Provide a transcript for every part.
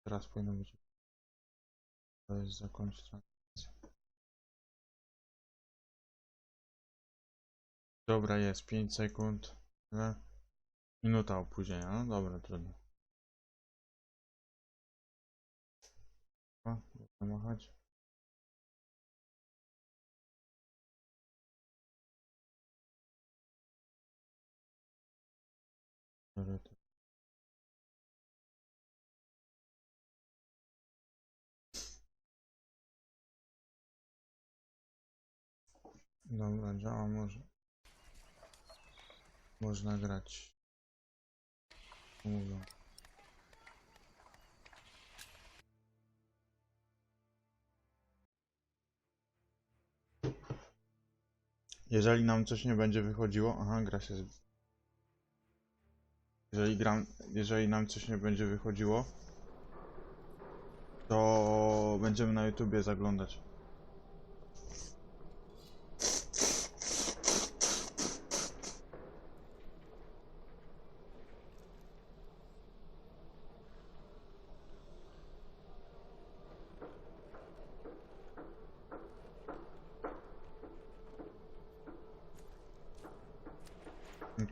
teraz powinno być. To jest zakończyć transmisję. Dobra, jest 5 sekund. Minuta opóźnienia, no dobra, trudno. O, można machać. Dobra, działa, można grać. Mówią. Jeżeli nam coś nie będzie wychodziło, aha, gra się jeżeli nam coś nie będzie wychodziło, to będziemy na YouTubie zaglądać.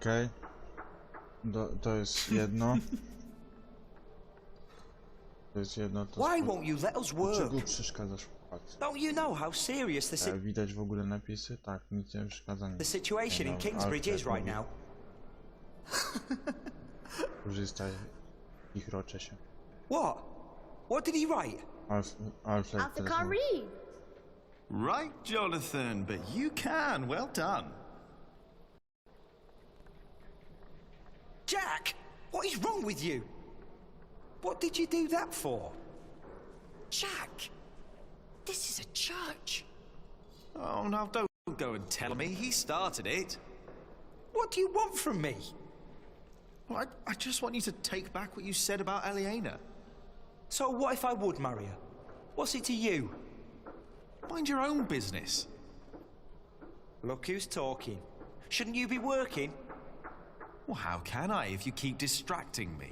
Okej. To jest jedno. To jest jedno. Why won't you let us work? Dlaczego przeszkadzasz w pracy? Don't you know how serious Widać w ogóle napisy? Tak, nic nie przeszkadza. the situation in Kingsbridge is right now? Korzystaj i chroczę się. What? What did he write? Alfred can't read. Right, Jonathan, but you can. Well done. Jack, what is wrong with you? What did you do that for? Jack, this is a church. Oh, now don't go and tell me. He started it. What do you want from me? Well, I just want you to take back what you said about Eliana. So what if I would marry her? What's it to you? Mind your own business. Look who's talking. Shouldn't you be working? Well, how can I if you keep distracting me?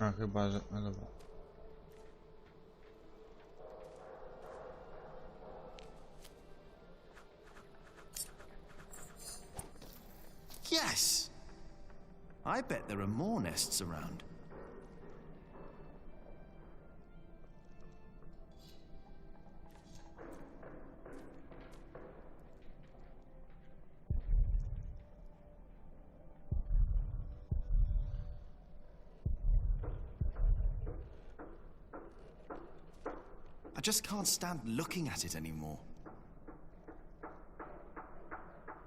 A chyba, że... No dobra. Yes! I bet there are more nests around. I just can't stand looking at it anymore.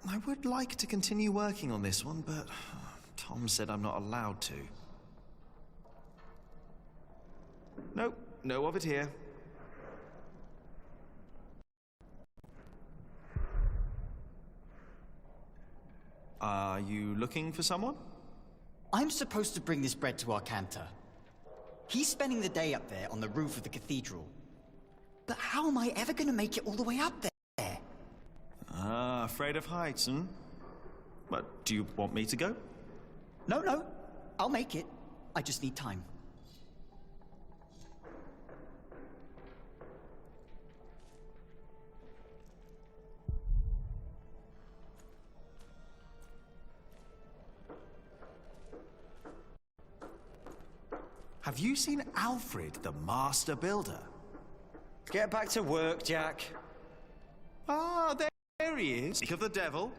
I would like to continue working on this one, but Tom said I'm not allowed to. Nope, no of it here. Are you looking for someone? I'm supposed to bring this bread to our cantor. He's spending the day up there on the roof of the cathedral. But how am I ever going to make it all the way up there? Ah, afraid of heights, hmm? But do you want me to go? No, I'll make it. I just need time. Have you seen Alfred, the master builder? Get back to work, Jack. Ah, there he is. Speak of the devil.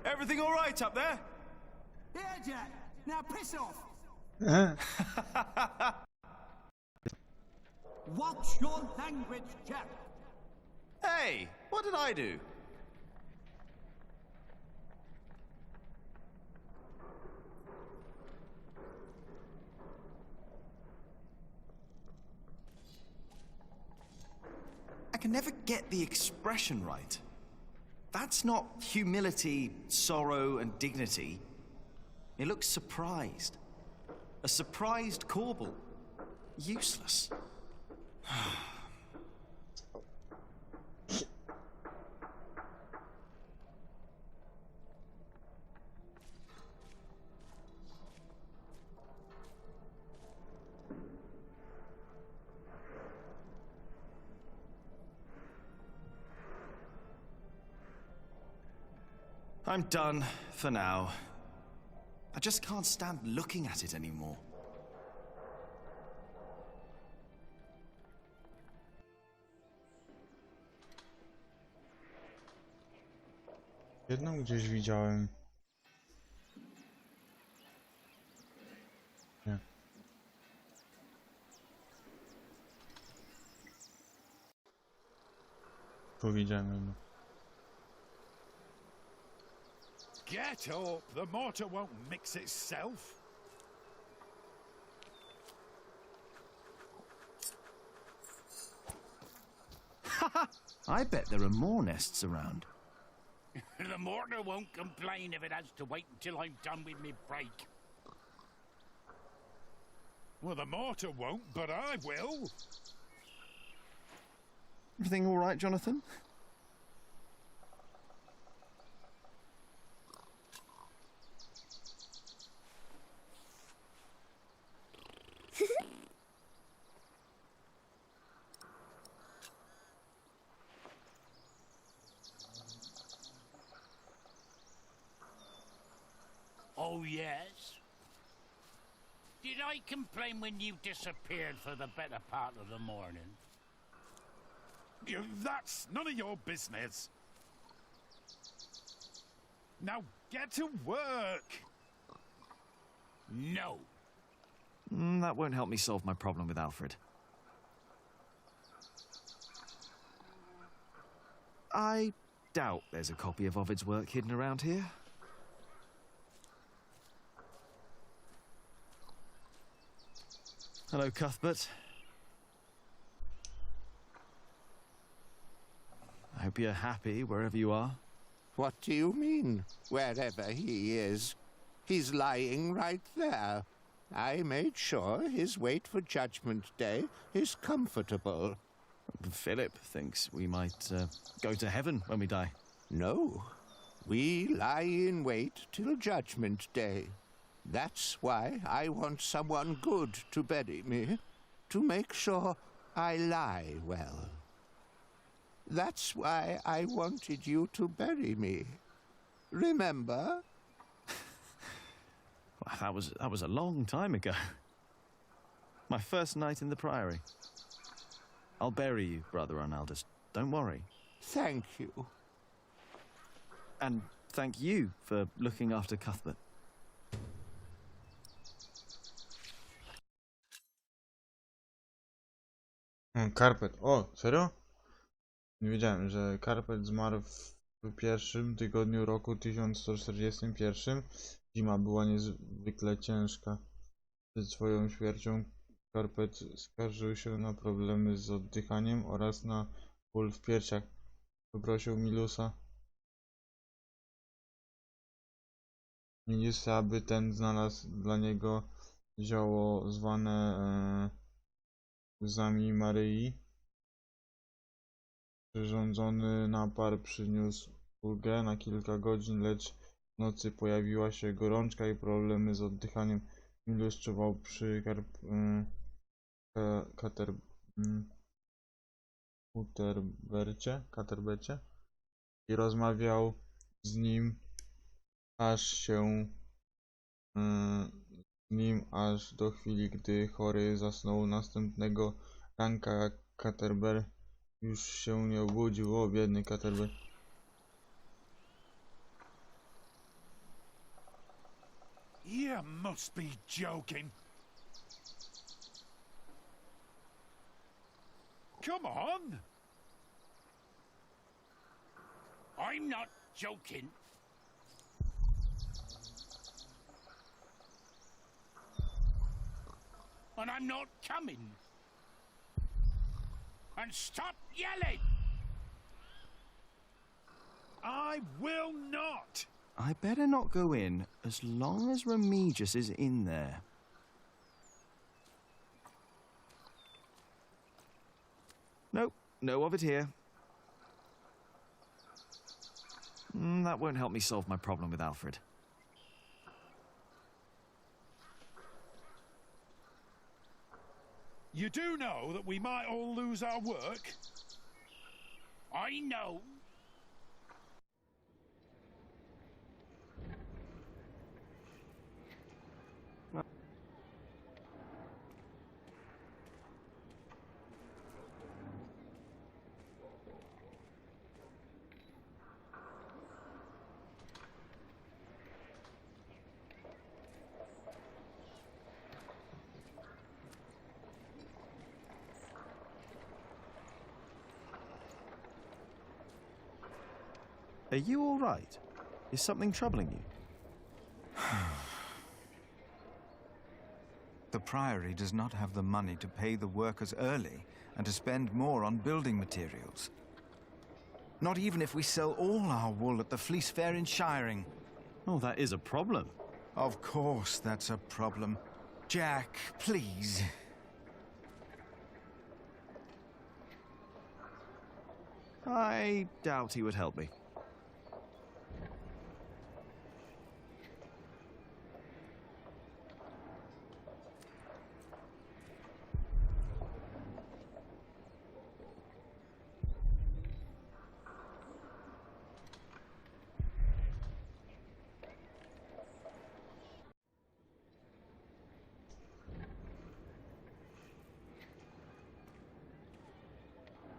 Everything all right up there? Yeah, Jack. Now piss off. Watch your language, Jack. Hey, what did I do? I can never get the expression right. That's not humility, sorrow, and dignity. It looks surprised. A surprised Corbel. Useless. I'm done for now. I just can't stand looking at it anymore. Jedną gdzieś widziałem. Nie. Tu widziałem jedną. Get up! The mortar won't mix itself. I bet there are more nests around. The mortar won't complain if it has to wait until I'm done with me break. Well, the mortar won't, but I will. Everything all right, Jonathan? Oh, yes? Did I complain when you disappeared for the better part of the morning? That's none of your business. Now get to work. No. That won't help me solve my problem with Alfred. I doubt there's a copy of Ovid's work hidden around here. Hello, Cuthbert. I hope you're happy wherever you are. What do you mean, wherever he is? He's lying right there. I made sure his wait for Judgment Day is comfortable. Philip thinks we might go to heaven when we die. No, we lie in wait till Judgment Day. That's why I want someone good to bury me, to make sure I lie well. That's why I wanted you to bury me. Remember? Well, that was a long time ago. My first night in the Priory. I'll bury you, Brother Arnaldus. Don't worry. Thank you. And thank you for looking after Cuthbert. Carpet. O, serio? Nie wiedziałem, że Carpet zmarł w pierwszym tygodniu roku 1141. Zima była niezwykle ciężka. Przed swoją śmiercią Carpet skarżył się na problemy z oddychaniem oraz na ból w piersiach. Poprosił Miliusa, aby ten znalazł dla niego zioło zwane łzami Maryi. Przyrządzony napar przyniósł ulgę na kilka godzin, lecz w nocy pojawiła się gorączka i problemy z oddychaniem. Milius czuwał przy Katerbecie i rozmawiał z nim aż do chwili, gdy chory zasnął. Następnego ranka Katerber już się nie obudził. O, biedny Katerber. You must be joking. Come on. I'm not joking. And I'm not coming. And stop yelling! I will not. I better not go in as long as Remigius is in there. Nope, no of it here. That won't help me solve my problem with Alfred. You do know that we might all lose our work? I know. Are you all right? Is something troubling you? The Priory does not have the money to pay the workers early and to spend more on building materials. Not even if we sell all our wool at the Fleece Fair in Shiring. Oh, that is a problem. Of course that's a problem. Jack, please. I doubt he would help me.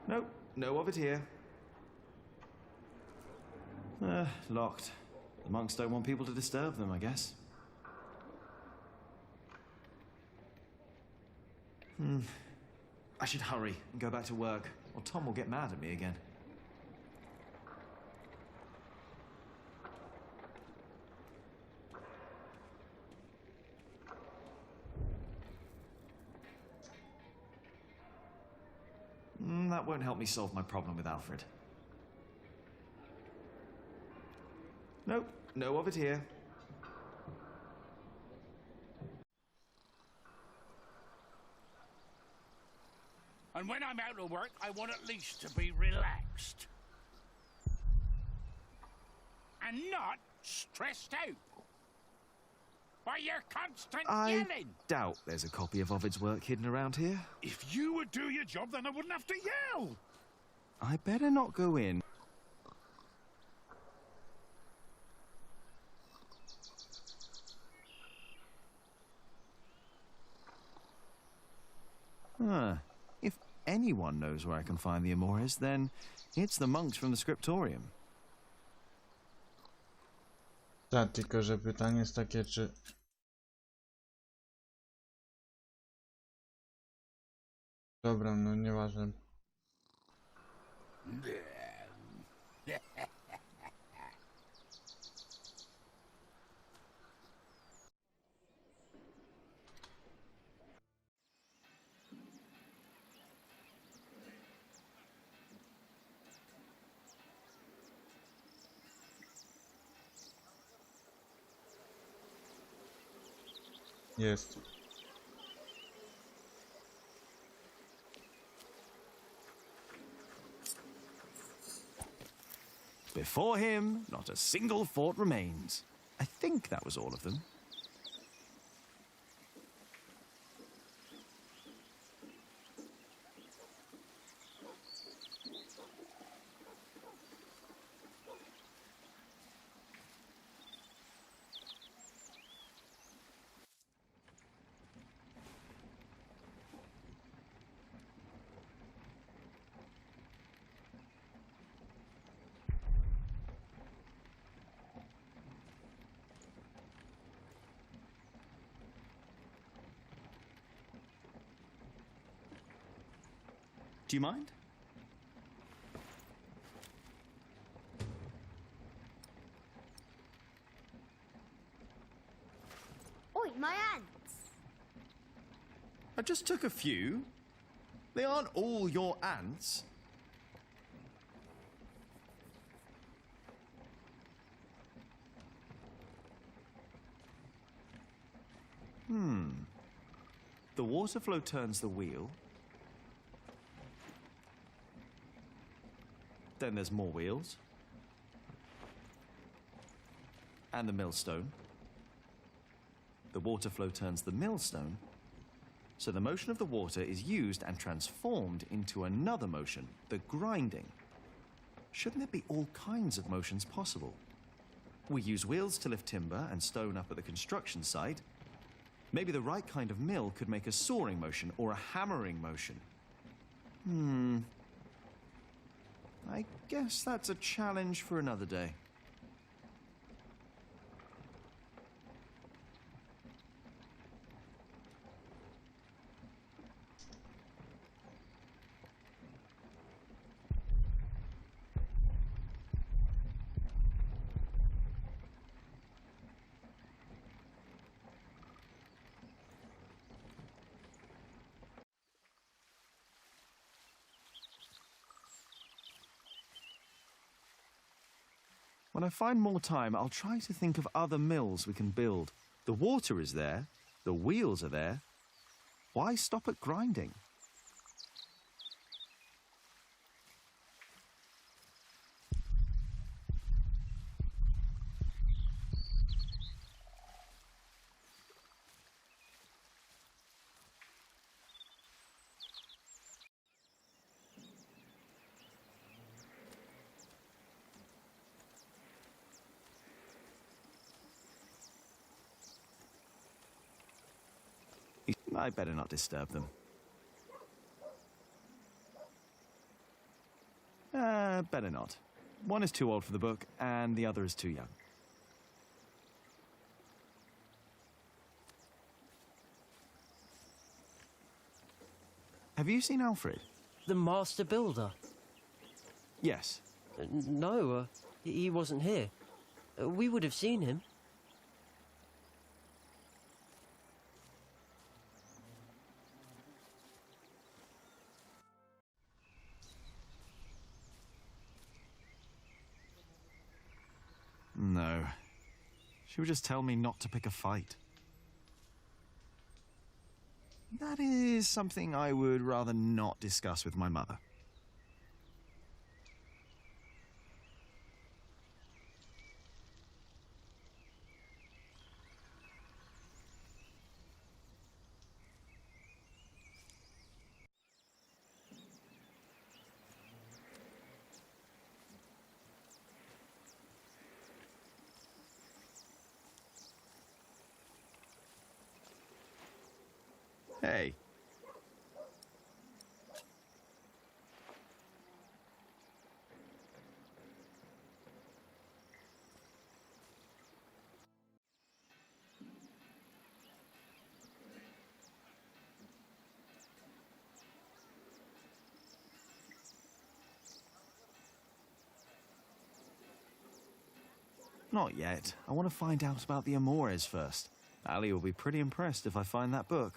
Nope, no of it here. Locked. The monks don't want people to disturb them, I guess. I should hurry and go back to work, or Tom will get mad at me again. That won't help me solve my problem with Alfred. Nope, no of it here. And when I'm out of work, I want at least to be relaxed. And not stressed out. By your constant yelling. I doubt there's a copy of Ovid's work hidden around here. If you would do your job, then I wouldn't have to yell. I better not go in. If anyone knows where I can find the Amores, then it's the monks from the scriptorium. Tak, tylko że pytanie jest takie, czy... Dobra, no nieważne. Jest. Before him, not a single fort remains. I think that was all of them. Do you mind? Oi, my ants! I just took a few. They aren't all your ants. The water flow turns the wheel. Then there's more wheels. And the millstone. The water flow turns the millstone. So the motion of the water is used and transformed into another motion, the grinding. Shouldn't there be all kinds of motions possible? We use wheels to lift timber and stone up at the construction site. Maybe the right kind of mill could make a sawing motion or a hammering motion. I guess that's a challenge for another day. When I find more time, I'll try to think of other mills we can build. The water is there, the wheels are there. Why stop at grinding? I better not disturb them. Better not. One is too old for the book, and the other is too young. Have you seen Alfred? The master builder? Yes. No, he wasn't here. We would have seen him. No. She would just tell me not to pick a fight. That is something I would rather not discuss with my mother. Hey. Not yet. I want to find out about the Amores first. Ali will be pretty impressed if I find that book.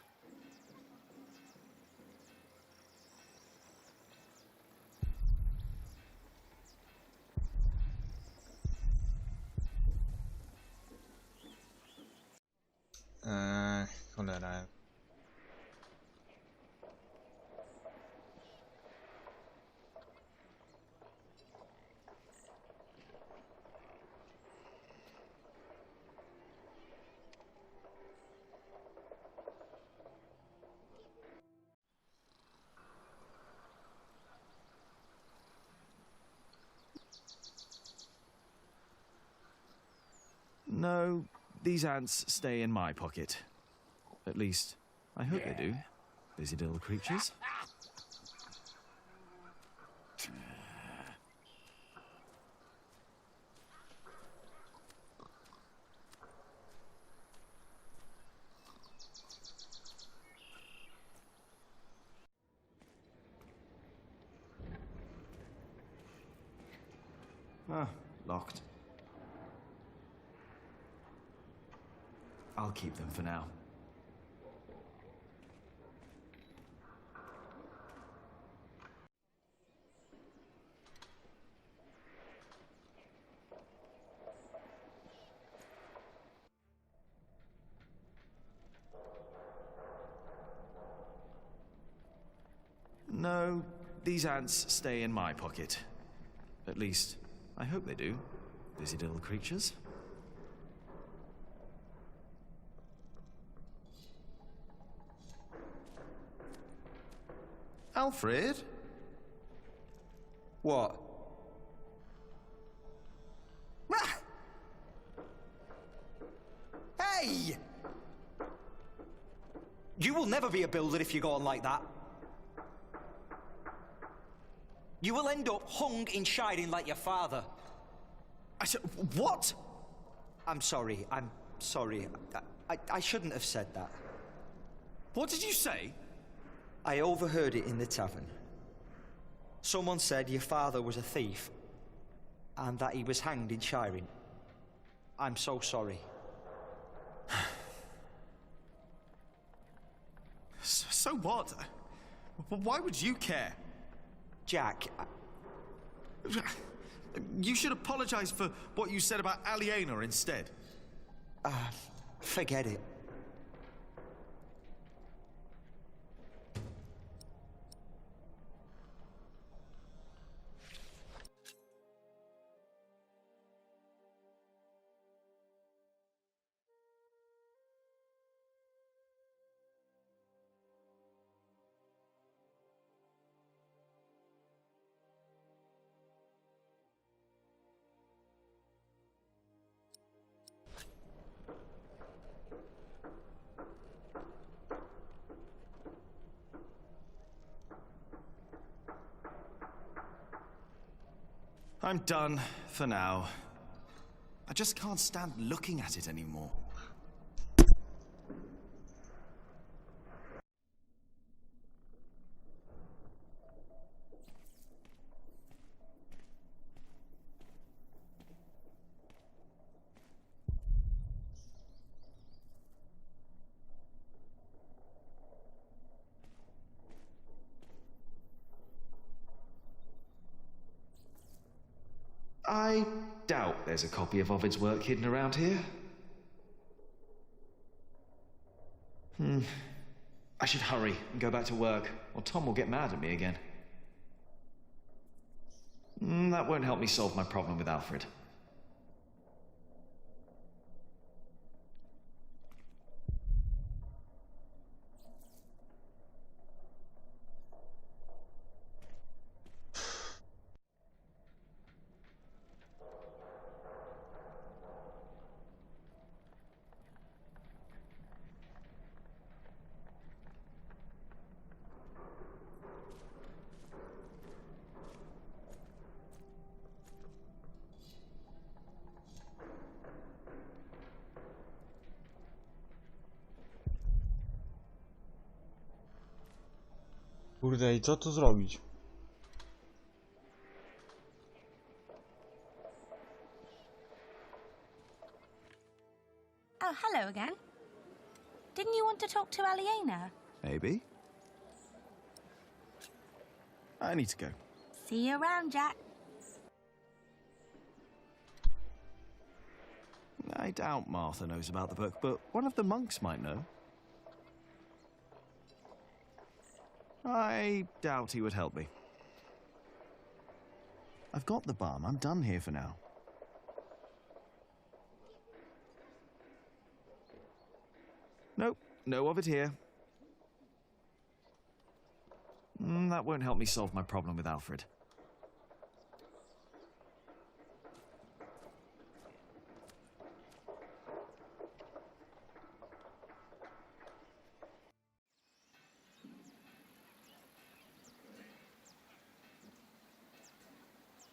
Cholera. No, these ants stay in my pocket. At least, I hope they do. Busy little creatures. Ah, locked. I'll keep them for now. No, these ants stay in my pocket. At least, I hope they do. Busy little creatures. Alfred? What? Ah! Hey! You will never be a builder if you go on like that. You will end up hung in shining like your father. I said, what? I'm sorry. I shouldn't have said that. What did you say? I overheard it in the tavern. Someone said your father was a thief and that he was hanged in Shiring. I'm so sorry. So what? Why would you care? Jack, You should apologize for what you said about Aliena instead. forget it. I'm done for now. I just can't stand looking at it anymore. I doubt there's a copy of Ovid's work hidden around here. I should hurry and go back to work, or Tom will get mad at me again. That won't help me solve my problem with Alfred. Kurde, i co tu zrobić? Oh, hello again. Didn't you want to talk to Aliena? Maybe. I need to go. See you around, Jack. I doubt Martha knows about the book, but one of the monks might know. I doubt he would help me. I've got the balm. I'm done here for now. Nope, no of it here. That won't help me solve my problem with Alfred.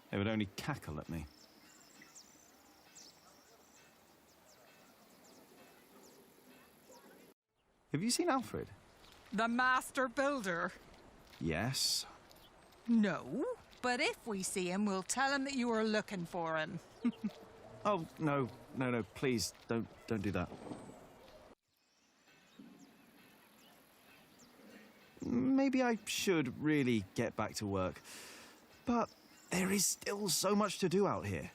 They would only cackle at me. Have you seen Alfred? The master builder? Yes. No, but if we see him, we'll tell him that you were looking for him. Oh, no, please, don't do that. Maybe I should really get back to work, but there is still so much to do out here.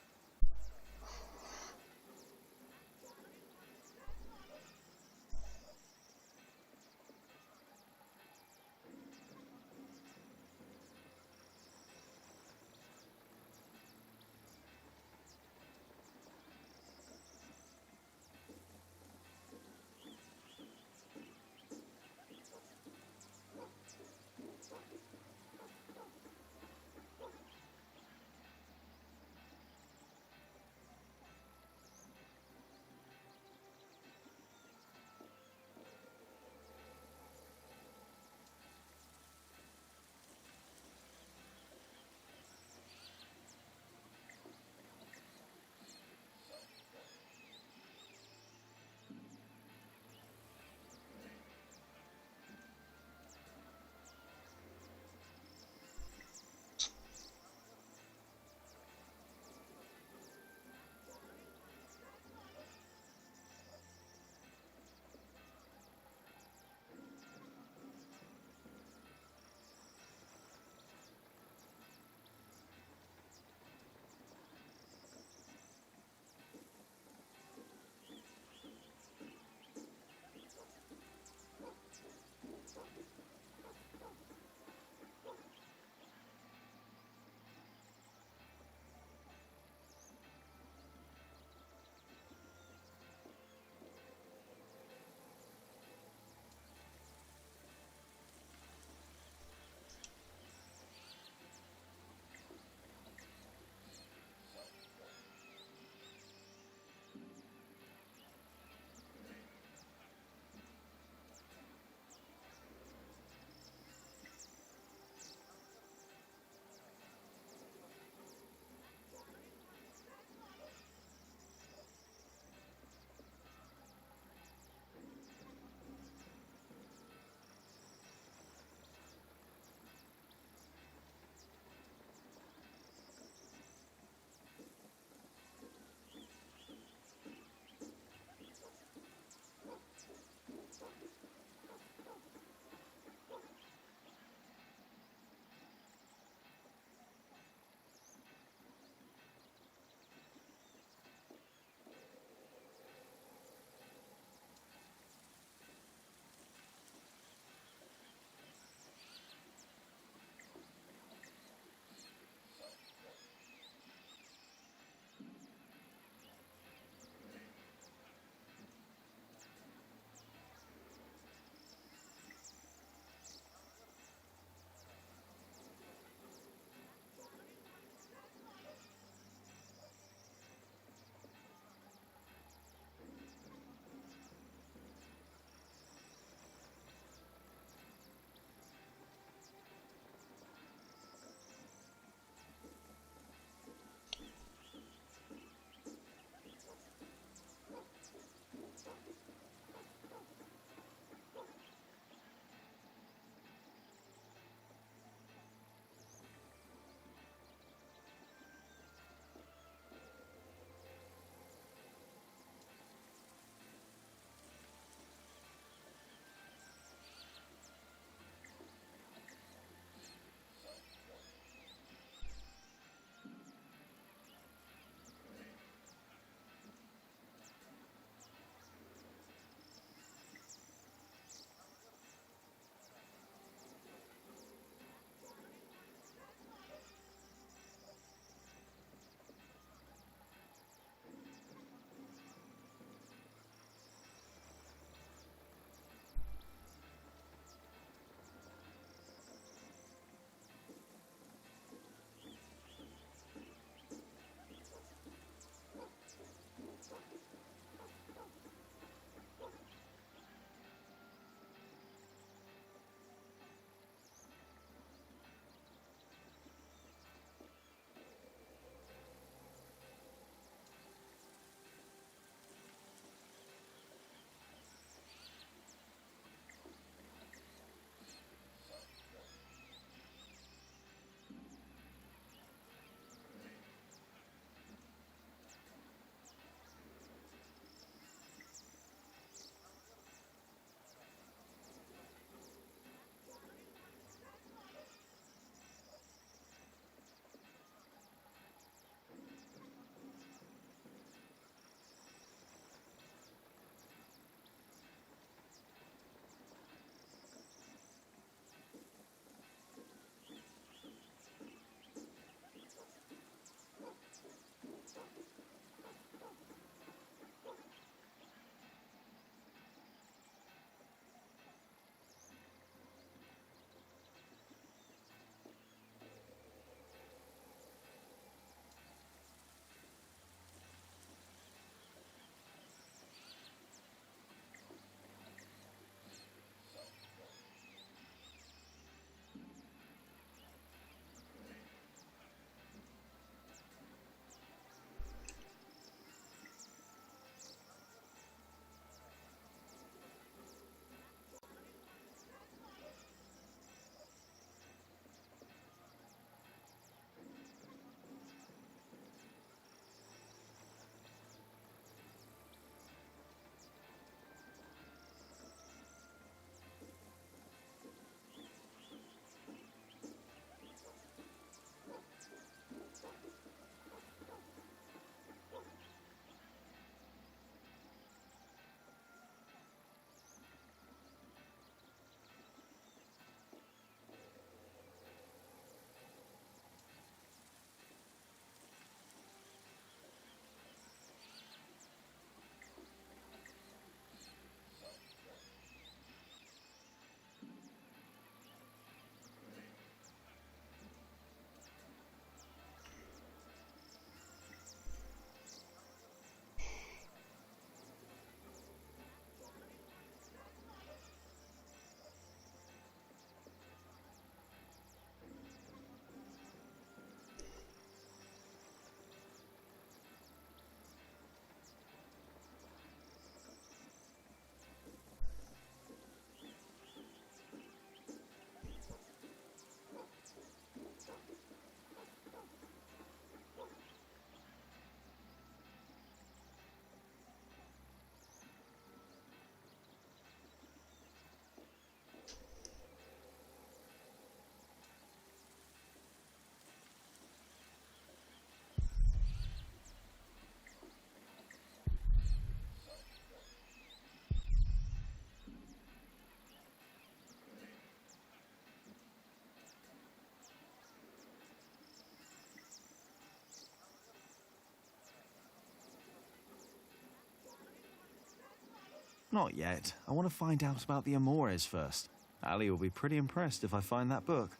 Not yet. I want to find out about the Amores first. Ali will be pretty impressed if I find that book.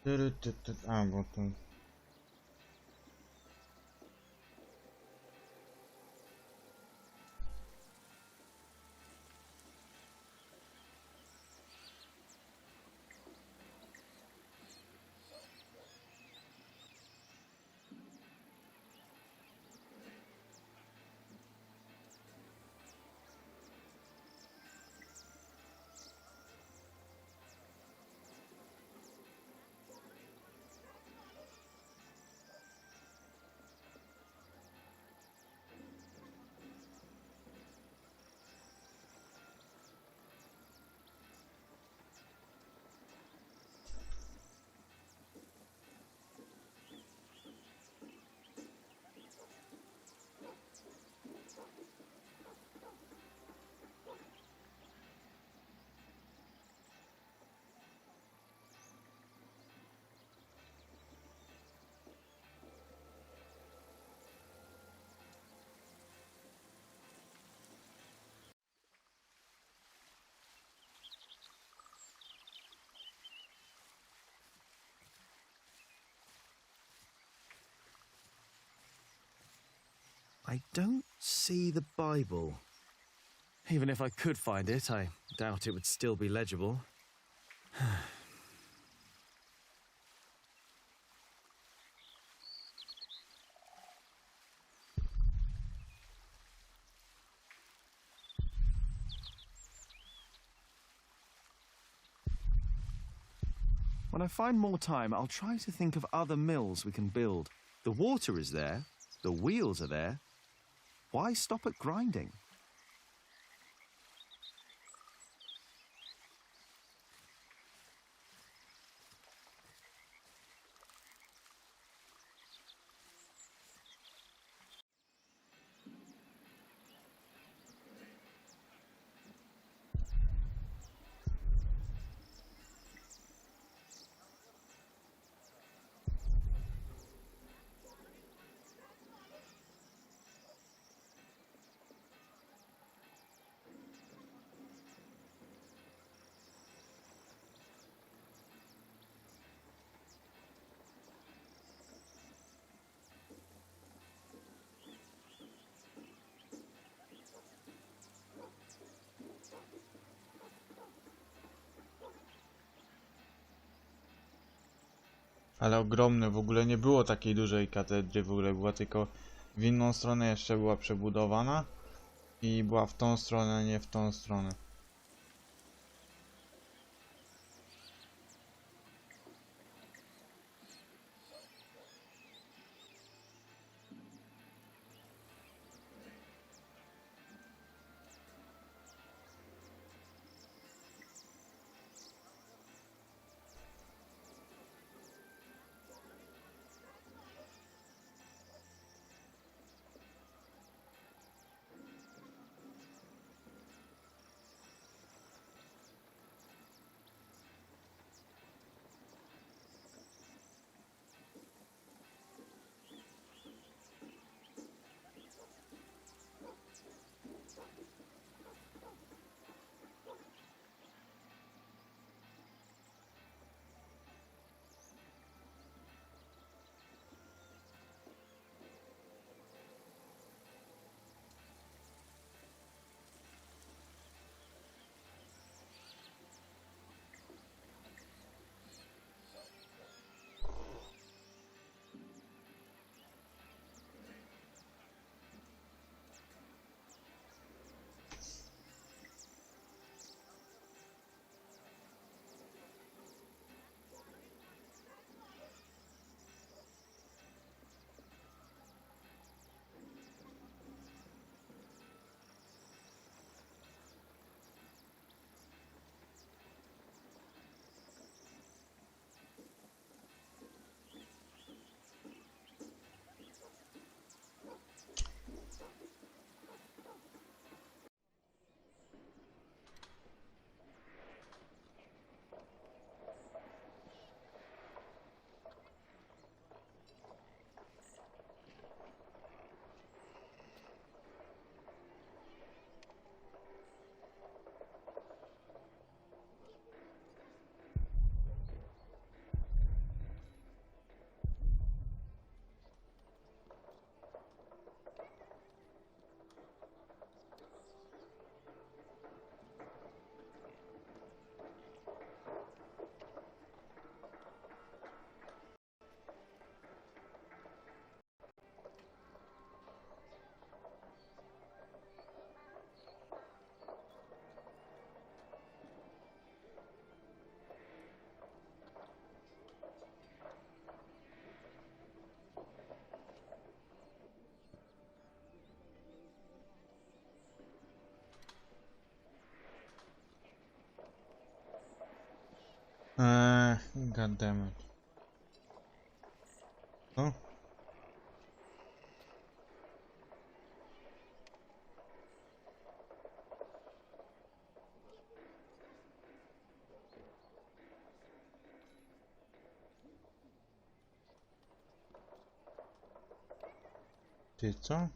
A, bo to... I don't see the Bible. Even if I could find it, I doubt it would still be legible. When I find more time, I'll try to think of other mills we can build. The water is there, the wheels are there. Why stop at grinding? Ale ogromne, w ogóle nie było takiej dużej katedry, w ogóle była tylko w inną stronę jeszcze była przebudowana i była w tą stronę, a nie w tą stronę. Goddammit. Co? Ty co?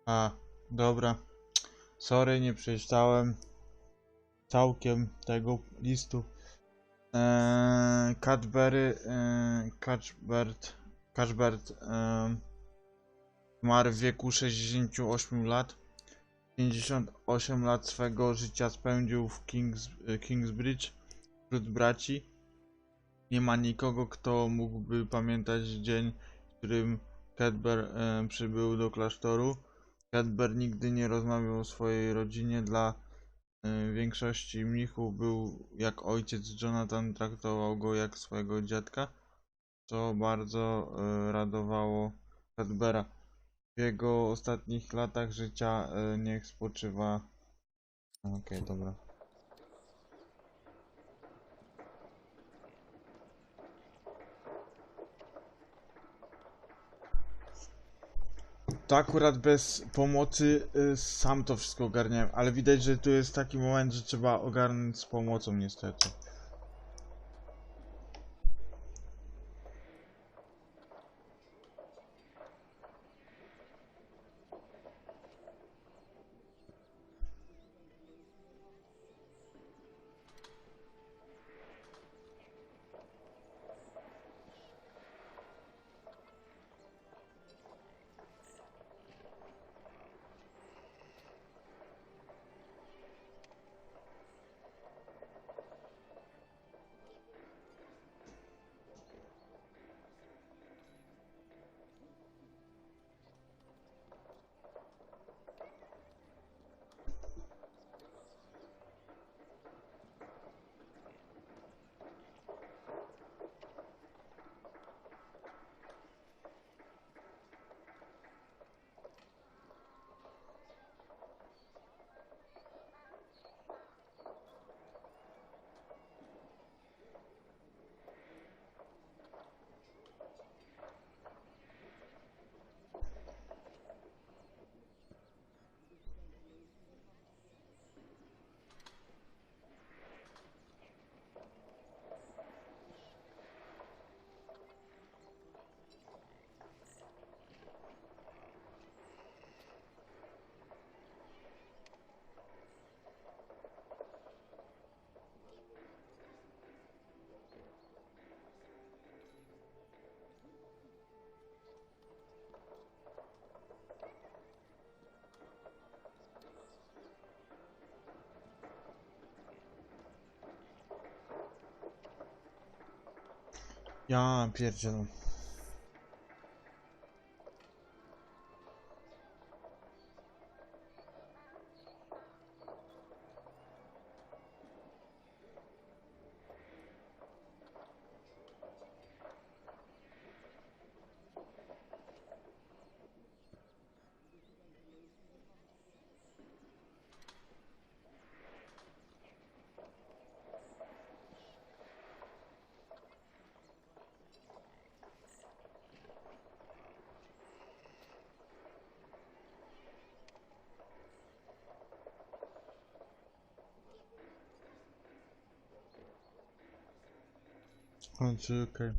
A, dobra. Sorry, nie przeczytałem całkiem tego listu. Cuthbert zmarł w wieku 68 lat. 58 lat swego życia spędził w Kingsbridge wśród braci. Nie ma nikogo, kto mógłby pamiętać dzień, w którym Cuthbert przybył do klasztoru. Cuthbert nigdy nie rozmawiał o swojej rodzinie. Dla większości mnichów był jak ojciec. Jonathan traktował go jak swojego dziadka, co bardzo radowało Cuthberta. W jego ostatnich latach życia niech spoczywa. Okej, dobra. To akurat bez pomocy sam to wszystko ogarniałem, ale widać, że tu jest taki moment, że trzeba ogarnąć z pomocą niestety. Ja pierdzielę. Okej.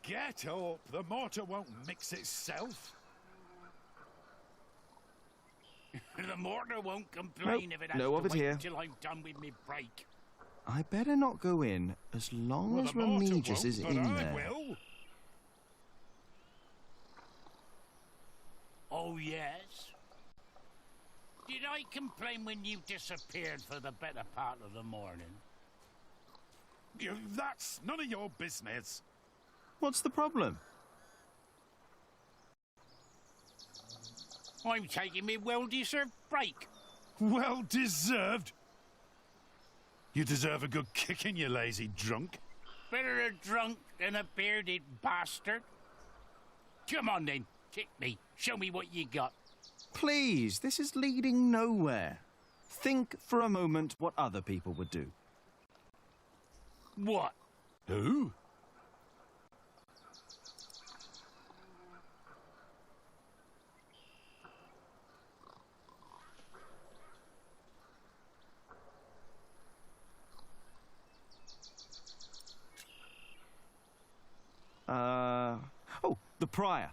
Get up. The mortar won't mix itself. The mortar won't complain if it has no to of it wait here. until I'm done with my break. I better not go in as long Well, as the mortar Remigius won't, is but in I there. will. Oh, yes? Did I complain when you disappeared for the better part of the morning? That's none of your business. What's the problem? I'm taking me well-deserved break. Well deserved. You deserve a good kicking, you lazy drunk. Better a drunk than a bearded bastard. Come on then, kick me. Show me what you got. Please, this is leading nowhere. Think for a moment what other people would do. What? Who? Oh, the prior.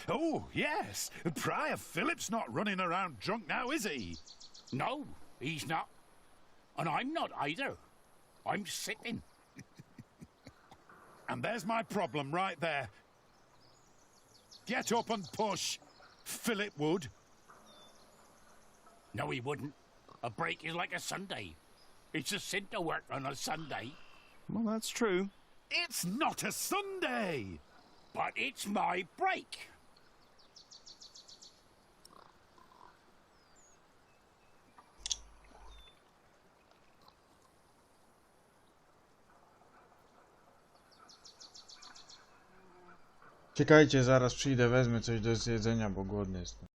Oh, yes. Prior Philip's not running around drunk now, is he? No, he's not. And I'm not either. I'm sitting. And there's my problem right there. Get up and push. Philip would. No, he wouldn't. A break is like a Sunday. It's a sin to work on a Sunday. Well, that's true. It's not a Sunday. But it's my break. Czekajcie, zaraz przyjdę, wezmę coś do zjedzenia, bo głodny jestem.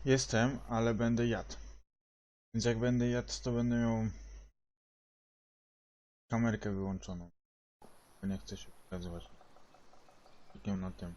Jestem, ale będę jadł. Więc jak będę jadł, to będę miał kamerkę wyłączoną. Bo nie chcę się pokazywać. Klikiem na tym.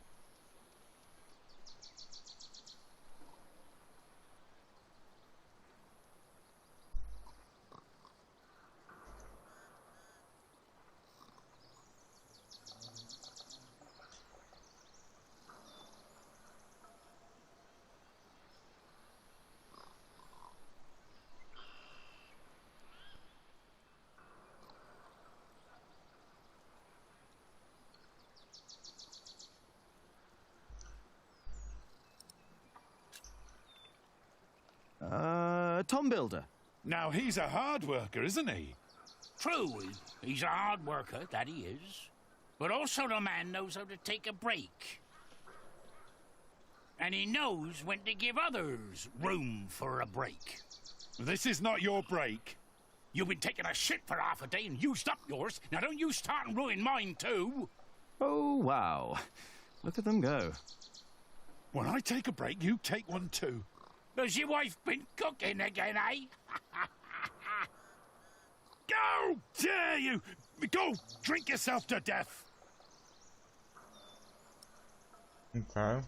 Tom Builder. Now, he's a hard worker, isn't he? True, he's a hard worker, that he is. But also the man knows how to take a break. And he knows when to give others room for a break. This is not your break. You've been taking a shit for half a day and used up yours. Now don't you start and ruin mine too. Oh, wow. Look at them go. When I take a break, you take one too. Has your wife been cooking again, eh? Go! Dare you! Go drink yourself to death! Okay.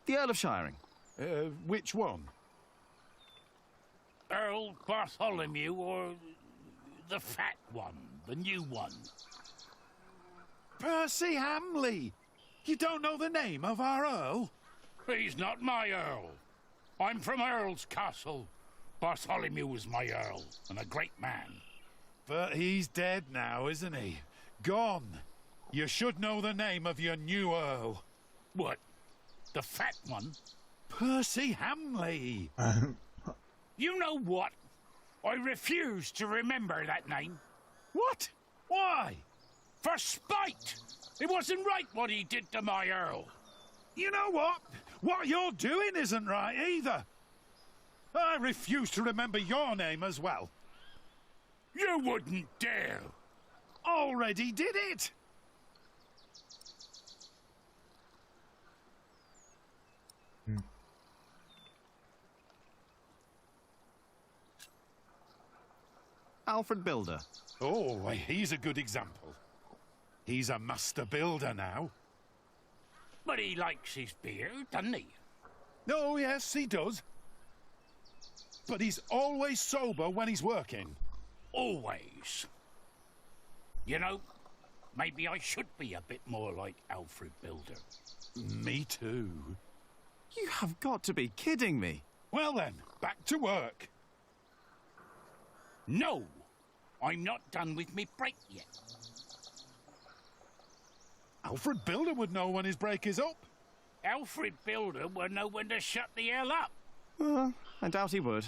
The Earl of Shiring. Which one? Earl Bartholomew or the fat one, the new one? Percy Hamley! You don't know the name of our Earl? He's not my Earl. I'm from Earl's Castle. Bartholomew was my Earl, and a great man. But he's dead now, isn't he? Gone. You should know the name of your new Earl. What? The fat one? Percy Hamley! You know what? I refuse to remember that name. What? Why? For spite! It wasn't right what he did to my Earl. You know what? What you're doing isn't right either. I refuse to remember your name as well. You wouldn't dare. Already did it. Alfred Builder. Oh, he's a good example. He's a master builder now. But he likes his beer, doesn't he? Oh, yes, he does. But he's always sober when he's working. Always. You know, maybe I should be a bit more like Alfred Builder. Me too. You have got to be kidding me. Well then, back to work. No, I'm not done with me break yet. Alfred Builder would know when his break is up. Alfred Builder will know when to shut the hell up. I doubt he would.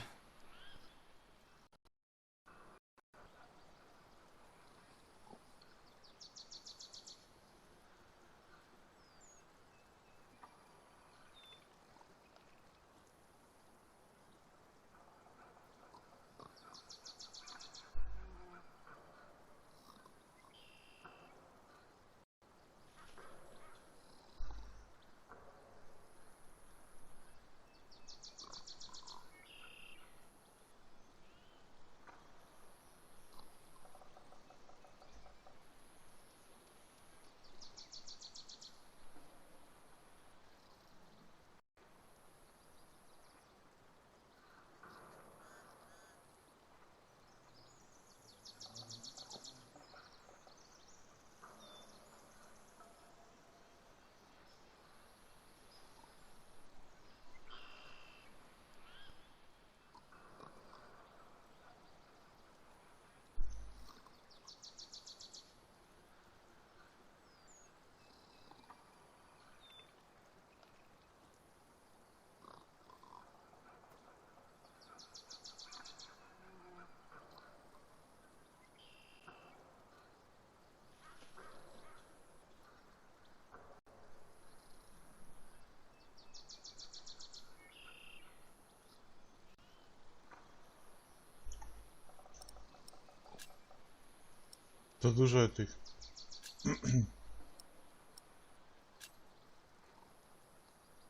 To dużo tych.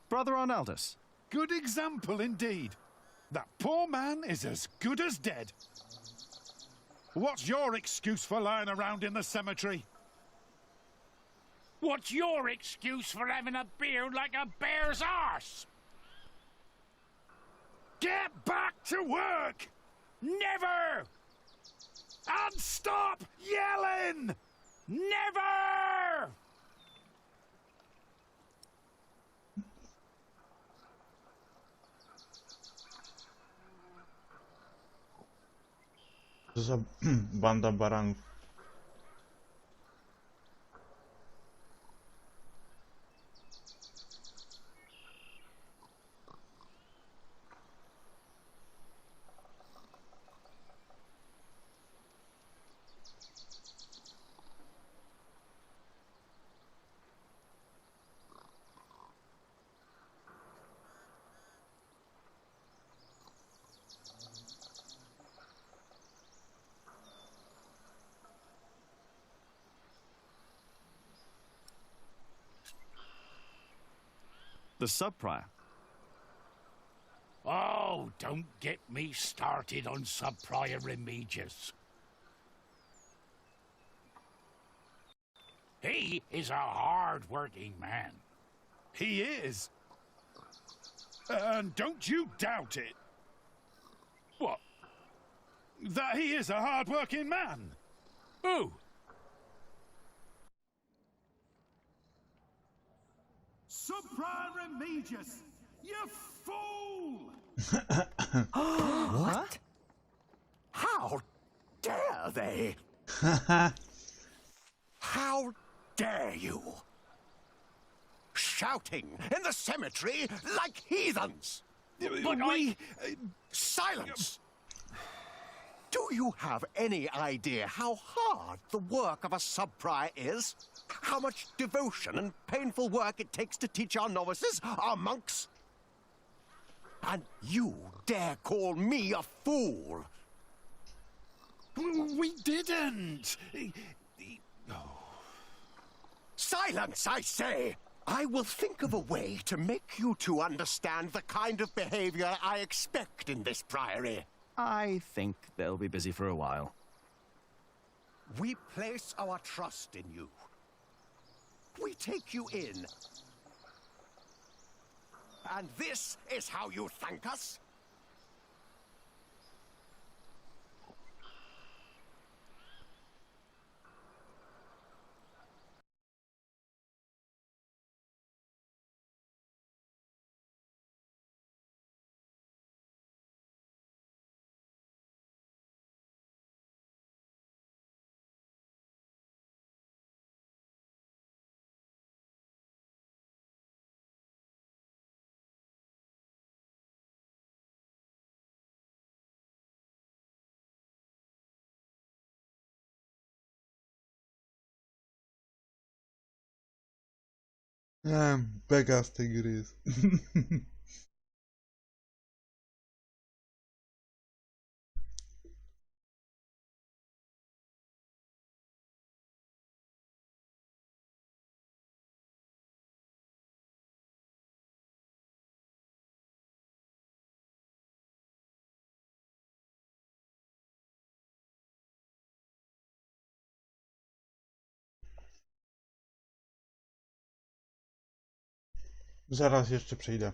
Brother Arnaldus. Good example indeed. That poor man is as good as dead. What's your excuse for lying around in the cemetery? What's your excuse for having a beard like a bear's arse? Get back to work! Never! And stop yelling! Never! To za banda baranów. The sub-prior. Oh, don't get me started on sub-prior Remigius. He is a hard-working man. He is. And don't you doubt it. What? That he is a hard-working man? Who? Subprior Remigius, you fool! What? How dare they? How dare you? Shouting in the cemetery like heathens! But Silence! Do you have any idea how hard the work of a sub-prior is? How much devotion and painful work it takes to teach our novices, our monks? And you dare call me a fool? We didn't. Silence, I say! I will think of a way to make you two understand the kind of behavior I expect in this priory. I think they'll be busy for a while. We place our trust in you. We take you in. And this is how you thank us? Beka z tej gry jest. Zaraz jeszcze przejdę.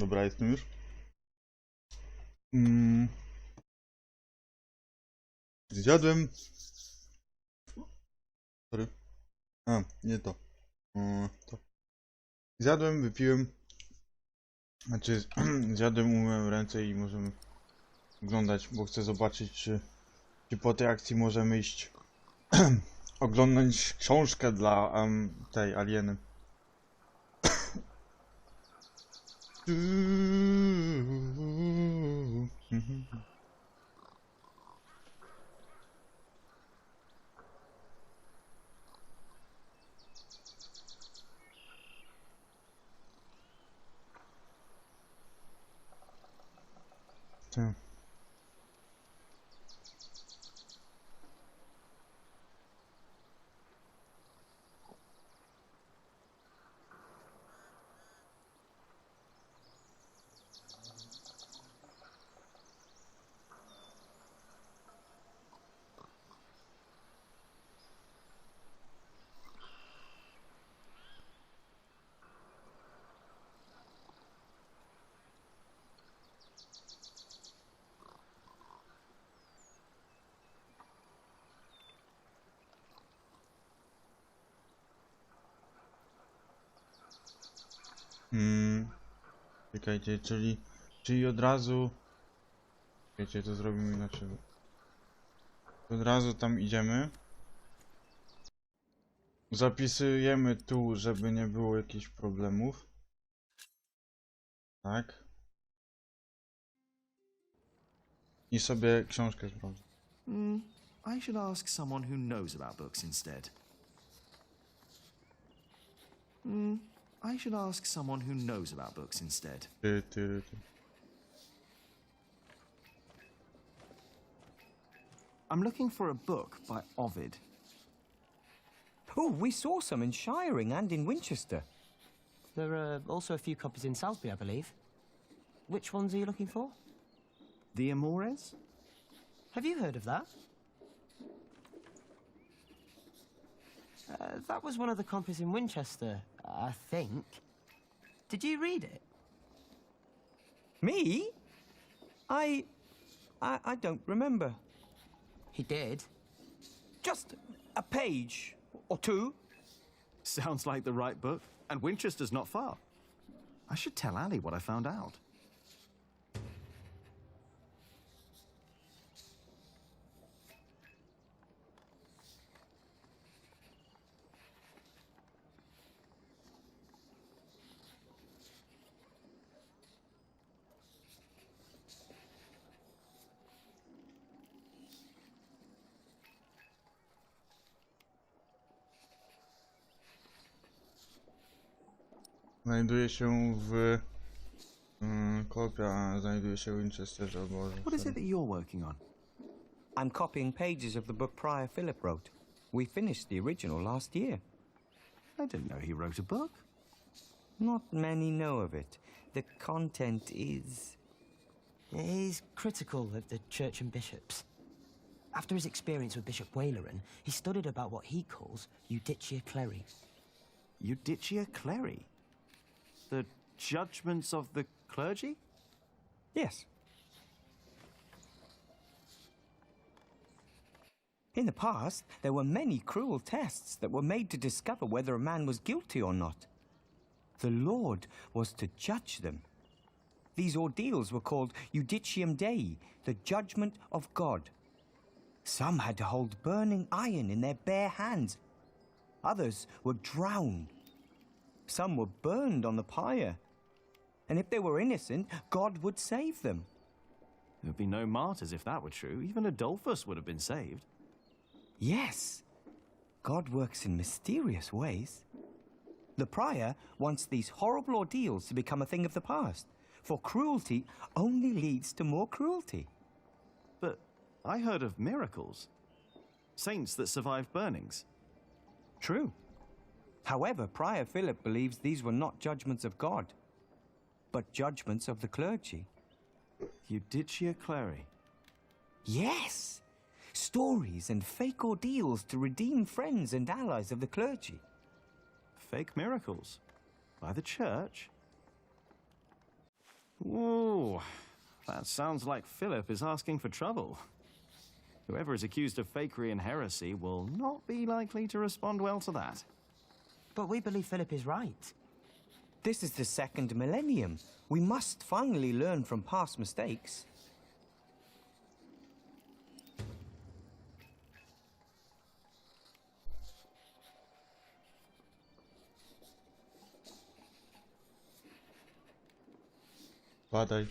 Dobra, jestem już. Zjadłem. Sorry. A, nie to. To. Zjadłem, wypiłem. Znaczy, zjadłem, umyłem ręce i możemy oglądać, bo chcę zobaczyć, czy po tej akcji możemy iść oglądać książkę dla tej alieny. Tak. Czekajcie, czyli od razu... Wiecie, to zrobimy inaczej. Od razu tam idziemy. Zapisujemy tu, żeby nie było jakichś problemów. Tak. I sobie książkę sprawdzę. I should ask someone who knows about books instead. I should ask someone who knows about books instead. I'm looking for a book by Ovid. Oh, we saw some in Shiring and in Winchester. There are also a few copies in Salisbury, I believe. Which ones are you looking for? The Amores? Have you heard of that? That was one of the copies in Winchester, I think. Did you read it? Me? I don't remember. He did. Just a page or two. Sounds like the right book, and Winchester's not far. I should tell Ali what I found out. Znajduje się w kopia, znajduje się w Winchesterze, Boże. What is it that you're working on? I'm copying pages of the book Prior Philip wrote. We finished the original last year. I didn't know he wrote a book. Not many know of it. The content is... He's critical of the church and bishops. After his experience with Bishop Waleran, he studied about what he calls Judicia Cleri. Judicia Cleri? The judgments of the clergy? Yes. In the past, there were many cruel tests that were made to discover whether a man was guilty or not. The Lord was to judge them. These ordeals were called Judicium Dei, the judgment of God. Some had to hold burning iron in their bare hands. Others were drowned. Some were burned on the pyre. And if they were innocent, God would save them. There would be no martyrs if that were true. Even Adolphus would have been saved. Yes. God works in mysterious ways. The prior wants these horrible ordeals to become a thing of the past, for cruelty only leads to more cruelty. But I heard of miracles. Saints that survived burnings. True. However, Prior Philip believes these were not judgments of God, but judgments of the clergy. Judicia Cleri. Yes! Stories and fake ordeals to redeem friends and allies of the clergy. Fake miracles? By the church? Ooh, that sounds like Philip is asking for trouble. Whoever is accused of fakery and heresy will not be likely to respond well to that. But we believe Philip is right. This is the second millennium. We must finally learn from past mistakes. Badaj.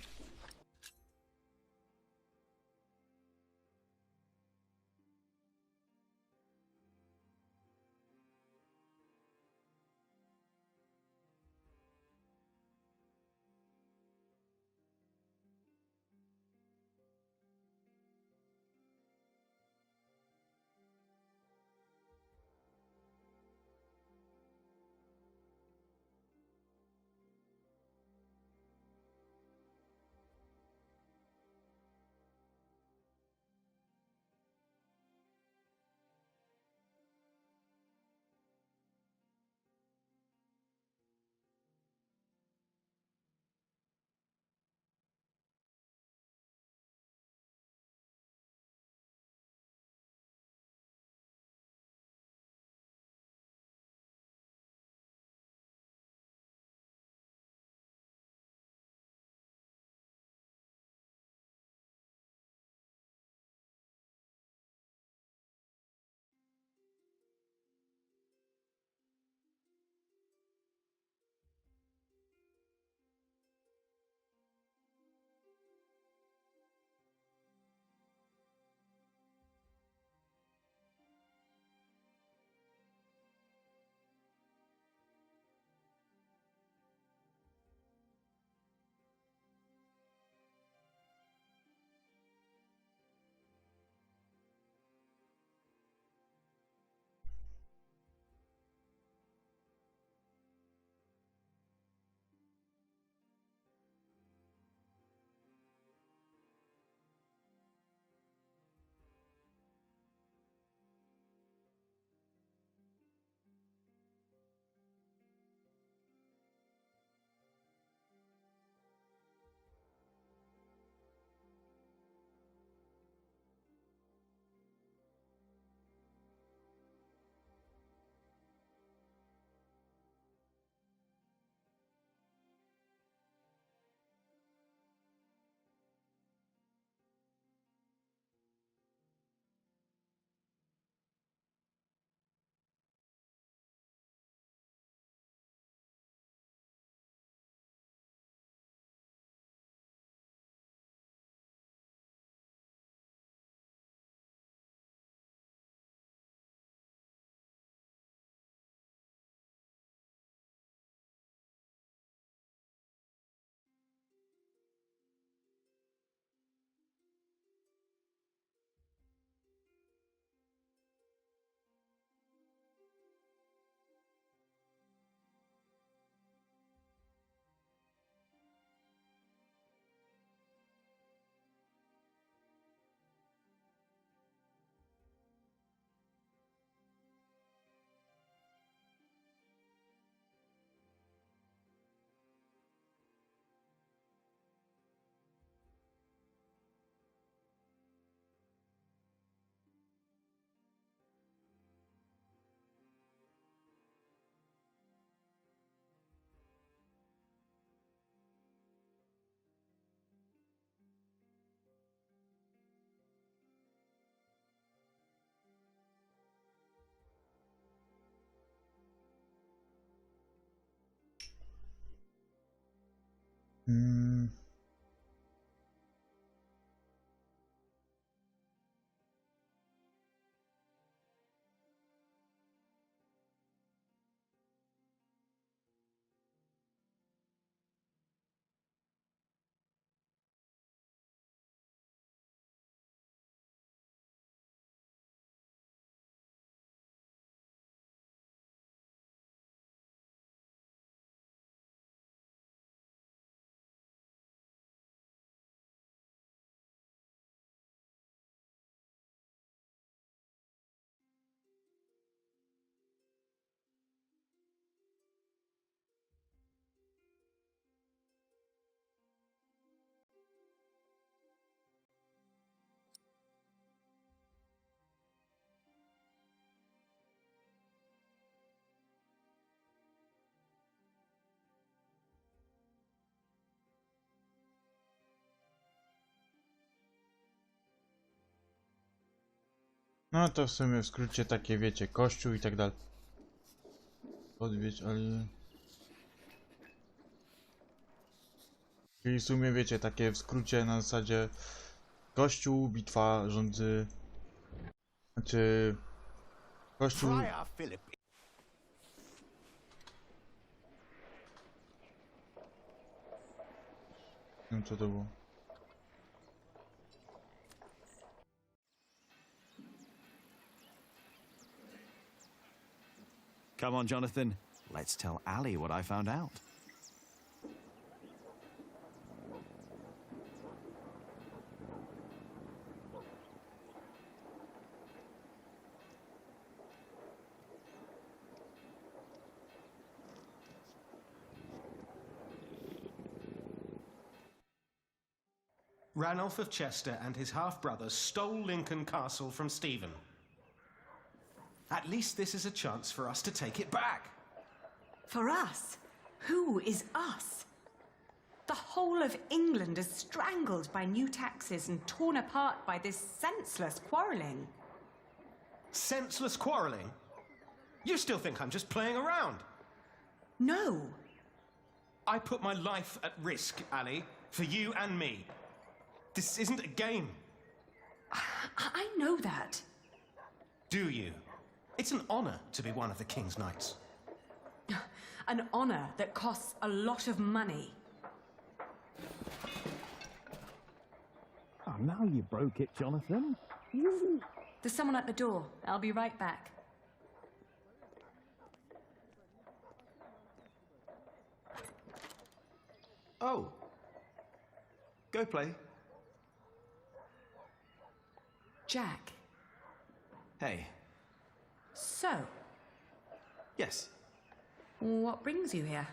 No to w sumie w skrócie takie, wiecie, kościół i tak dalej. Odwiedź Ali. Czyli w sumie, wiecie, takie w skrócie na zasadzie kościół, bitwa, rządzy. Znaczy... Kościół... Friar Philip. Nie wiem, co to było. Come on, Jonathan. Let's tell Ali what I found out. Ranulph of Chester and his half-brother stole Lincoln Castle from Stephen. At least this is a chance for us to take it back. For us? Who is us? The whole of England is strangled by new taxes and torn apart by this senseless quarrelling. Senseless quarrelling? You still think I'm just playing around? No. I put my life at risk, Ali, for you and me. This isn't a game. I know that. Do you? It's an honor to be one of the King's Knights. An honor that costs a lot of money. Oh, now you broke it, Jonathan. There's someone at the door. I'll be right back. Oh. Go play. Jack. Hey. So, Yes. what brings you here?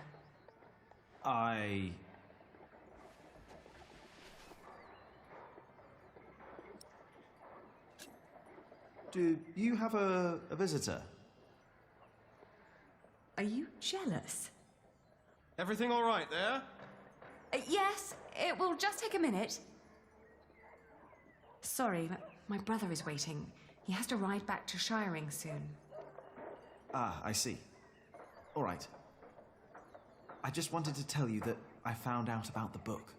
Do you have a visitor? Are you jealous? Everything all right there? Yes, it will just take a minute. Sorry, but my brother is waiting. He has to ride back to Shiring soon. Ah, I see. All right. I just wanted to tell you that I found out about the book.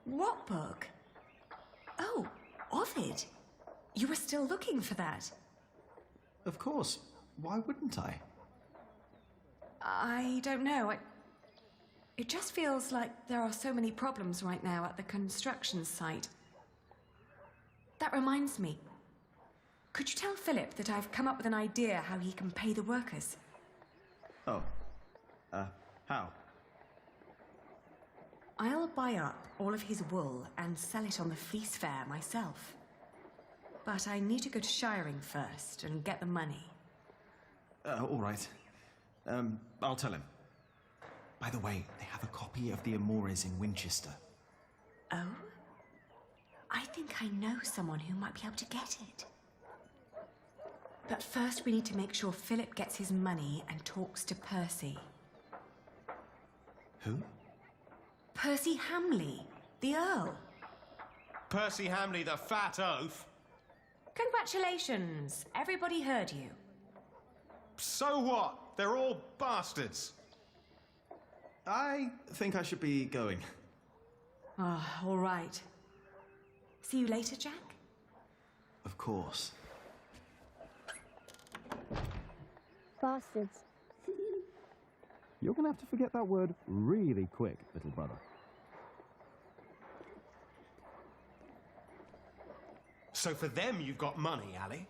What book? Oh, Ovid. You were still looking for that. Of course. Why wouldn't I? I don't know. It just feels like there are so many problems right now at the construction site. That reminds me. Could you tell Philip that I've come up with an idea how he can pay the workers? Oh. How? I'll buy up all of his wool and sell it on the fleece fair myself. But I need to go to Shiring first and get the money. All right. I'll tell him. By the way, they have a copy of the Amores in Winchester. Oh? I think I know someone who might be able to get it. But first we need to make sure Philip gets his money and talks to Percy. Who? Percy Hamley, the Earl. Percy Hamley, the fat oaf. Congratulations. Everybody heard you. So what? They're all bastards. I think I should be going. Ah, all right. See you later, Jack? Of course. Bastards. You're gonna have to forget that word really quick, little brother. So for them you've got money, Ali?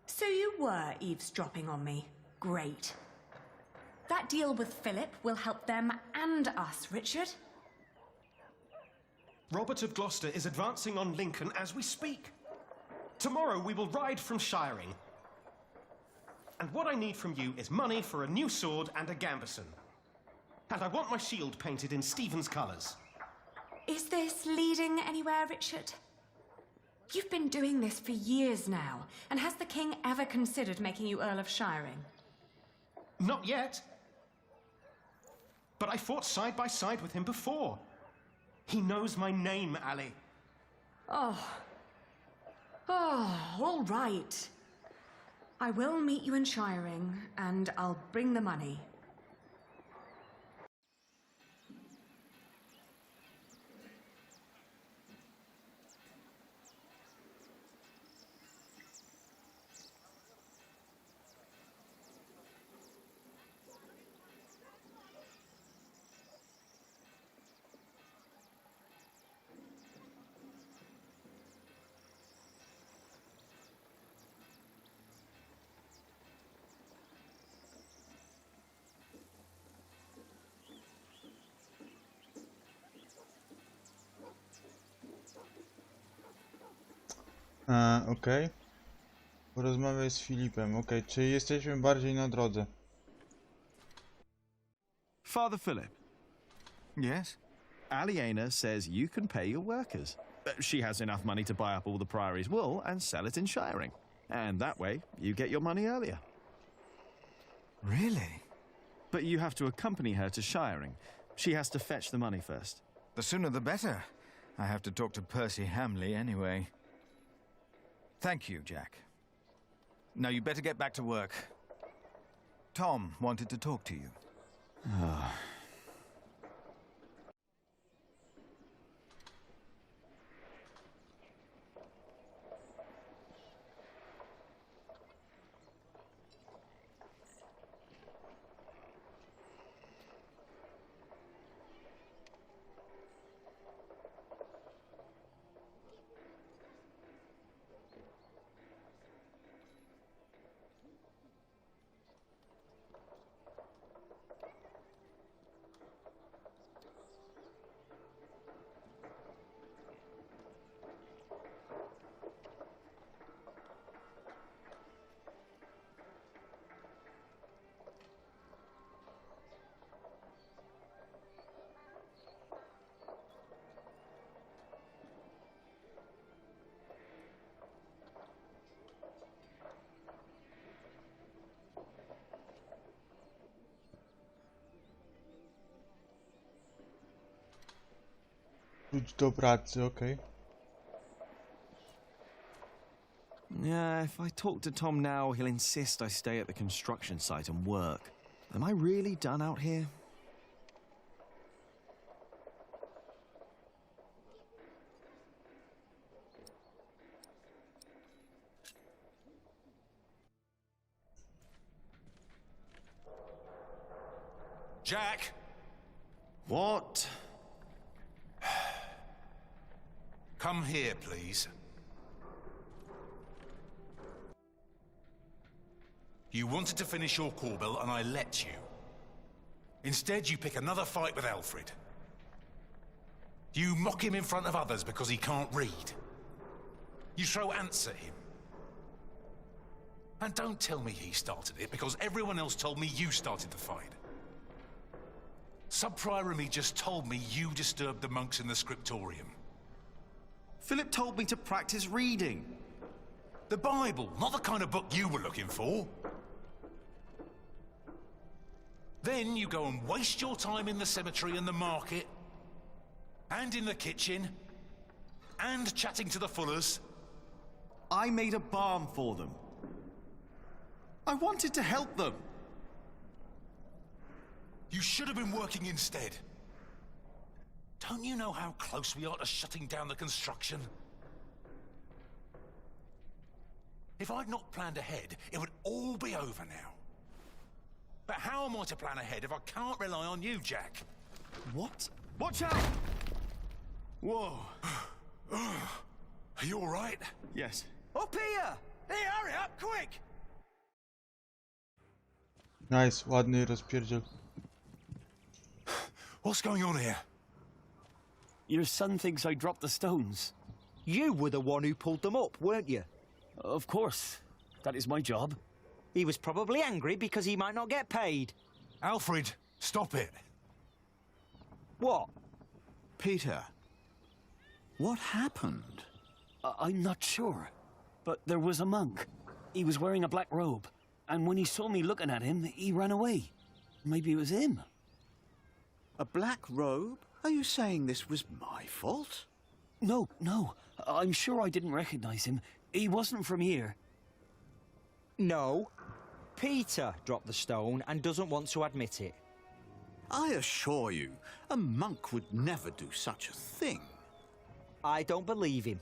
So you were eavesdropping on me. Great. That deal with Philip will help them and us, Richard. Robert of Gloucester is advancing on Lincoln as we speak. Tomorrow we will ride from Shiring. And what I need from you is money for a new sword and a gambeson. And I want my shield painted in Stephen's colours. Is this leading anywhere, Richard? You've been doing this for years now, and has the king ever considered making you Earl of Shiring? Not yet. But I fought side by side with him before. He knows my name, Ali. Oh. Oh, all right. I will meet you in Shiring, and I'll bring the money. Okej. Porozmawiaj z Filipem. Okej, czy jesteśmy bardziej na drodze? Father Philip, Yes? Aliena says you can pay your workers. She has enough money to buy up all the Priory's wool and sell it in Shiring. And that way, you get your money earlier. Really? But you have to accompany her to Shiring. She has to fetch the money first. The sooner the better. I have to talk to Percy Hamley anyway. Thank you, Jack. Now you better get back to work. Tom wanted to talk to you. Wróć do pracy, okej. Yeah, if I talk to Tom now, he'll insist I stay at the construction site and work. Am I really done out here? Jack! What? Come here, please. You wanted to finish your call bill, and I let you. Instead, you pick another fight with Alfred. You mock him in front of others because he can't read. You throw ants at him. And don't tell me he started it, because everyone else told me you started the fight. Sub-Prior Remy just told me you disturbed the monks in the scriptorium. Philip told me to practice reading. The Bible, not the kind of book you were looking for. Then you go and waste your time in the cemetery and the market, and in the kitchen, and chatting to the Fullers. I made a barn for them. I wanted to help them. You should have been working instead. Don't you know how close we are to shutting down the construction? If I'd not planned ahead, it would all be over now. But how am I to plan ahead if I can't rely on you, Jack? What? Watch out! Whoa. Are you all right? Yes. Up here! Hey, hurry up, quick! Nice, ładny rozpierdziel. What's going on here? Your son thinks I dropped the stones. You were the one who pulled them up, weren't you? Of course. That is my job. He was probably angry because he might not get paid. Alfred, stop it. What? Peter, what happened? I'm not sure. But there was a monk. He was wearing a black robe. And when he saw me looking at him, he ran away. Maybe it was him. A black robe? Are you saying this was my fault? No, no. I'm sure I didn't recognize him. He wasn't from here. No. Peter dropped the stone and doesn't want to admit it. I assure you, a monk would never do such a thing. I don't believe him.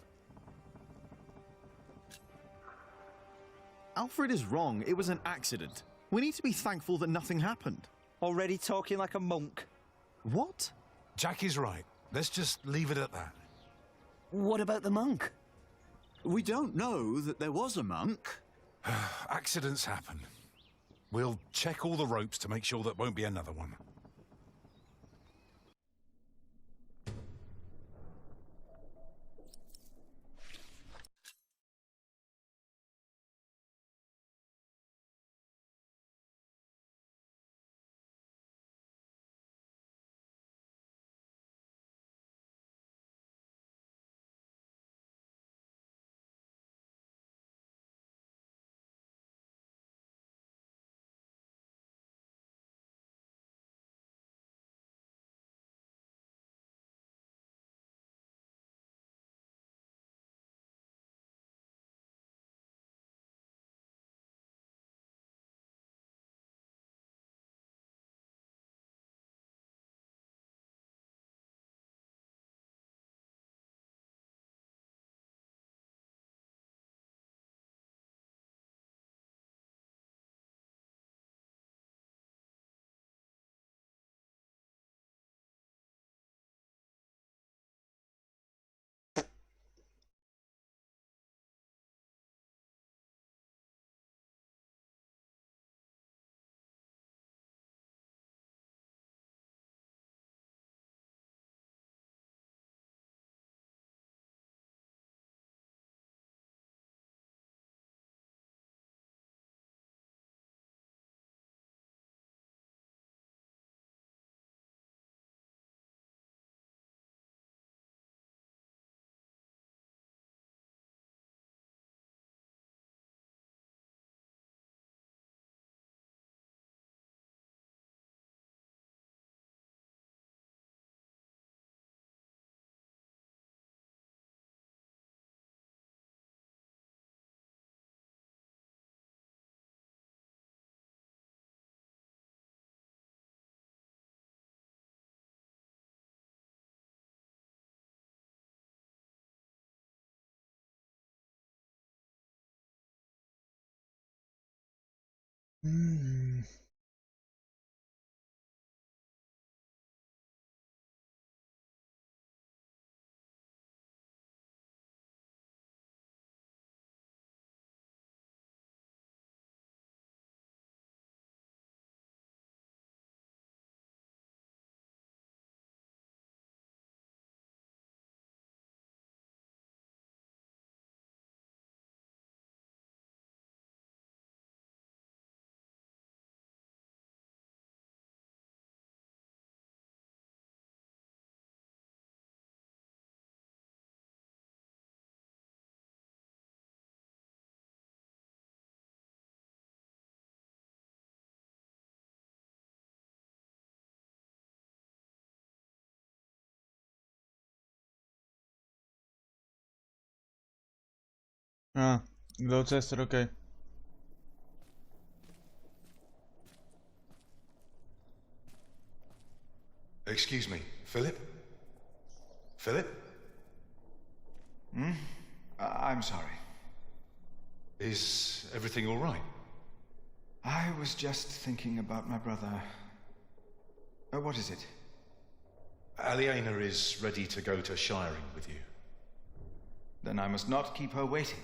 Alfred is wrong. It was an accident. We need to be thankful that nothing happened. Already talking like a monk. What? Jack is right. Let's just leave it at that. What about the monk? We don't know that there was a monk. Accidents happen. We'll check all the ropes to make sure there won't be another one. Ah, Gloucester, okay. Excuse me, Philip? Philip? I'm sorry. Is everything all right? I was just thinking about my brother. What is it? Aliena is ready to go to shiring with you. Then I must not keep her waiting.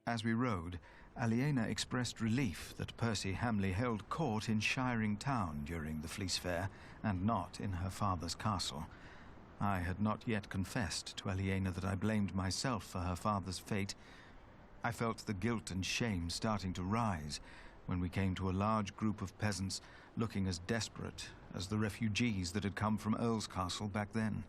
As we rode, Aliena expressed relief that Percy Hamley held court in Shiring Town during the Fleece Fair, and not in her father's castle. I had not yet confessed to Aliena that I blamed myself for her father's fate. I felt the guilt and shame starting to rise when we came to a large group of peasants looking as desperate as the refugees that had come from Earl's Castle back then.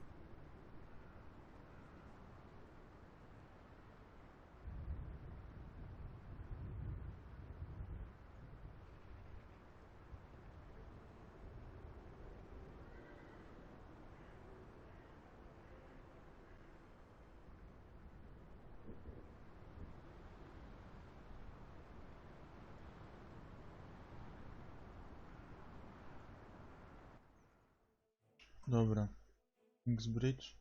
Dobra. Kingsbridge.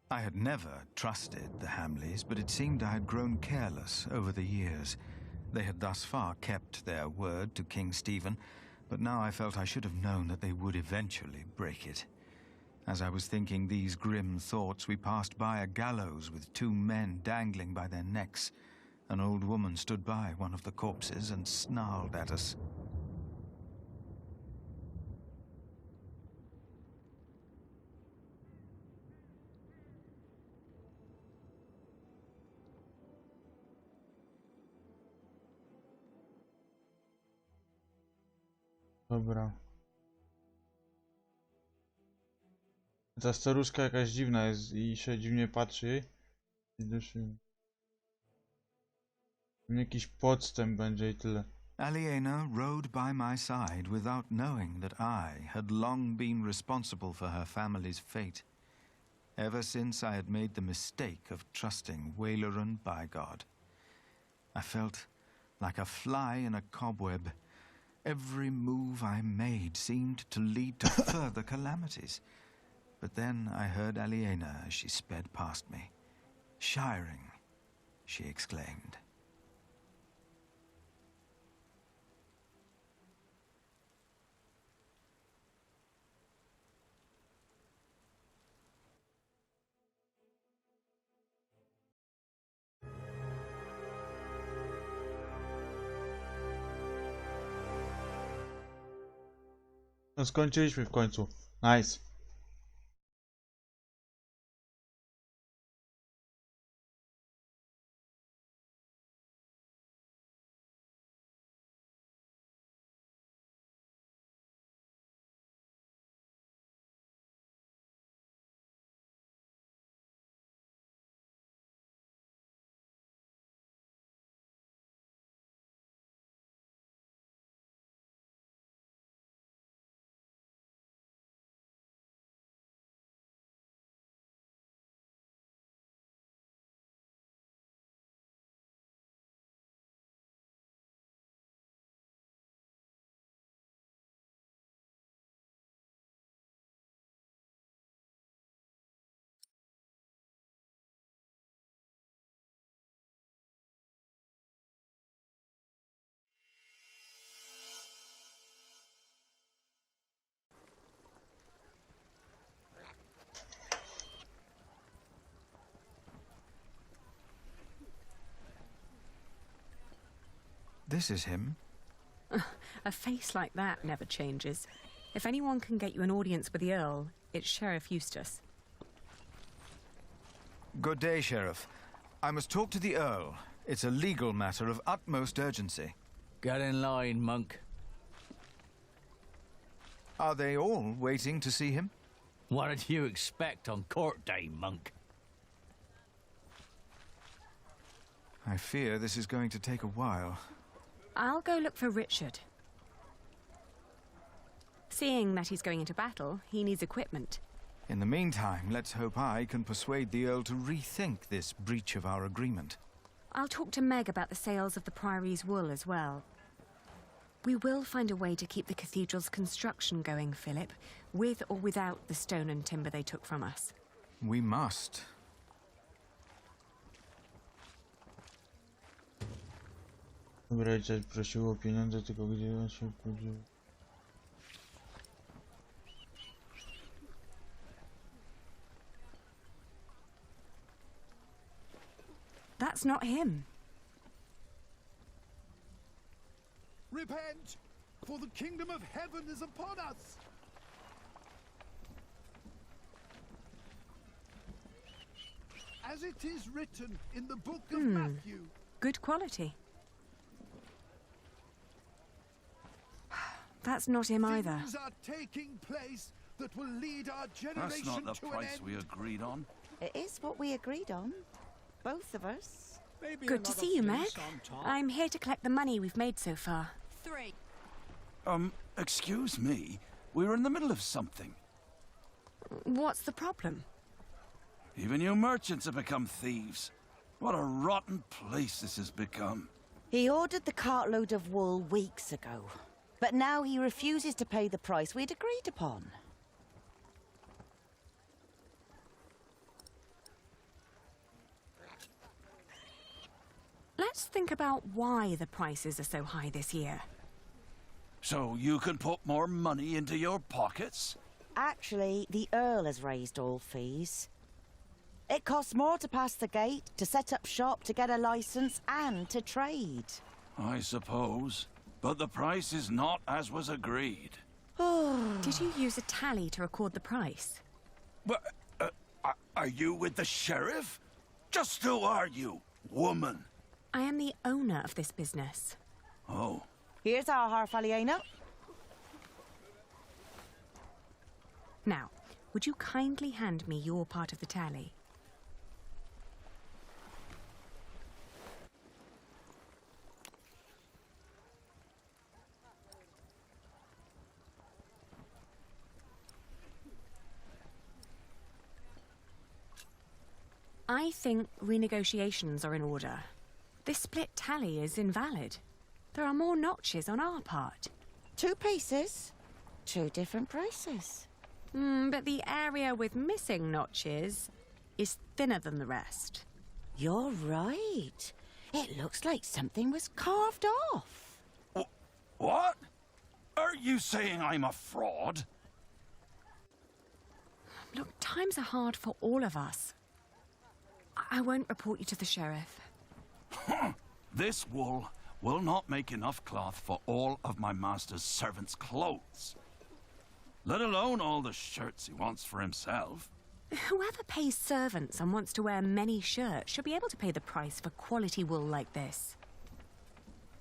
I had never trusted the Hamleys, but it seemed I had grown careless over the years. They had thus far kept their word to King Stephen, but now I felt I should have known that they would eventually break it. As I was thinking these grim thoughts, we passed by a gallows with two men dangling by their necks. An old woman stood by one of the corpses and snarled at us. Dobra. Ta staruszka jakaś dziwna jest i się dziwnie patrzy jej. Jakiś podstęp będzie i tyle. Aliena rode by my side without knowing that I had long been responsible for her family's fate. Ever since I had made the mistake of trusting Waileran by God. I felt like a fly in a cobweb. Every move I made seemed to lead to further calamities. But then I heard Aliena as she sped past me. "Shiring," she exclaimed. No skończyliśmy w końcu. Nice. This is him. A face like that never changes. If anyone can get you an audience with the Earl, it's Sheriff Eustace. Good day, Sheriff. I must talk to the Earl. It's a legal matter of utmost urgency. Get in line, monk. Are they all waiting to see him? What did you expect on court day, monk? I fear this is going to take a while. I'll go look for Richard. Seeing that he's going into battle, he needs equipment. In the meantime, let's hope I can persuade the Earl to rethink this breach of our agreement. I'll talk to Meg about the sales of the Priory's wool as well. We will find a way to keep the cathedral's construction going, Philip, with or without the stone and timber they took from us. We must. Rachel prosił o pieniądze, tylko gdzie on się podzielił? That's not him. Repent, for the kingdom of heaven is upon us. As it is written in the book of Matthew. Good quality. That's not him either. Things are taking place that will lead our generation That's not the to an price end. we agreed on. It is what we agreed on. Both of us. Good to see you, Meg. I'm here to collect the money we've made so far. 3. Excuse me. We're in the middle of something. What's the problem? Even you merchants have become thieves. What a rotten place this has become. He ordered the cartload of wool weeks ago. But now he refuses to pay the price we'd agreed upon. Let's think about why the prices are so high this year. So you can put more money into your pockets? Actually, the Earl has raised all fees. It costs more to pass the gate, to set up shop, to get a license, and to trade. I suppose. But the price is not as was agreed. Did you use a tally to record the price? But, are you with the sheriff? Just who are you, woman? I am the owner of this business. Oh. Here's our half aliena. Now, would you kindly hand me your part of the tally? I think renegotiations are in order. This split tally is invalid. There are more notches on our part. 2 pieces, 2 different prices. But the area with missing notches is thinner than the rest. You're right. It looks like something was carved off. What? Are you saying I'm a fraud? Look, times are hard for all of us. I won't report you to the sheriff. This wool will not make enough cloth for all of my master's servants' clothes. Let alone all the shirts he wants for himself. Whoever pays servants and wants to wear many shirts should be able to pay the price for quality wool like this.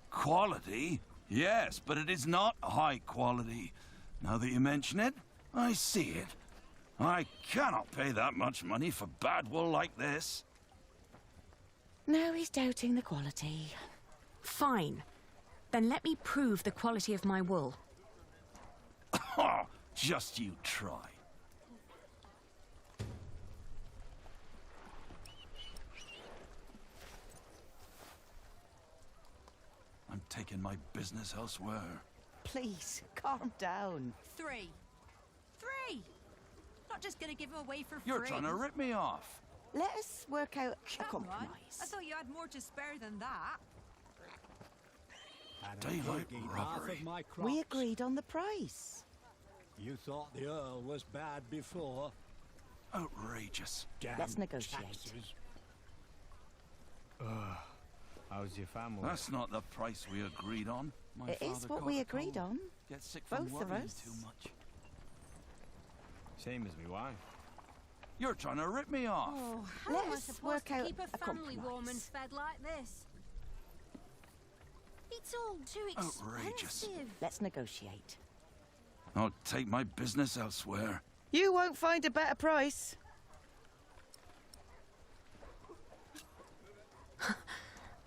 Quality? Yes, but it is not high quality. Now that you mention it, I see it. I cannot pay that much money for bad wool like this. Now he's doubting the quality. Fine. Then let me prove the quality of my wool. Just you try. I'm taking my business elsewhere. Please, calm down. 3. 3! Not just gonna give him away for You're free. trying to rip me off. Let us work out a Come on. compromise. I thought you had more to spare than that. Daylight robbery. We agreed on the price. You thought the Earl was bad before. Outrageous. Let's negotiate. How's your family? That's not the price we agreed on. My It is father what caught we a agreed cold. on. Get sick from Both of worrying us. too much. Same as me wife. You're trying to rip me off. Oh, How let am I us supposed work to out keep a a family compromise. warm and fed like this? It's all too Outrageous. expensive. Let's negotiate. I'll take my business elsewhere. You won't find a better price.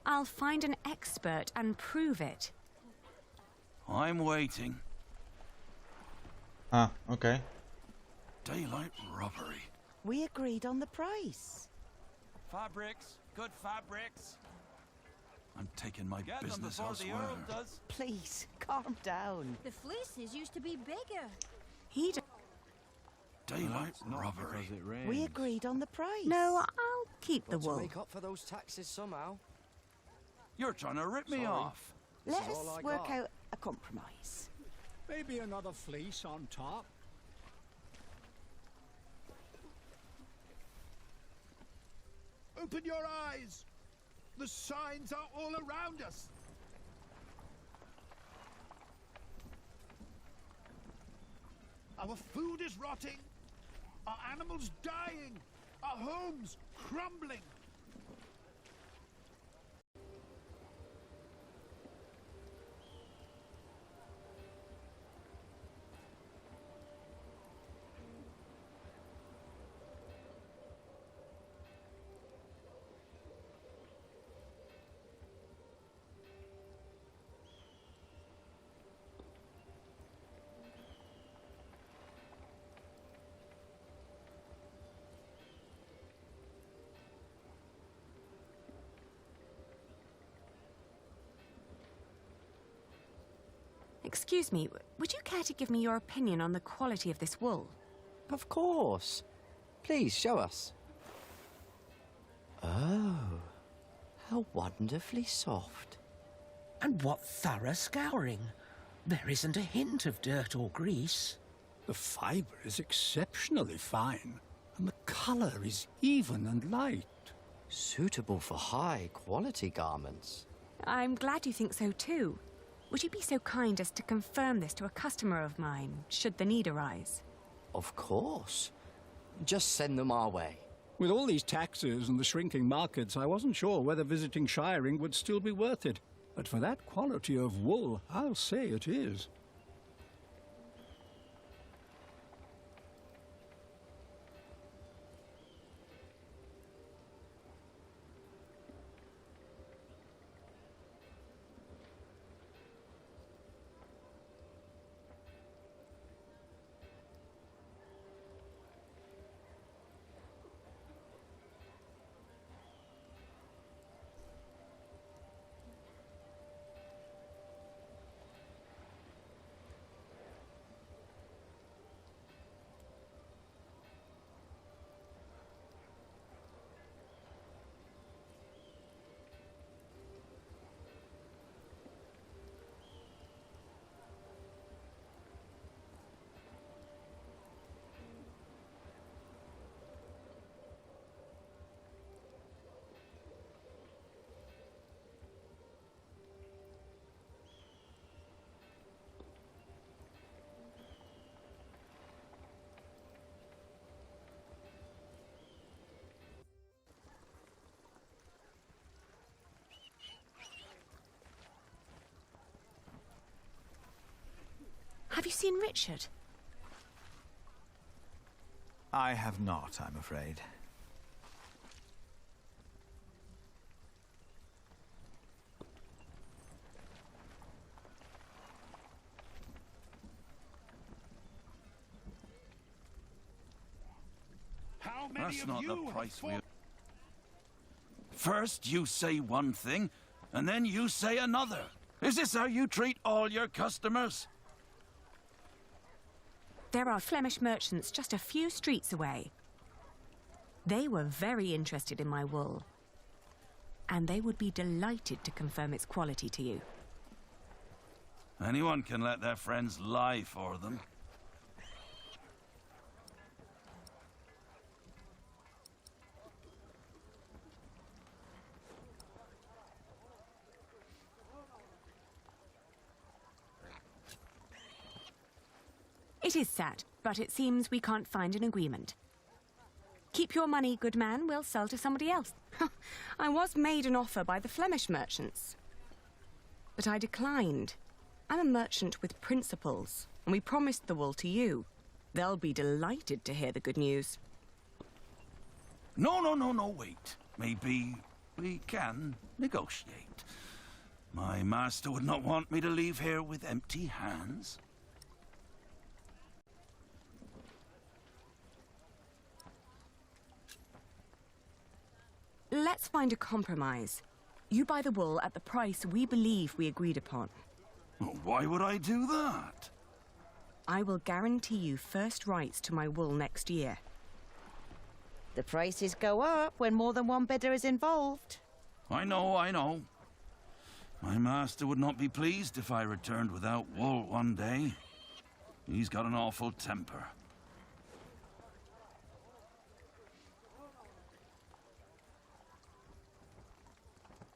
I'll find an expert and prove it. I'm waiting. Ah, okay. Daylight robbery. We agreed on the price. Fabrics. Good fabrics. I'm taking my business elsewhere. Please, calm down. The fleeces used to be bigger. He Daylight robbery. We agreed on the price. No, I'll keep the Got to wool. make up for those taxes somehow. You're trying to rip me off. Let us work out a compromise. Maybe another fleece on top. Open your eyes! The signs are all around us! Our food is rotting, our animals dying, our homes crumbling. Excuse me, would you care to give me your opinion on the quality of this wool? Of course. Please, show us. Oh, how wonderfully soft. And what thorough scouring. There isn't a hint of dirt or grease. The fibre is exceptionally fine, and the colour is even and light. Suitable for high-quality garments. I'm glad you think so too. Would you be so kind as to confirm this to a customer of mine, should the need arise? Of course. Just send them our way. With all these taxes and the shrinking markets, I wasn't sure whether visiting shiring would still be worth it. But for that quality of wool, I'll say it is. Have you seen Richard? I have not, I'm afraid. How many That's of not you the have price we... fought? First you say one thing, and then you say another. Is this how you treat all your customers? There are Flemish merchants just a few streets away. They were very interested in my wool, and they would be delighted to confirm its quality to you. Anyone can let their friends lie for them. It is sad, but it seems we can't find an agreement. Keep your money, good man. We'll sell to somebody else. I was made an offer by the Flemish merchants, but I declined. I'm a merchant with principles, and we promised the wool to you. They'll be delighted to hear the good news. No, wait. Maybe we can negotiate. My master would not want me to leave here with empty hands. Let's find a compromise. You buy the wool at the price we believe we agreed upon. Why would I do that? I will guarantee you first rights to my wool next year. The prices go up when more than one bidder is involved. I know. My master would not be pleased if I returned without wool one day. He's got an awful temper.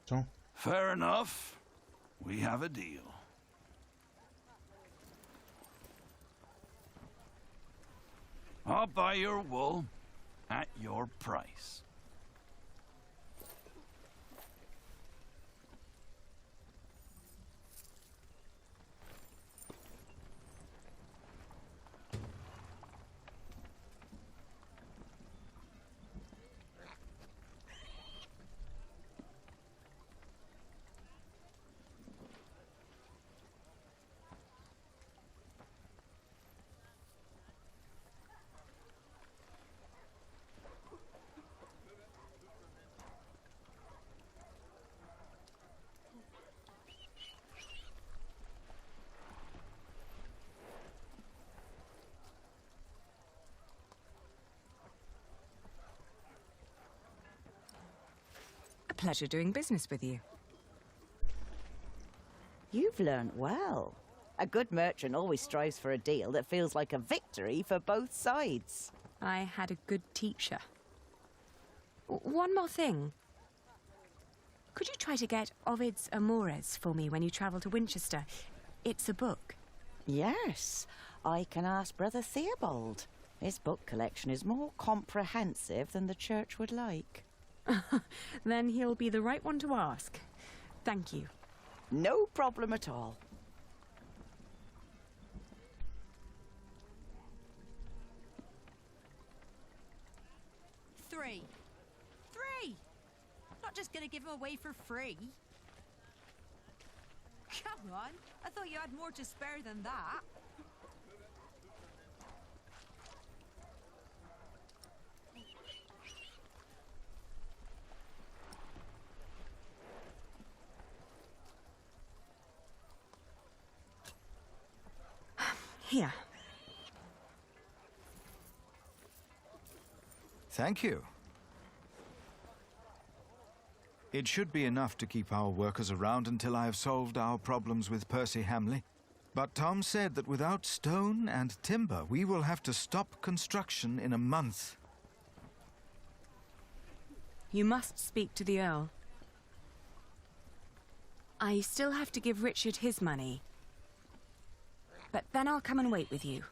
Co? Fair enough. We have a deal. I'll buy your wool at your price. A pleasure doing business with you. You've learnt well. A good merchant always strives for a deal that feels like a victory for both sides. I had a good teacher. One more thing. Could you try to get Ovid's Amores for me when you travel to Winchester? It's a book. Yes, I can ask Brother Theobald. His book collection is more comprehensive than the church would like. Then he'll be the right one to ask. Thank you. No problem at all. Three. Not just gonna give him away for free. Come on, I thought you had more to spare than that. Here. Thank you. It should be enough to keep our workers around until I have solved our problems with Percy Hamley. But Tom said that without stone and timber, we will have to stop construction in a month. You must speak to the Earl. I still have to give Richard his money. But then I'll come and wait with you.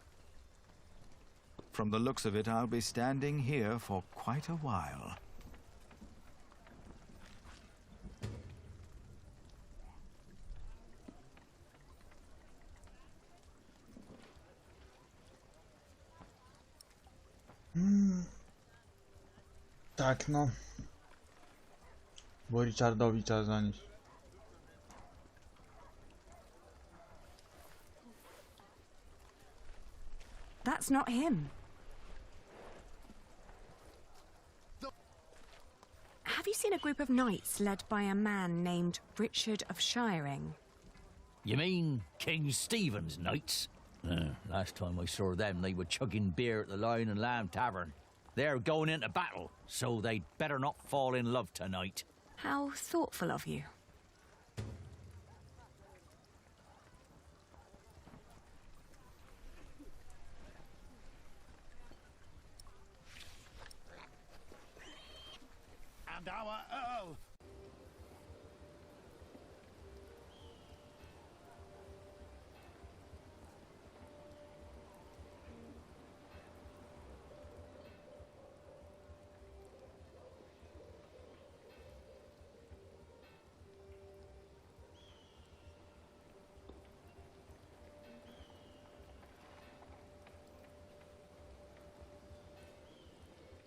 From the looks of it, I'll be standing here for quite a while. Tak, no. Bo Richardowi trzeba zanieść. That's not him. Have you seen a group of knights led by a man named Richard of Shiring? You mean King Stephen's knights? Last time I saw them, they were chugging beer at the Lion and Lamb Tavern. They're going into battle, so they'd better not fall in love tonight. How thoughtful of you. And our Earl.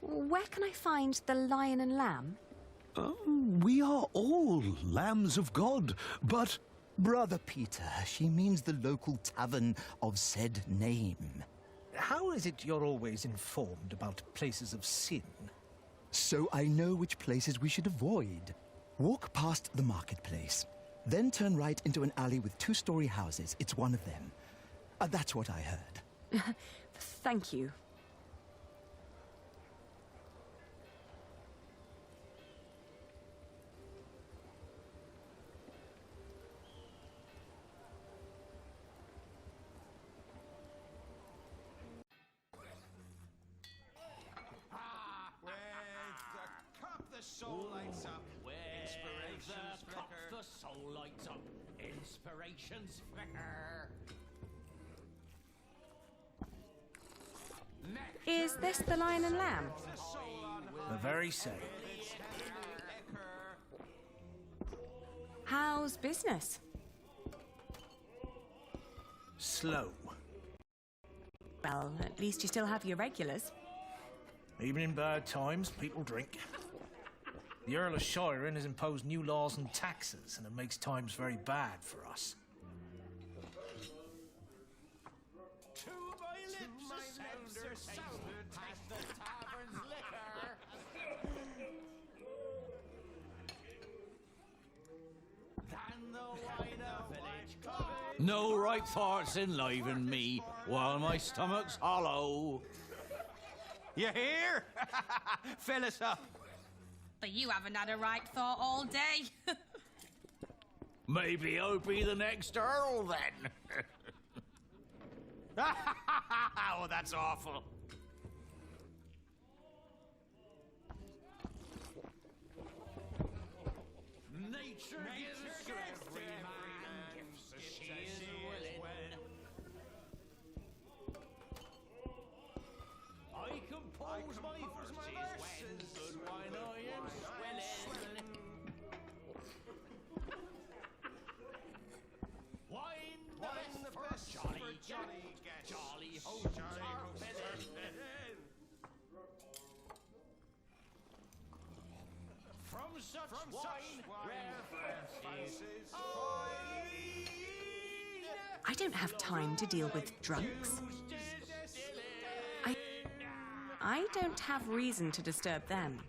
Where can I find the Lion and Lamb? We are all lambs of God, but... Brother Peter, she means the local tavern of said name. How is it you're always informed about places of sin? So I know which places we should avoid. Walk past the marketplace, then turn right into an alley with two-story houses. It's one of them. That's what I heard. Thank you. The soul lights up. Inspirations flicker. Is this the Lion and Lamb? The very same. How's business? Slow. Well, at least you still have your regulars. Even in bad times, people drink. The Earl of Shiring has imposed new laws and taxes, and it makes times very bad for us. To my lips, a sounder taste the tavern's liquor. Than the wine of village club. No right thoughts enliven me while my stomach's hollow. You hear? Fill us up. But you haven't had a right thought all day. Maybe I'll be the next Earl then. Oh, that's awful. Nature gives to every man gifts as she is willing. I compose my verses good wine I am swilling. Wine the best for jolly guests. Jolly hosts are filling. From such wine, rare fancies. I don't have time to deal with drunks. I don't have reason to disturb them.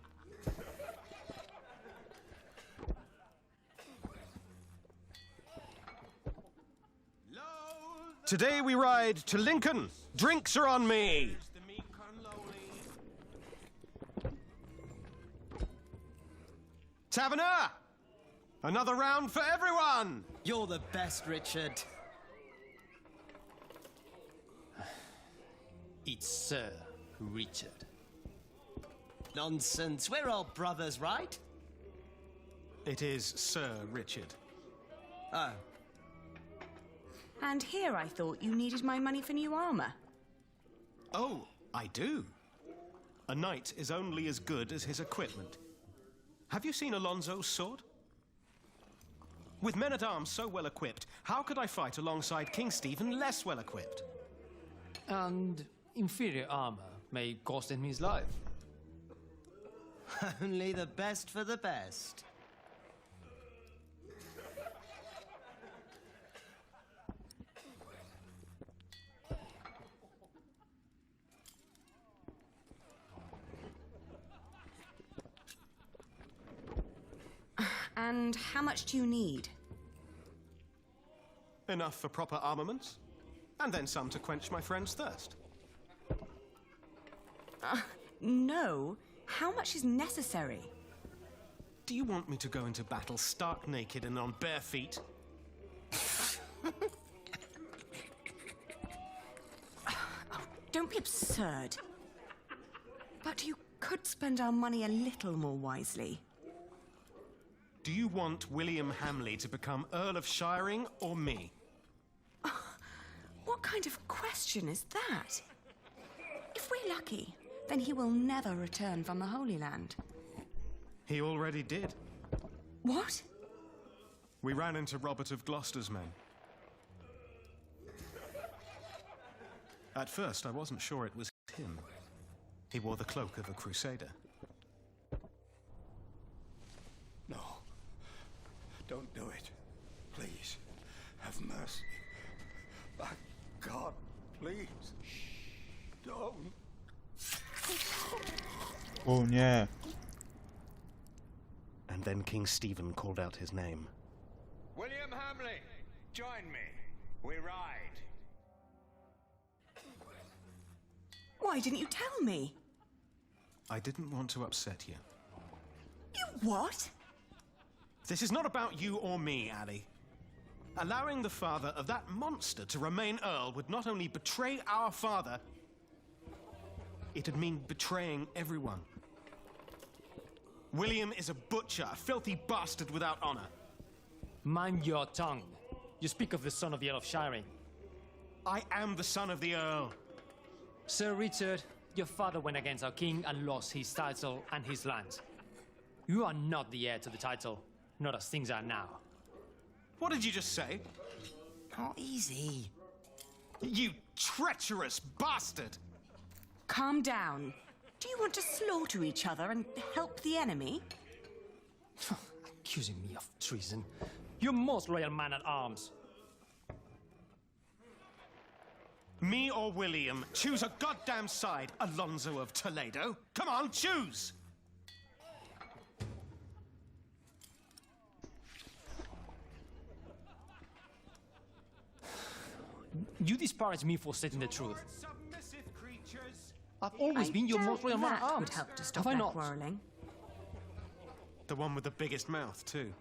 Today we ride to Lincoln. Drinks are on me. Taverner! Another round for everyone! You're the best, Richard. It's Sir Richard. Nonsense. We're all brothers, right? It is Sir Richard. Oh. And here I thought you needed my money for new armor. Oh, I do. A knight is only as good as his equipment. Have you seen Alonso's sword? With men-at-arms so well equipped, how could I fight alongside King Stephen less well equipped? And inferior armor may cost him his life. Only the best for the best. And how much do you need? Enough for proper armaments, and then some to quench my friend's thirst. No. How much is necessary? Do you want me to go into battle stark naked and on bare feet? Don't be absurd. But you could spend our money a little more wisely. Do you want William Hamley to become Earl of Shiring or me? What kind of question is that? If we're lucky, then he will never return from the Holy Land. He already did. What? We ran into Robert of Gloucester's men. At first, I wasn't sure it was him. He wore the cloak of a crusader. No. Don't do it. Please. Have mercy. My God, please. Don't. O nie. And then King Stephen called out his name. William Hamley, join me. We ride. Why didn't you tell me? I didn't want to upset you. You what? This is not about you or me, Ali. Allowing the father of that monster to remain Earl would not only betray our father, it'd mean betraying everyone. William is a butcher, a filthy bastard without honor. Mind your tongue. You speak of the son of the Earl of Shiring. I am the son of the Earl. Sir Richard, your father went against our king and lost his title and his lands. You are not the heir to the title, not as things are now. What did you just say? Oh, easy. You treacherous bastard! Calm down. Do you want to slaughter each other and help the enemy? Accusing me of treason. You most loyal man at arms. Me or William? Choose a goddamn side, Alonso of Toledo. Come on, choose! You disparage me for stating the truth. I've always been your most loyal man at That arms. would help to stop Have I their not? quarrelling. The one with the biggest mouth, too.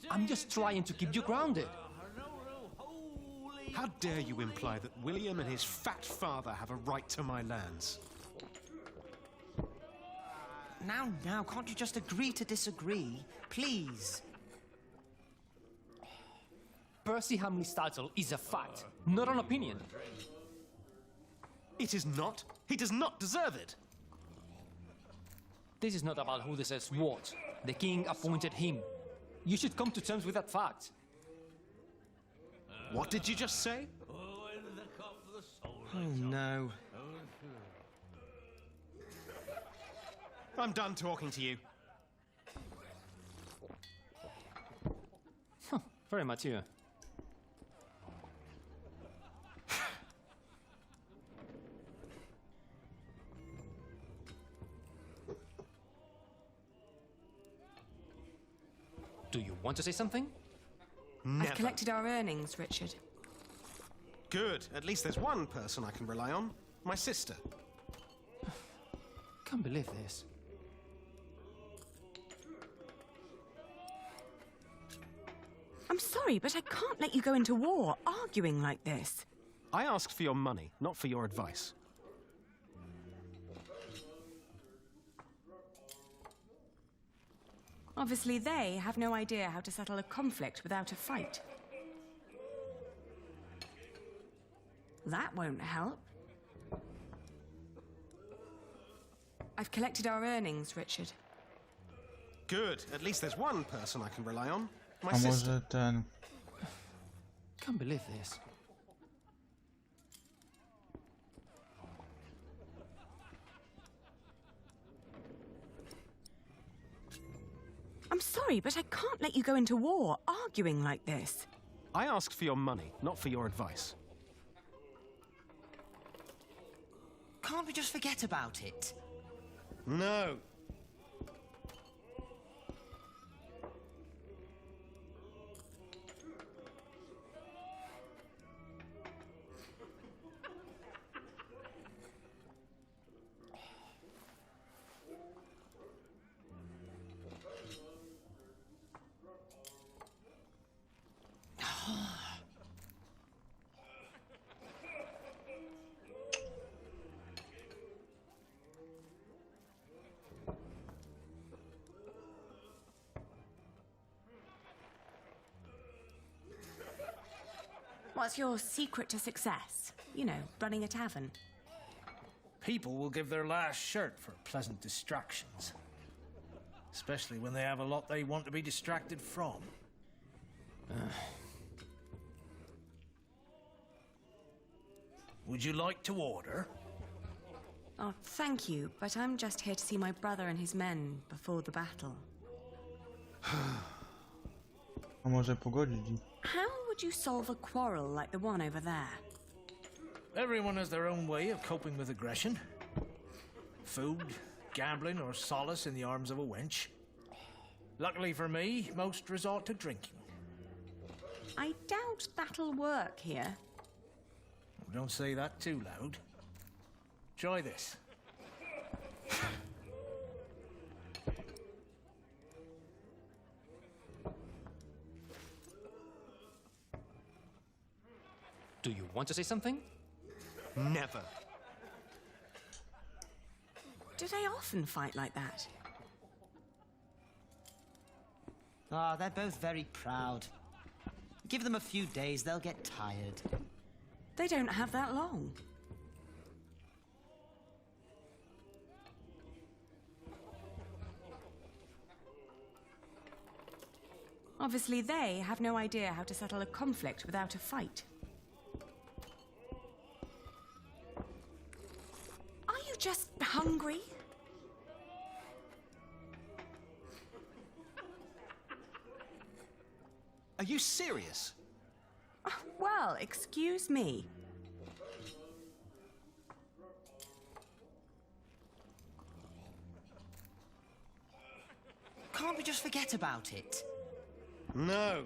I'm just trying to keep you grounded. How dare you imply that William and his fat father have a right to my lands? Now, can't you just agree to disagree? Please. Percy Hamley's title is a fact, not an opinion. It is not. He does not deserve it. This is not about who deserves what. The king appointed him. You should come to terms with that fact. What did you just say? Oh, no. I'm done talking to you. Very mature. Do you want to say something? Never. I've collected our earnings, Richard. Good. At least there's one person I can rely on. My sister. Can't believe this. I'm sorry, but I can't let you go into war arguing like this. I asked for your money, not for your advice. Obviously, they have no idea how to settle a conflict without a fight. That won't help. I've collected our earnings, Richard. Good. At least there's one person I can rely on. My A sister. może ten... Can't believe this. I'm sorry, but I can't let you go into war arguing like this. I asked for your money, not for your advice. Can't we just forget about it? No. What's your secret to success? You know, running a tavern. People will give their last shirt for pleasant distractions. Especially when they have a lot they want to be distracted from. Would you like to order? Oh, thank you, but I'm just here to see my brother and his men before the battle. A może pogodzić ich? How would you solve a quarrel like the one over there? Everyone has their own way of coping with aggression. Food, gambling, or solace in the arms of a wench. Luckily for me, most resort to drinking. I doubt that'll work here. Don't say that too loud. Try this. Do you want to say something? Never. Do they often fight like that? Ah, they're both very proud. Give them a few days, they'll get tired. They don't have that long. Obviously, they have no idea how to settle a conflict without a fight. Are you just hungry? Are you serious? Well, excuse me. Can't we just forget about it? No.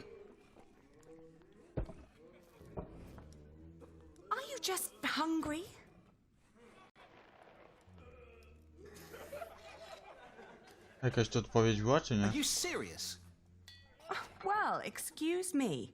Are you just hungry? Jakaś to odpowiedź była, czy nie? Are you serious? Well, excuse me.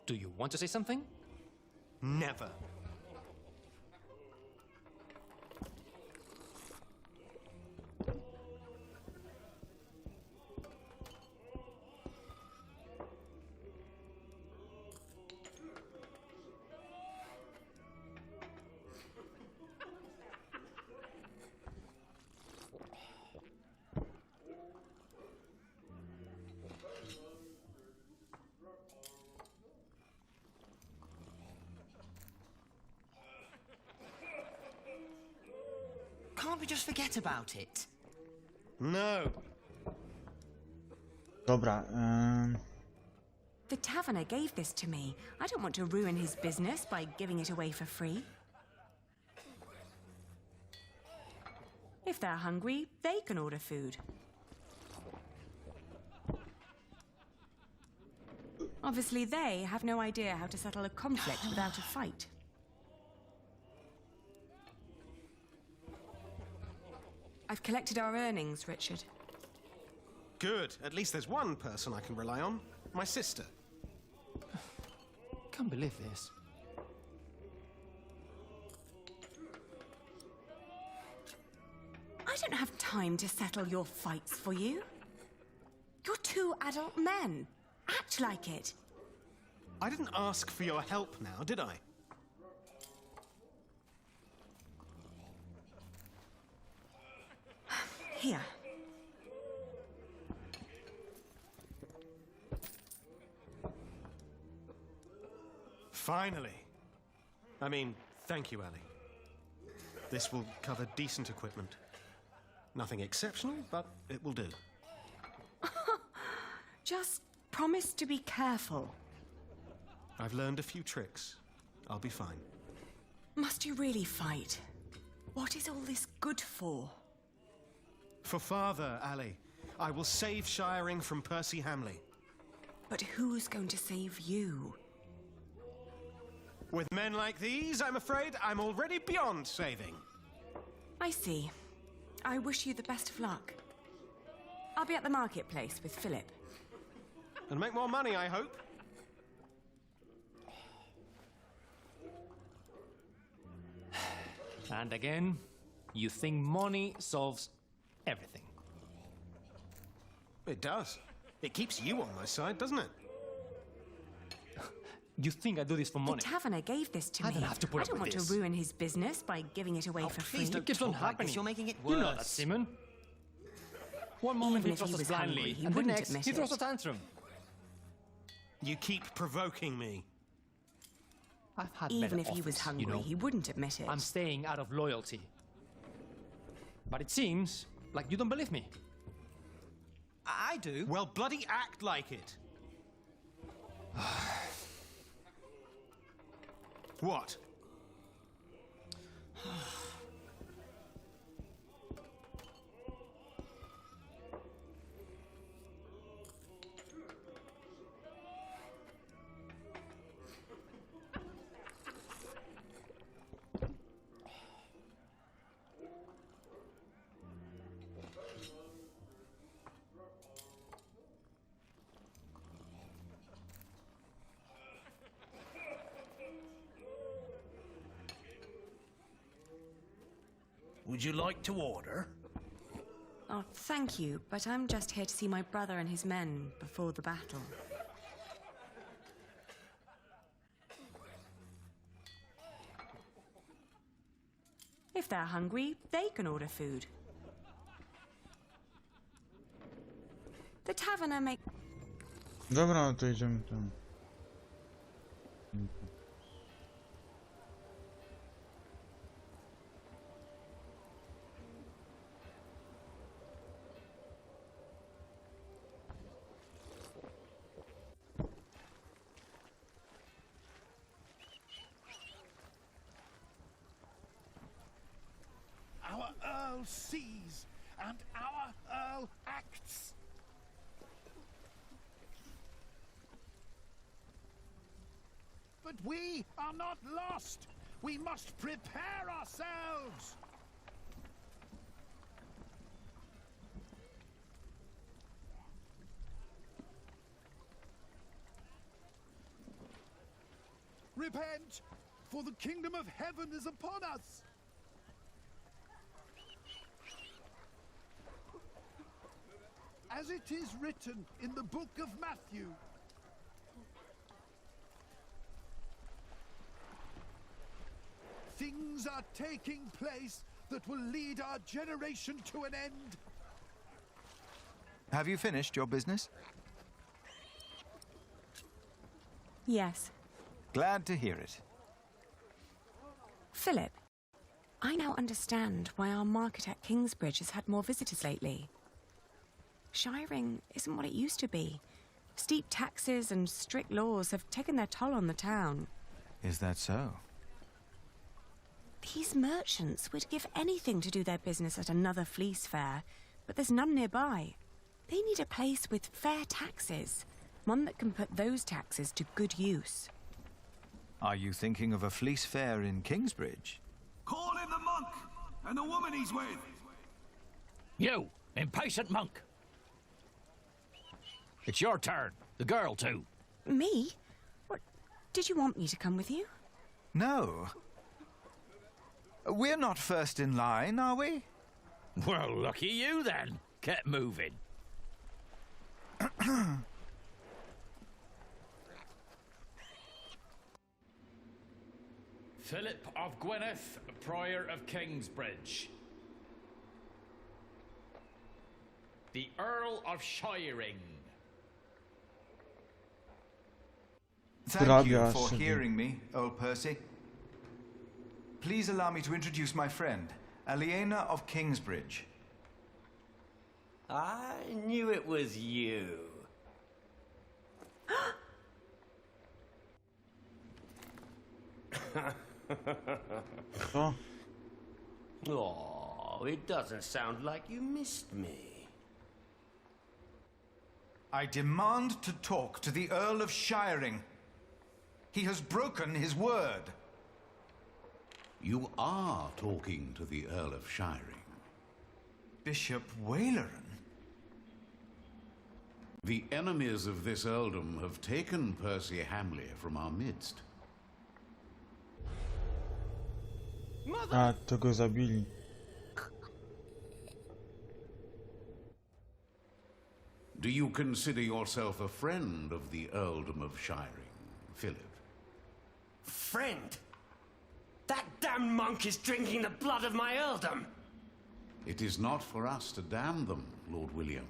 Do you want to say something? Never. Can't we just forget about it? No. Dobra, The taverner gave this to me. I don't want to ruin his business by giving it away for free. If they're hungry, they can order food. Obviously, they have no idea how to settle a conflict without a fight. I've collected our earnings, Richard. Good. At least there's one person I can rely on. My sister. Can't believe this. I don't have time to settle your fights for you. You're two adult men. Act like it. I didn't ask for your help now, did I? Here. Finally. I mean, thank you, Ellie. This will cover decent equipment. Nothing exceptional, but it will do. Just promise to be careful. I've learned a few tricks. I'll be fine. Must you really fight? What is all this good for? For father, Ali. I will save Shiring from Percy Hamley. But who's going to save you? With men like these, I'm afraid I'm already beyond saving. I see. I wish you the best of luck. I'll be at the marketplace with Philip. And make more money, I hope. And again, you think money solves everything. It does. It keeps you on my side, doesn't it? You think I do this for money? The taverner gave this to I me. don't have to put I up don't with want this. to ruin his business by giving it away for free. please don't Keeps on talk like this. happening. You're making it You know that, worse. Simon. One moment Even he if trusts he us was blindly, hungry, he and the wouldn't next admit he throws it. a tantrum. You keep provoking me. I've had Even better if he was offers, hungry, you know. he wouldn't admit it. I'm staying out of loyalty. But it seems like you don't believe me. I do. Well, bloody act like it. What? Would you like to order? Oh, thank you, but I'm just here to see my brother and his men before the battle. If they're hungry, they can order food. The taverner make... Dobra, no to idziemy tam. Our Earl sees, and our Earl acts. But we are not lost. We must prepare ourselves. Repent, for the kingdom of heaven is upon us. As it is written in the book of Matthew. Things are taking place that will lead our generation to an end. Have you finished your business? Yes. Glad to hear it. Philip, I now understand why our market at Kingsbridge has had more visitors lately. Shiring isn't what it used to be. Steep taxes and strict laws have taken their toll on the town. Is that so? These merchants would give anything to do their business at another fleece fair, but there's none nearby. They need a place with fair taxes, one that can put those taxes to good use. Are you thinking of a fleece fair in Kingsbridge? Call in the monk and the woman he's with. You, impatient monk. It's your turn. The girl, too. Me? What? Did you want me to come with you? No. We're not first in line, are we? Well, lucky you, then. Get moving. Philip of Gwynedd, Prior of Kingsbridge. The Earl of Shiring. Thank you for hearing me, old Percy. Please allow me to introduce my friend, Aliena of Kingsbridge. I knew it was you. Oh. Oh, it doesn't sound like you missed me. I demand to talk to the Earl of Shiring. He has broken his word. You are talking to the Earl of Shiring. Bishop Waleran? The enemies of this earldom have taken Percy Hamley from our midst. A, to go zabili. Do you consider yourself a friend of the Earldom of Shiring, Philip? Friend? That damned monk is drinking the blood of my earldom! It is not for us to damn them, Lord William.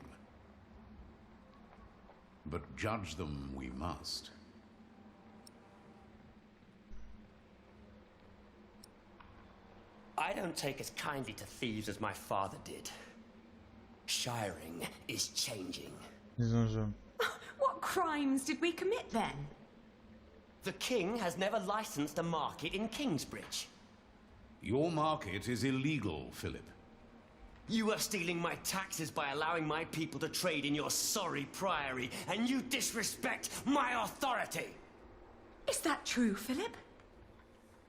But judge them we must. I don't take as kindly to thieves as my father did. Shiring is changing. What crimes did we commit then? The king has never licensed a market in Kingsbridge. Your market is illegal, Philip. You are stealing my taxes by allowing my people to trade in your sorry priory, and you disrespect my authority! Is that true, Philip?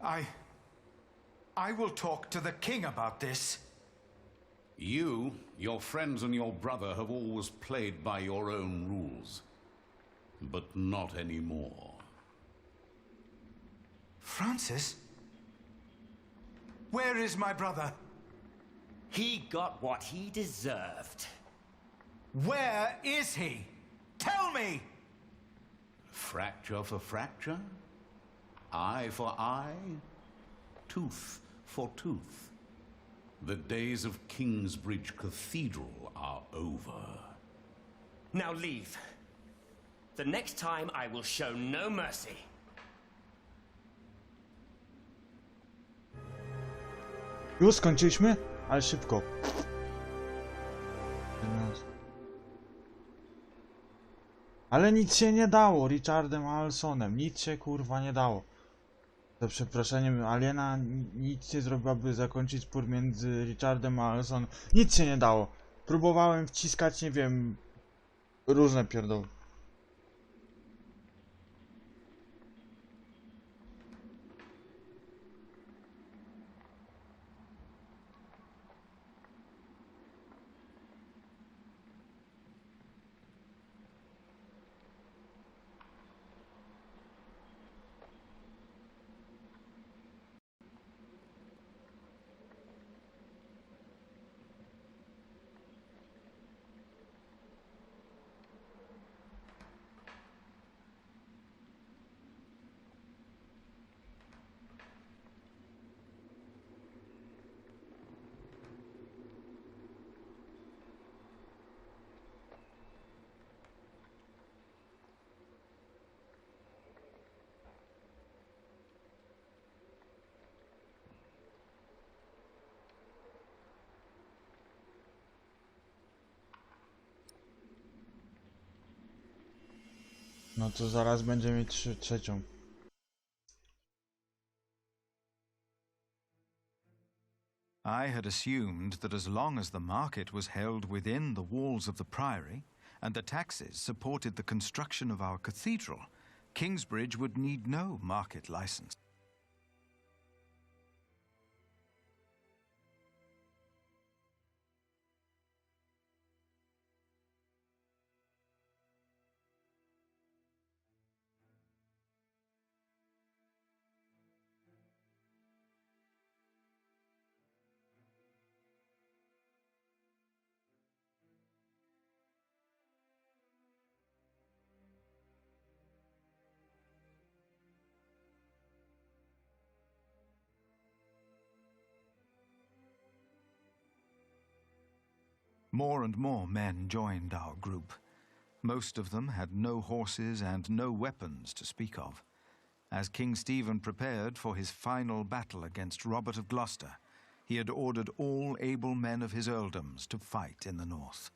I will talk to the king about this. You, your friends and your brother have always played by your own rules. But not anymore. Francis? Where is my brother? He got what he deserved. Where is he? Tell me! Fracture for fracture? Eye for eye? Tooth for tooth. The days of Kingsbridge Cathedral are over. Now leave. The next time I will show no mercy. Już skończyliśmy? Ale szybko. Ale nic się nie dało Richardem Alsonem. Nic się kurwa nie dało. Za przeproszeniem Aliena nic nie zrobiłaby zakończyć spór między Richardem a Alsonem. Nic się nie dało. Próbowałem wciskać, nie wiem, różne pierdoły. No to zaraz będziemy mieć trzecią. I had assumed that as long as the market was held within the walls of the priory, and the taxes supported the construction of our cathedral, Kingsbridge would need no market license. More and more men joined our group. Most of them had no horses and no weapons to speak of. As King Stephen prepared for his final battle against Robert of Gloucester, he had ordered all able men of his earldoms to fight in the north.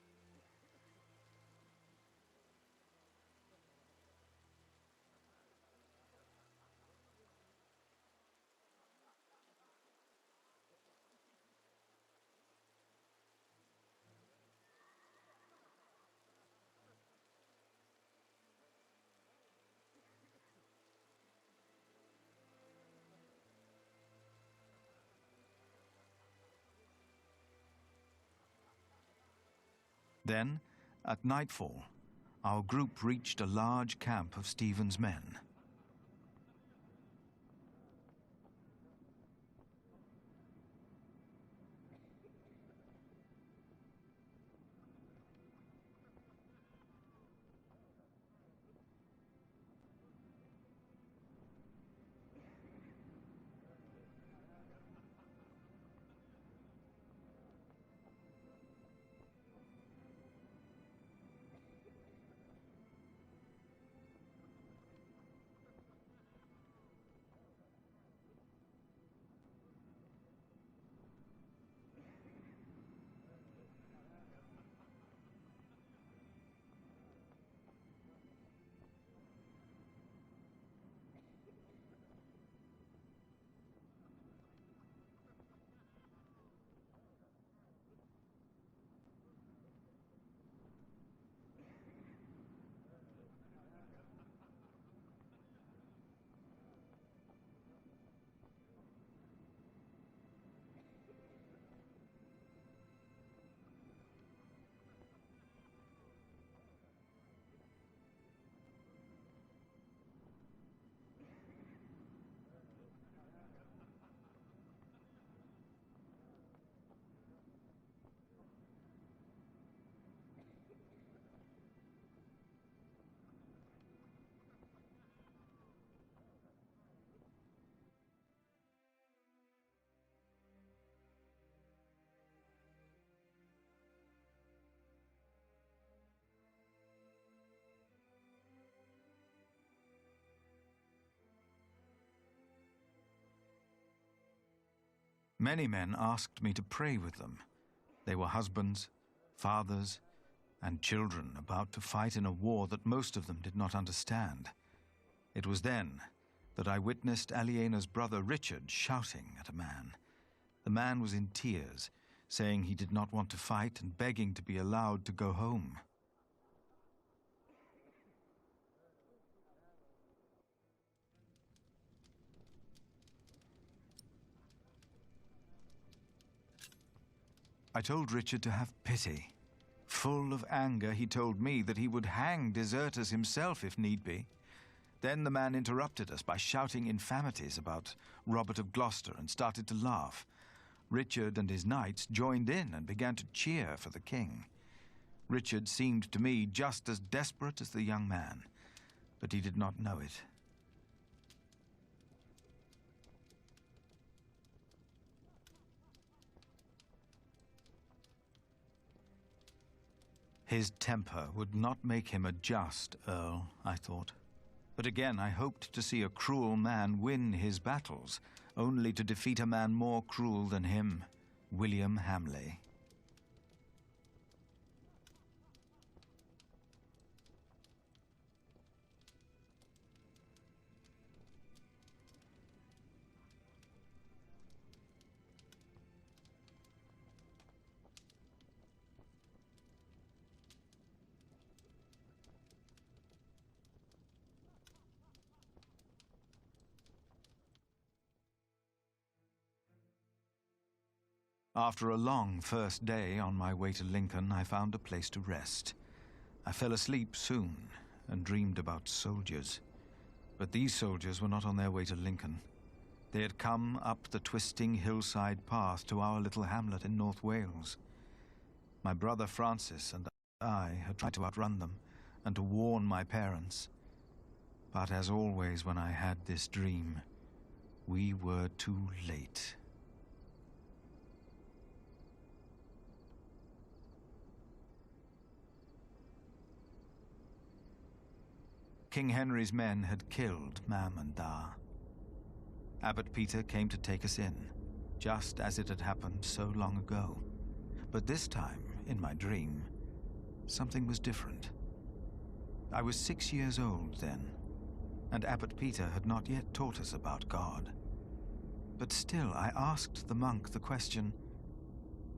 Then, at nightfall, our group reached a large camp of Stephen's men. Many men asked me to pray with them. They were husbands, fathers, and children about to fight in a war that most of them did not understand. It was then that I witnessed Aliena's brother Richard shouting at a man. The man was in tears, saying he did not want to fight and begging to be allowed to go home. I told Richard to have pity. Full of anger, he told me that he would hang deserters himself if need be. Then the man interrupted us by shouting infamities about Robert of Gloucester and started to laugh. Richard and his knights joined in and began to cheer for the king. Richard seemed to me just as desperate as the young man, but he did not know it. His temper would not make him a just earl, I thought. But again, I hoped to see a cruel man win his battles, only to defeat a man more cruel than him, William Hamley. After a long first day on my way to Lincoln, I found a place to rest. I fell asleep soon and dreamed about soldiers. But these soldiers were not on their way to Lincoln. They had come up the twisting hillside path to our little hamlet in North Wales. My brother Francis and I had tried to outrun them and to warn my parents. But as always when I had this dream, we were too late. King Henry's men had killed Mam and Da. Abbot Peter came to take us in, just as it had happened so long ago. But this time, in my dream, something was different. I was 6 years old then, and Abbot Peter had not yet taught us about God. But still, I asked the monk the question,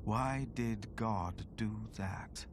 why did God do that?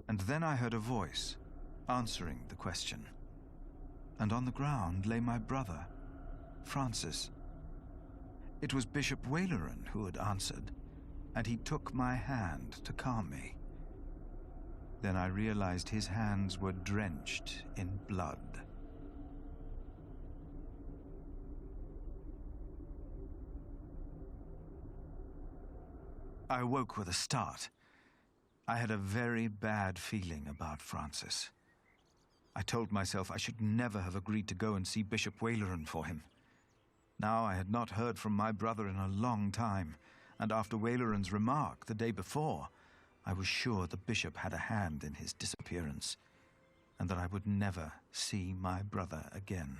And then I heard a voice, answering the question. And on the ground lay my brother, Francis. It was Bishop Waleran who had answered, and he took my hand to calm me. Then I realized his hands were drenched in blood. I awoke with a start. I had a very bad feeling about Francis. I told myself I should never have agreed to go and see Bishop Waleran for him. Now I had not heard from my brother in a long time, and after Waleran's remark the day before, I was sure the bishop had a hand in his disappearance, and that I would never see my brother again.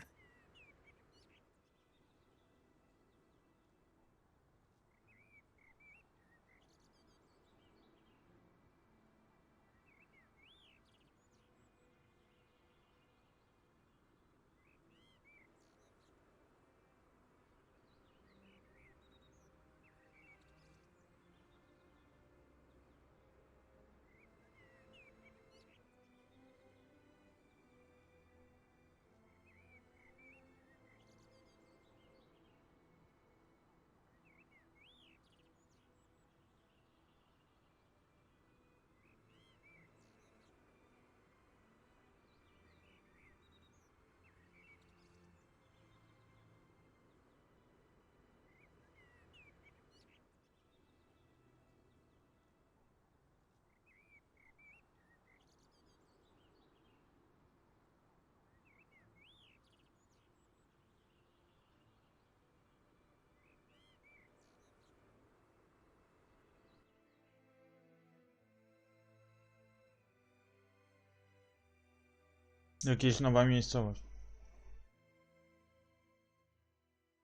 Jakieś nowa miejscowość.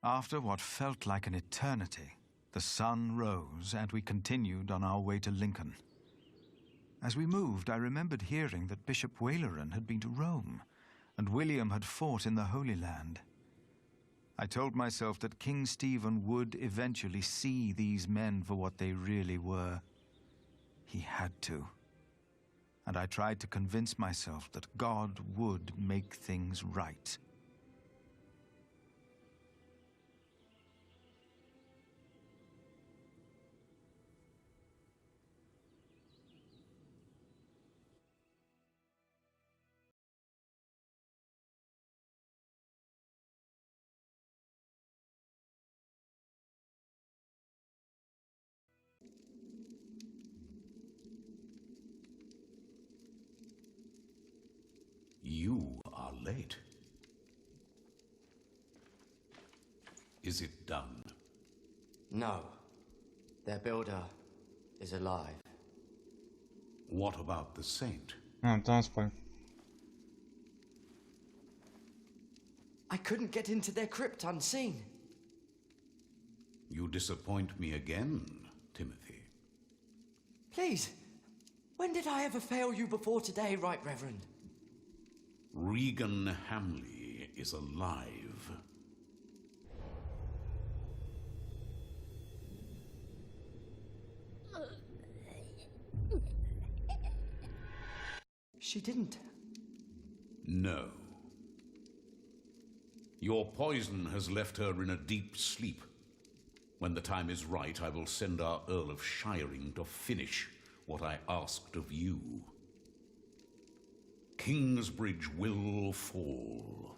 After what felt like an eternity, the sun rose and we continued on our way to Lincoln. As we moved, I remembered hearing that Bishop Waleran had been to Rome, and William had fought in the Holy Land. I told myself that King Stephen would eventually see these men for what they really were. He had to. And I tried to convince myself that God would make things right. You are late. Is it done? No. Their builder is alive. What about the saint? Tam spaj. I couldn't get into their crypt unseen. You disappoint me again, Timothy. Please, when did I ever fail you before today, Right Reverend? Regan Hamley is alive. She didn't. No. Your poison has left her in a deep sleep. When the time is right, I will send our Earl of Shiring to finish what I asked of you. Kingsbridge will fall.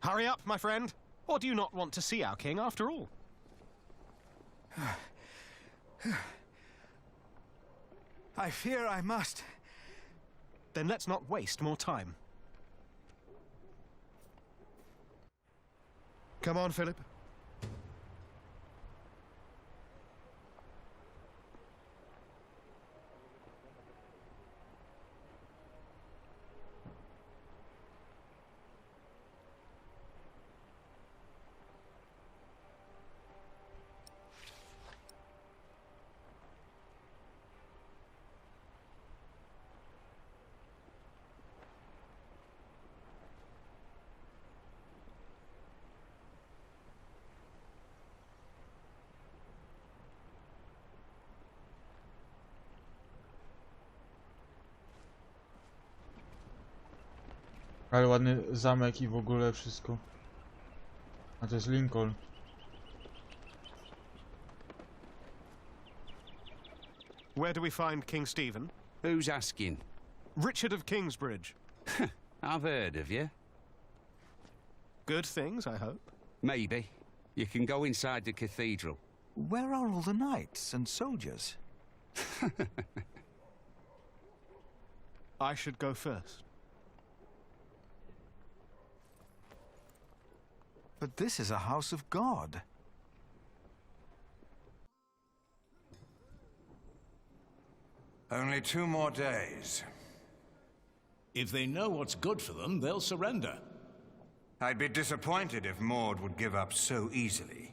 Hurry up, my friend. Or do you not want to see our king after all? I fear I must. Then let's not waste more time. Come on, Philip. Ale ładny zamek i w ogóle wszystko. A to jest Lincoln. Where do we find King Stephen? Who's asking? Richard of Kingsbridge. I've heard of you. Good things, I hope. Maybe. You can go inside the cathedral. Where are all the knights and soldiers? I should go first. But this is a house of God. Only 2 more days. If they know what's good for them, they'll surrender. I'd be disappointed if Maud would give up so easily.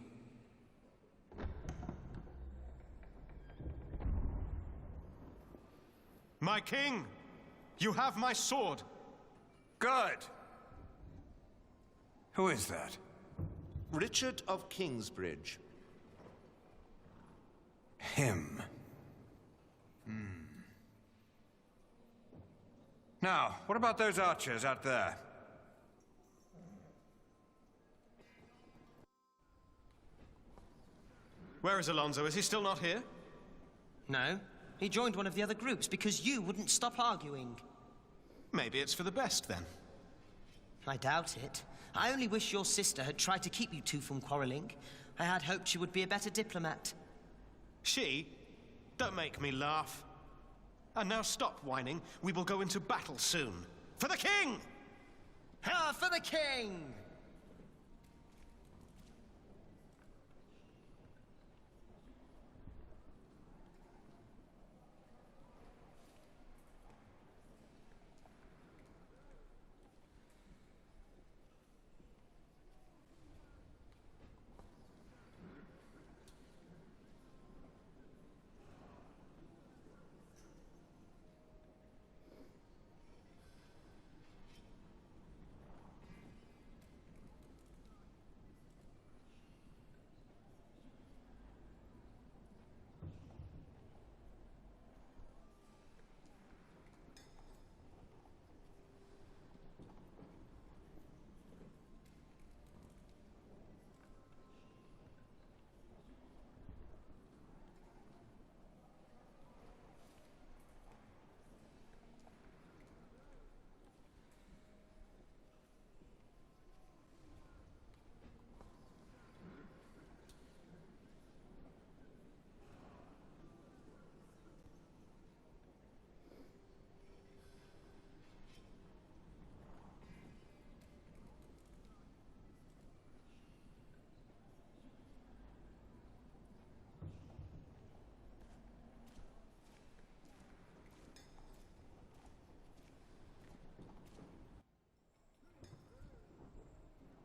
My king! You have my sword! Good! Who is that? Richard of Kingsbridge. Him. Now, what about those archers out there? Where is Alonso? Is he still not here? No. He joined one of the other groups because you wouldn't stop arguing. Maybe it's for the best, then. I doubt it. I only wish your sister had tried to keep you two from quarrelling. I had hoped she would be a better diplomat. She? Don't make me laugh. And now stop whining. We will go into battle soon. For the king! Ha! For the king!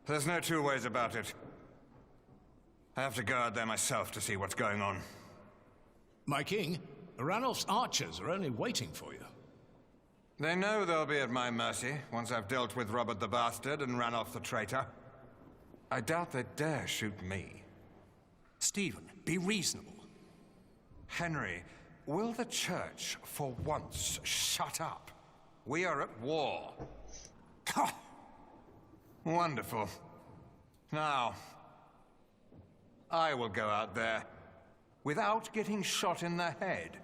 There's no 2 ways about it. I have to go out there myself to see what's going on. My king, Ranulph's archers are only waiting for you. They know they'll be at my mercy once I've dealt with Robert the Bastard and Ranulph the traitor. I doubt they dare shoot me. Stephen, be reasonable. Henry, will the church for once shut up? We are at war. Wonderful. Now, I will go out there without getting shot in the head.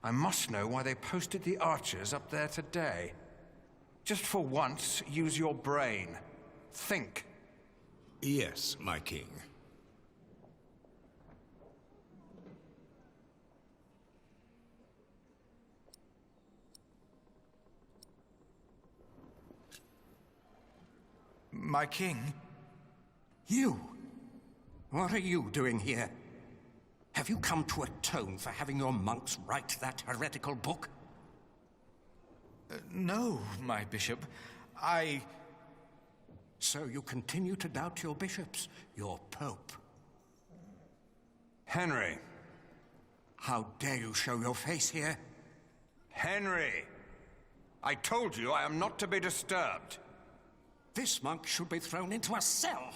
I must know why they posted the archers up there today. Just for once, use your brain. Think. Yes, my king. My king? You? What are you doing here? Have you come to atone for having your monks write that heretical book? No, my bishop. So you continue to doubt your bishops, your pope? Henry. How dare you show your face here? Henry! I told you I am not to be disturbed. This monk should be thrown into a cell.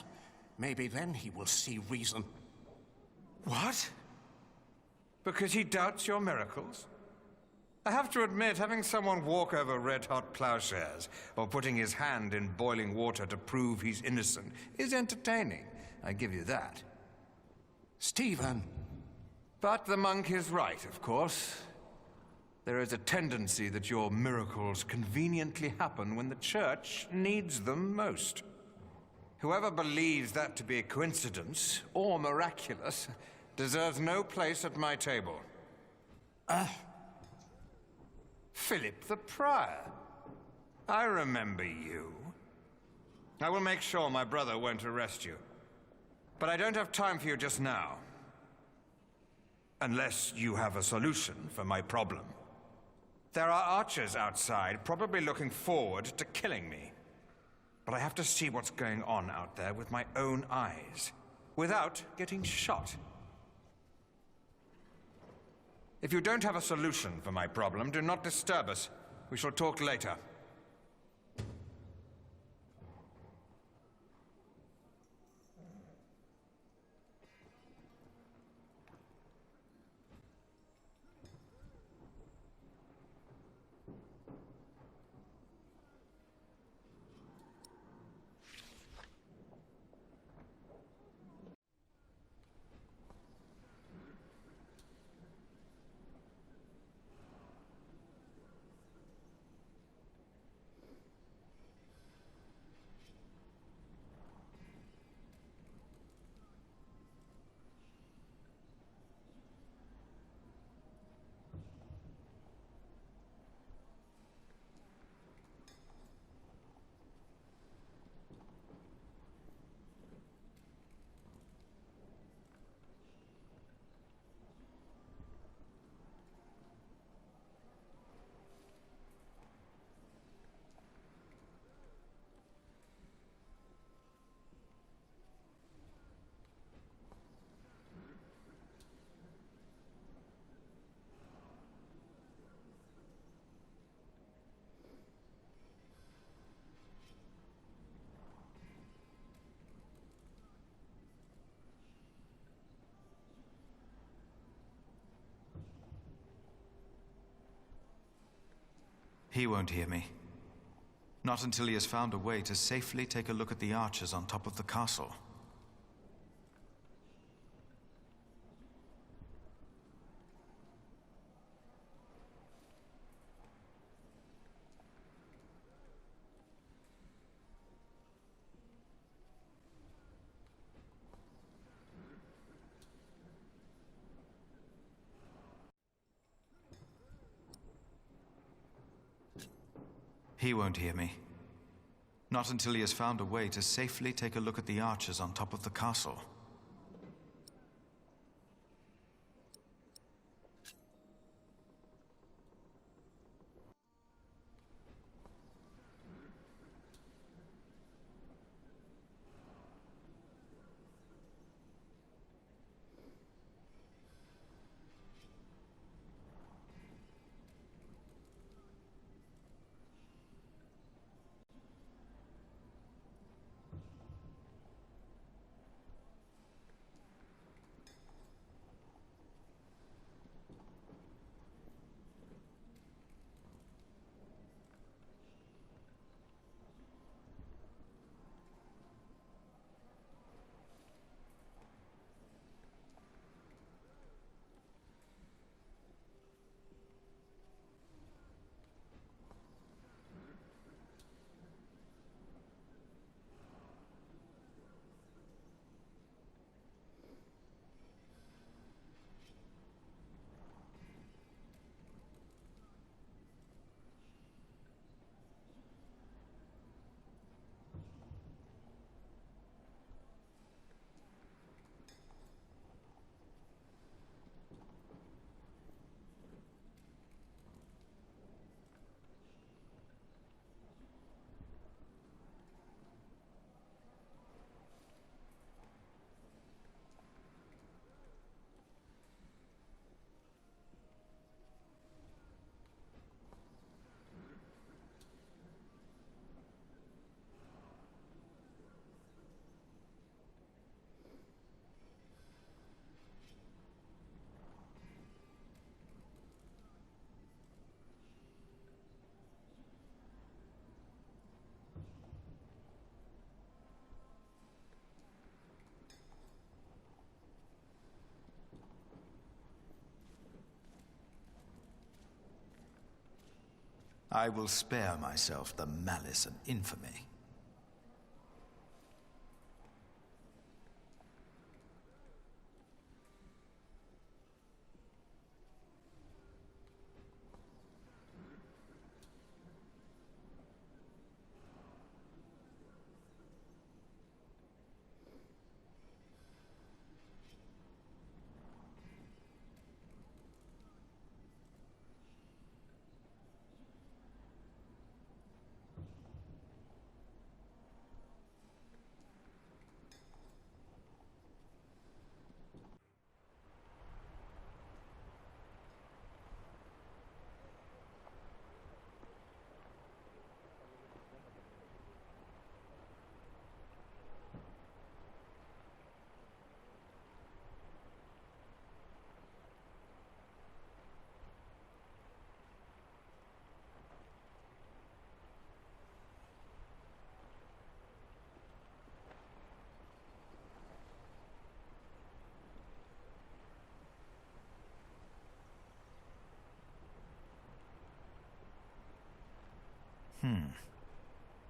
Maybe then he will see reason. What? Because he doubts your miracles? I have to admit, having someone walk over red-hot plowshares or putting his hand in boiling water to prove he's innocent is entertaining. I give you that. Stephen. But the monk is right, of course. There is a tendency that your miracles conveniently happen when the church needs them most. Whoever believes that to be a coincidence or miraculous deserves no place at my table. Philip the Prior. I remember you. I will make sure my brother won't arrest you. But I don't have time for you just now. Unless you have a solution for my problem. There are archers outside, probably looking forward to killing me. But I have to see what's going on out there with my own eyes, without getting shot. If you don't have a solution for my problem, do not disturb us. We shall talk later. He won't hear me. Not until he has found a way to safely take a look at the archers on top of the castle. He won't hear me. Not until he has found a way to safely take a look at the archers on top of the castle. I will spare myself the malice and infamy.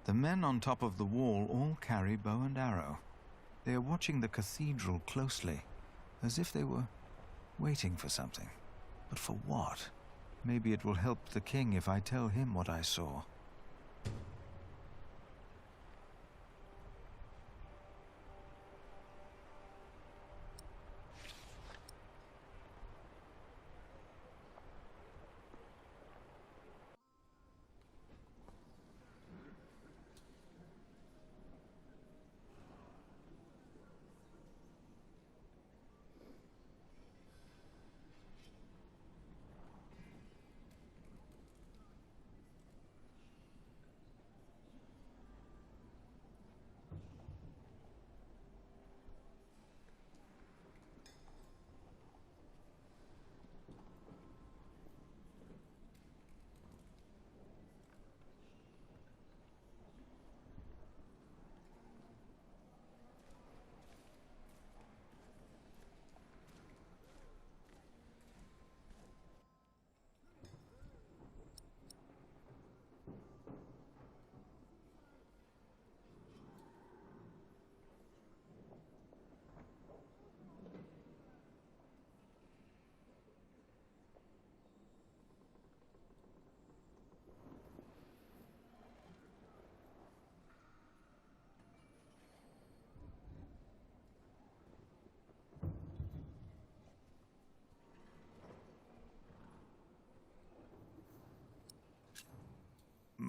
The men on top of the wall all carry bow and arrow. They are watching the cathedral closely, as if they were waiting for something. But for what? Maybe it will help the king if I tell him what I saw.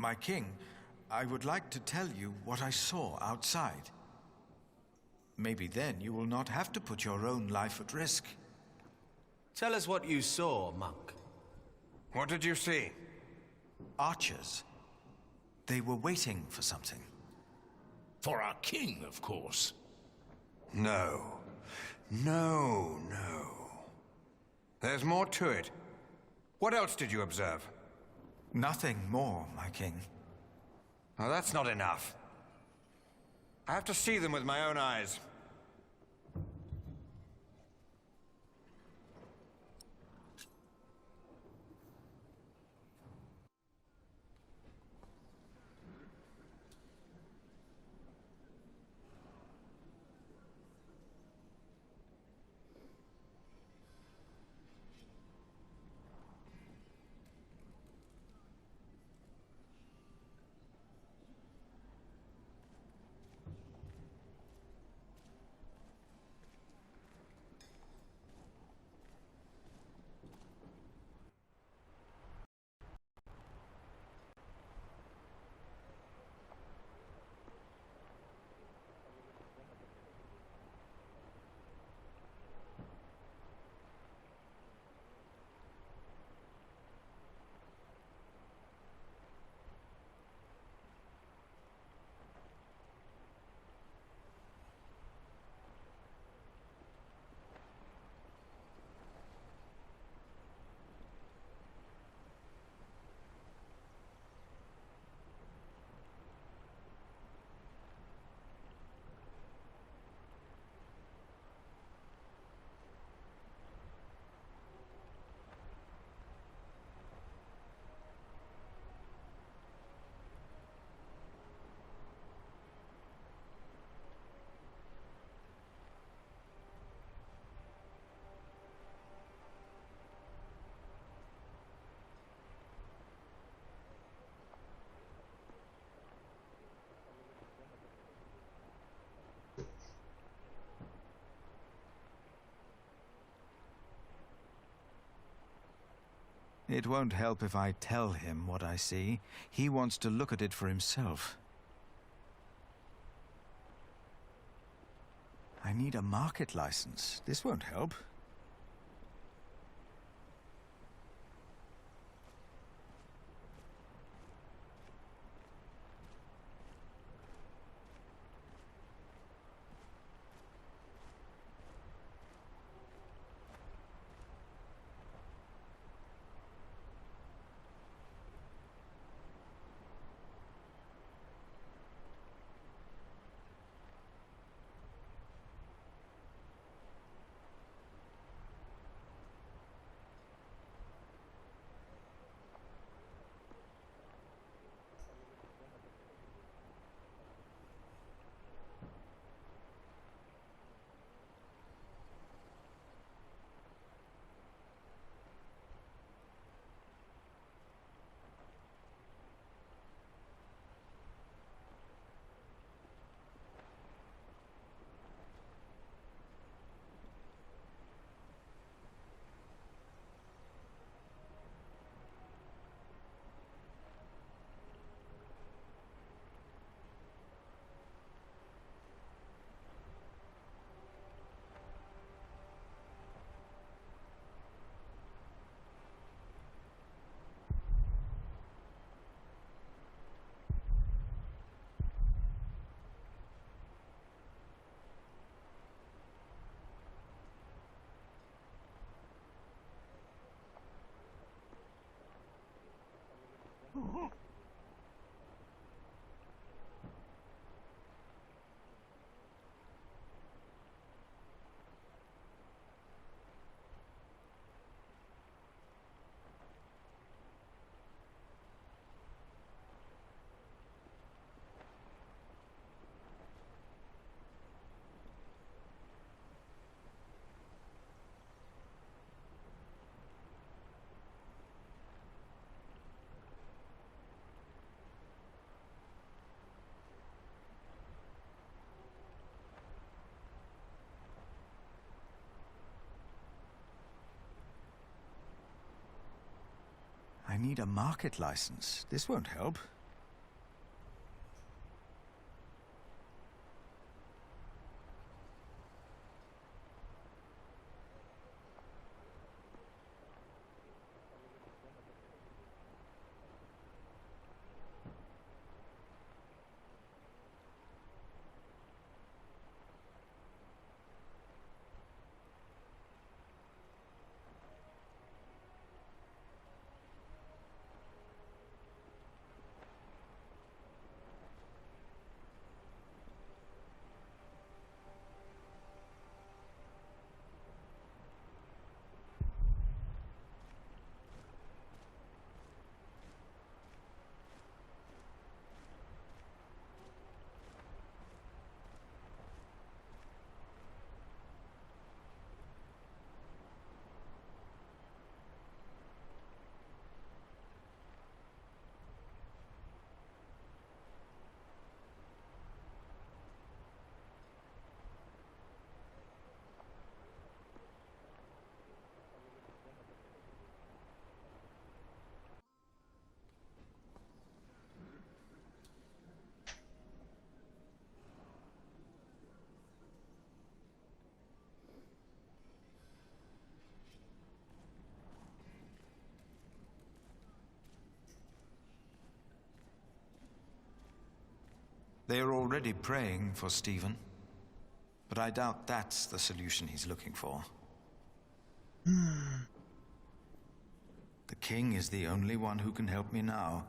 My king, I would like to tell you what I saw outside. Maybe then you will not have to put your own life at risk. Tell us what you saw, monk. What did you see? Archers. They were waiting for something. For our king, of course. No. No. There's more to it. What else did you observe? Nothing more, my king. Oh, that's not enough. I have to see them with my own eyes. It won't help if I tell him what I see. He wants to look at it for himself. I need a market license. This won't help. I need a market license. This won't help. They are already praying for Stephen, but I doubt that's the solution he's looking for. The king is the only one who can help me now.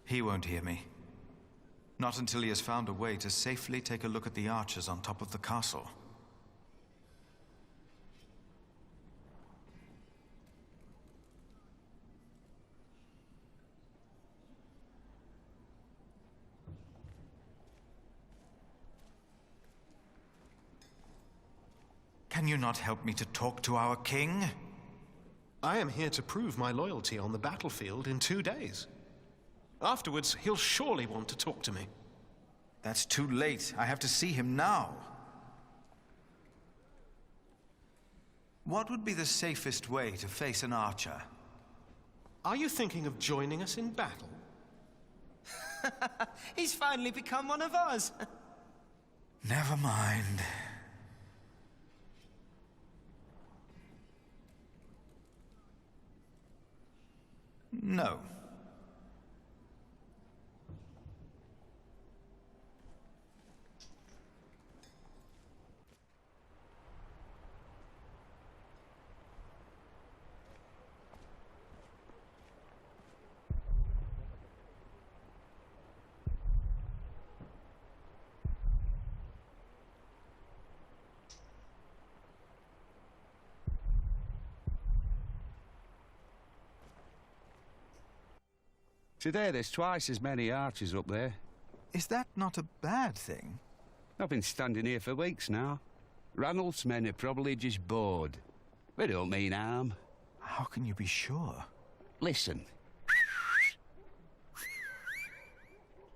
He won't hear me. Not until he has found a way to safely take a look at the archers on top of the castle. Can you not help me to talk to our king? I am here to prove my loyalty on the battlefield in 2 days. Afterwards, he'll surely want to talk to me. That's too late. I have to see him now. What would be the safest way to face an archer? Are you thinking of joining us in battle? He's finally become one of us. Never mind. No. Today there's twice as many archers up there. Is that not a bad thing? I've been standing here for weeks now. Ranulph's men are probably just bored. They don't mean harm. How can you be sure? Listen.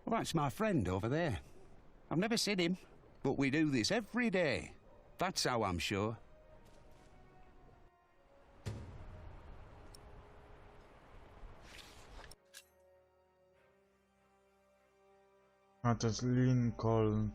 Well, that's my friend over there. I've never seen him, but we do this every day. That's how I'm sure. A to jest Lincoln.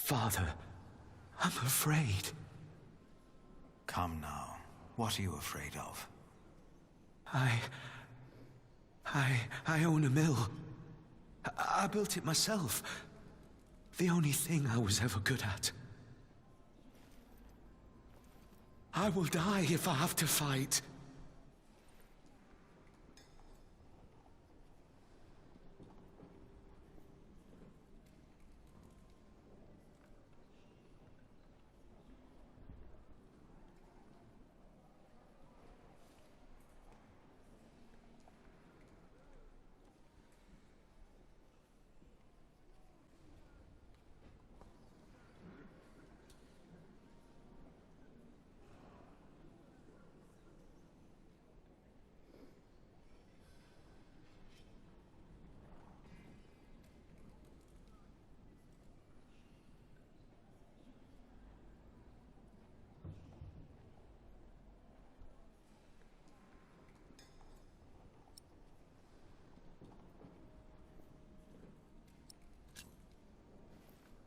Father, I'm afraid. Come now. What are you afraid of? I own a mill. I built it myself. The only thing I was ever good at. I will die if I have to fight.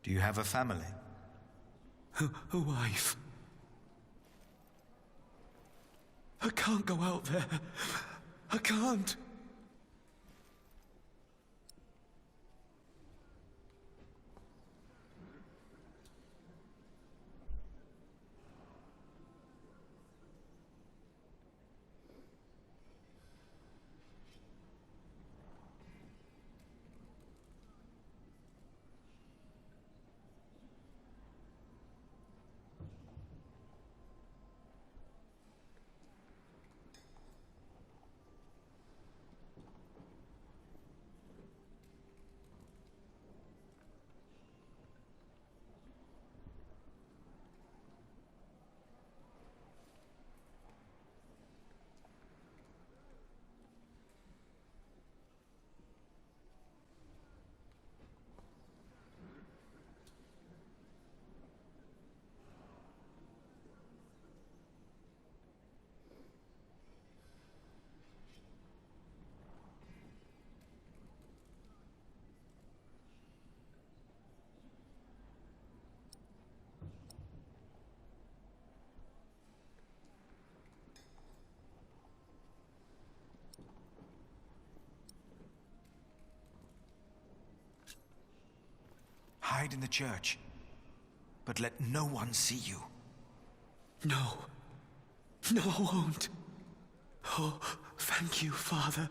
Do you have a family? A wife. I can't go out there. I can't. Hide in the church, but let no one see you. No. No, I won't. Oh, thank you, Father.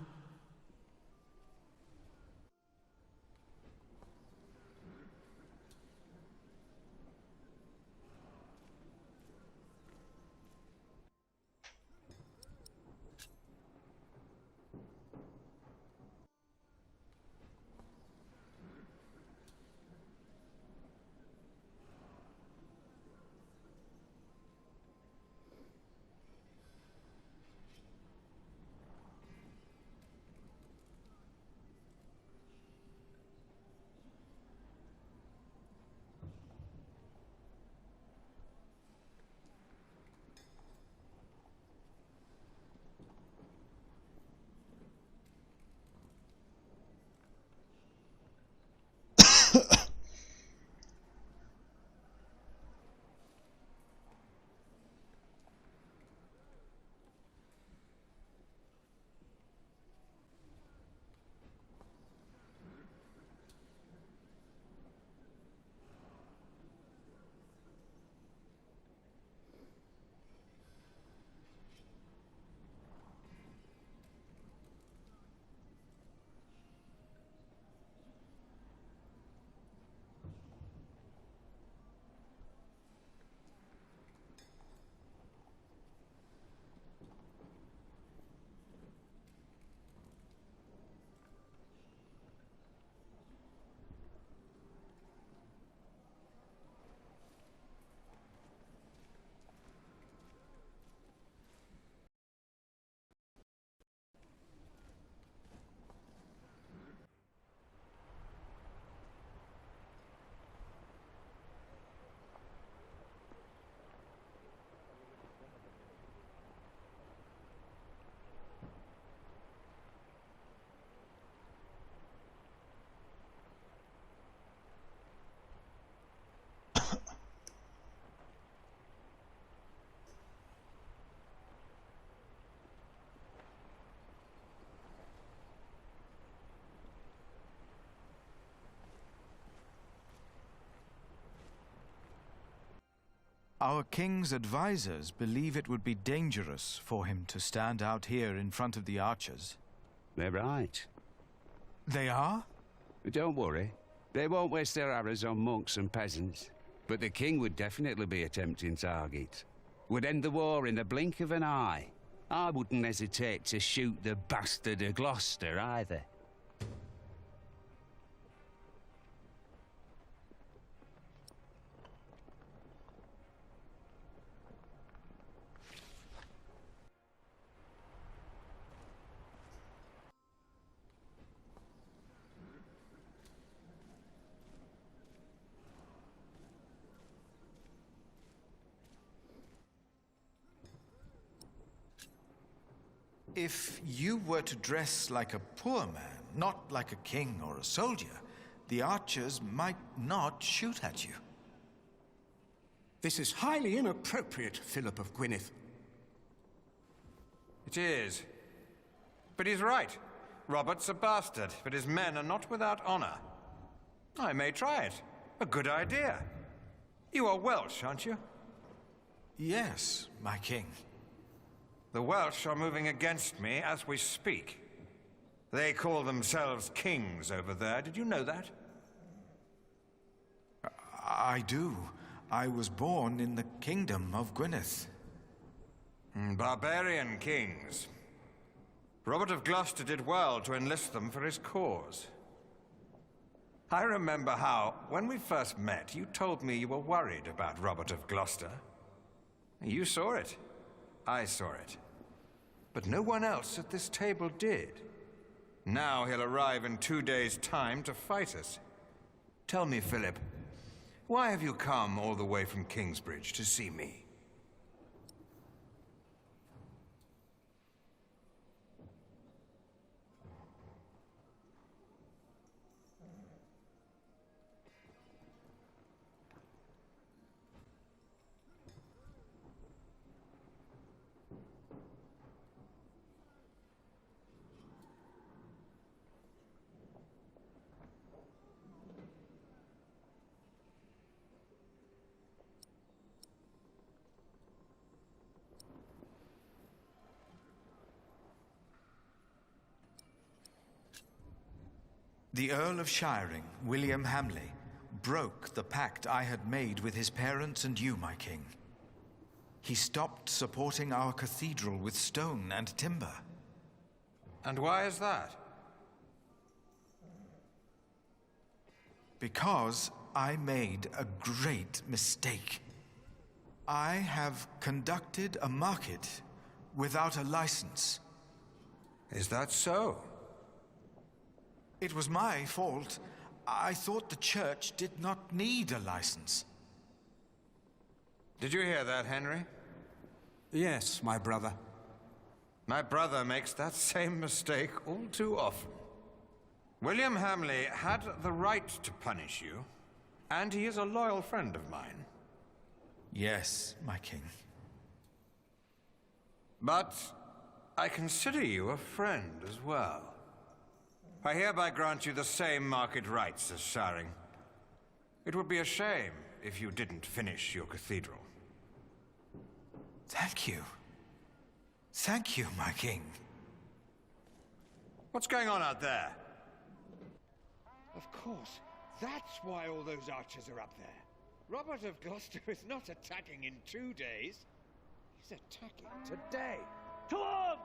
Our king's advisors believe it would be dangerous for him to stand out here in front of the archers. They're right. They are? Don't worry. They won't waste their arrows on monks and peasants. But the king would definitely be a tempting target. Would end the war in the blink of an eye. I wouldn't hesitate to shoot the bastard of Gloucester either. If you were to dress like a poor man, not like a king or a soldier, the archers might not shoot at you. This is highly inappropriate, Philip of Gwynedd. It is. But he's right. Robert's a bastard, but his men are not without honor. I may try it. A good idea. You are Welsh, aren't you? Yes, my king. The Welsh are moving against me as we speak. They call themselves kings over there. Did you know that? I do. I was born in the kingdom of Gwynedd. Barbarian kings. Robert of Gloucester did well to enlist them for his cause. I remember how, when we first met, you told me you were worried about Robert of Gloucester. You saw it. I saw it. But no one else at this table did. Now he'll arrive in 2 days' time to fight us. Tell me, Philip, why have you come all the way from Kingsbridge to see me? The Earl of Shiring, William Hamley, broke the pact I had made with his parents and you, my king. He stopped supporting our cathedral with stone and timber. And why is that? Because I made a great mistake. I have conducted a market without a license. Is that so? It was my fault. I thought the church did not need a license. Did you hear that, Henry? Yes, my brother. My brother makes that same mistake all too often. William Hamley had the right to punish you, and he is a loyal friend of mine. Yes, my king. But I consider you a friend as well. I hereby grant you the same market rights as Shiring. It would be a shame if you didn't finish your cathedral. Thank you. Thank you, my king. What's going on out there? Of course. That's why all those archers are up there. Robert of Gloucester is not attacking in 2 days. He's attacking today. To arms!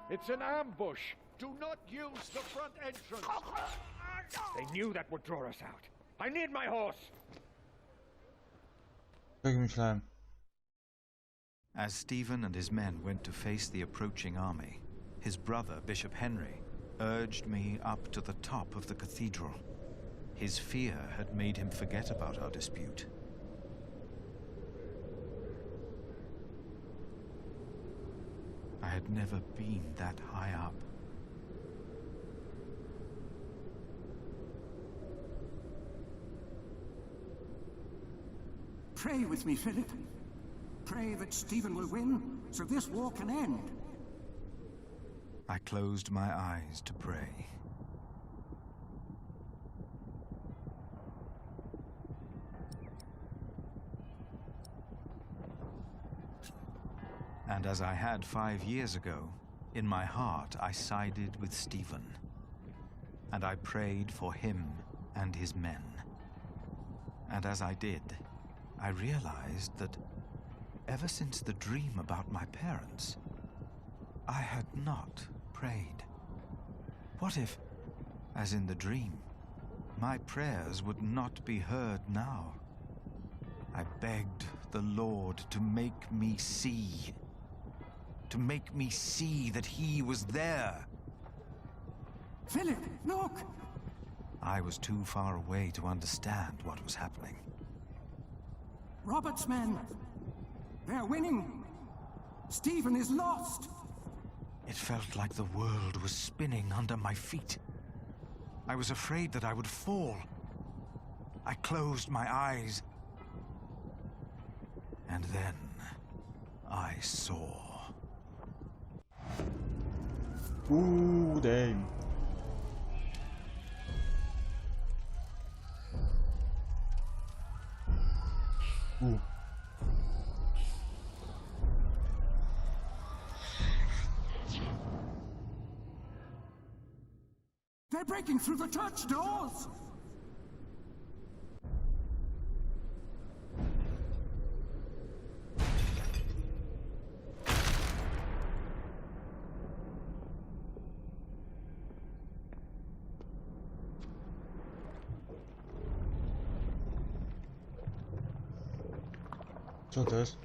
It's an ambush. Do not use the front entrance. They knew that would draw us out. I need my horse. As Stephen and his men went to face the approaching army, his brother, Bishop Henry, urged me up to the top of the cathedral. His fear had made him forget about our dispute. I had never been that high up. Pray with me, Philip. Pray that Stephen will win, so this war can end. I closed my eyes to pray. And as I had 5 years ago, in my heart I sided with Stephen. And I prayed for him and his men. And as I did, I realized that ever since the dream about my parents, I had not prayed. What if, as in the dream, my prayers would not be heard now? I begged the Lord to make me see. To make me see that he was there. Philip, look! I was too far away to understand what was happening. Robert's men! They're winning! Stephen is lost! It felt like the world was spinning under my feet. I was afraid that I would fall. I closed my eyes. And then I saw. Ooh, damn. Ooh. They're breaking through the church doors! Co to jest?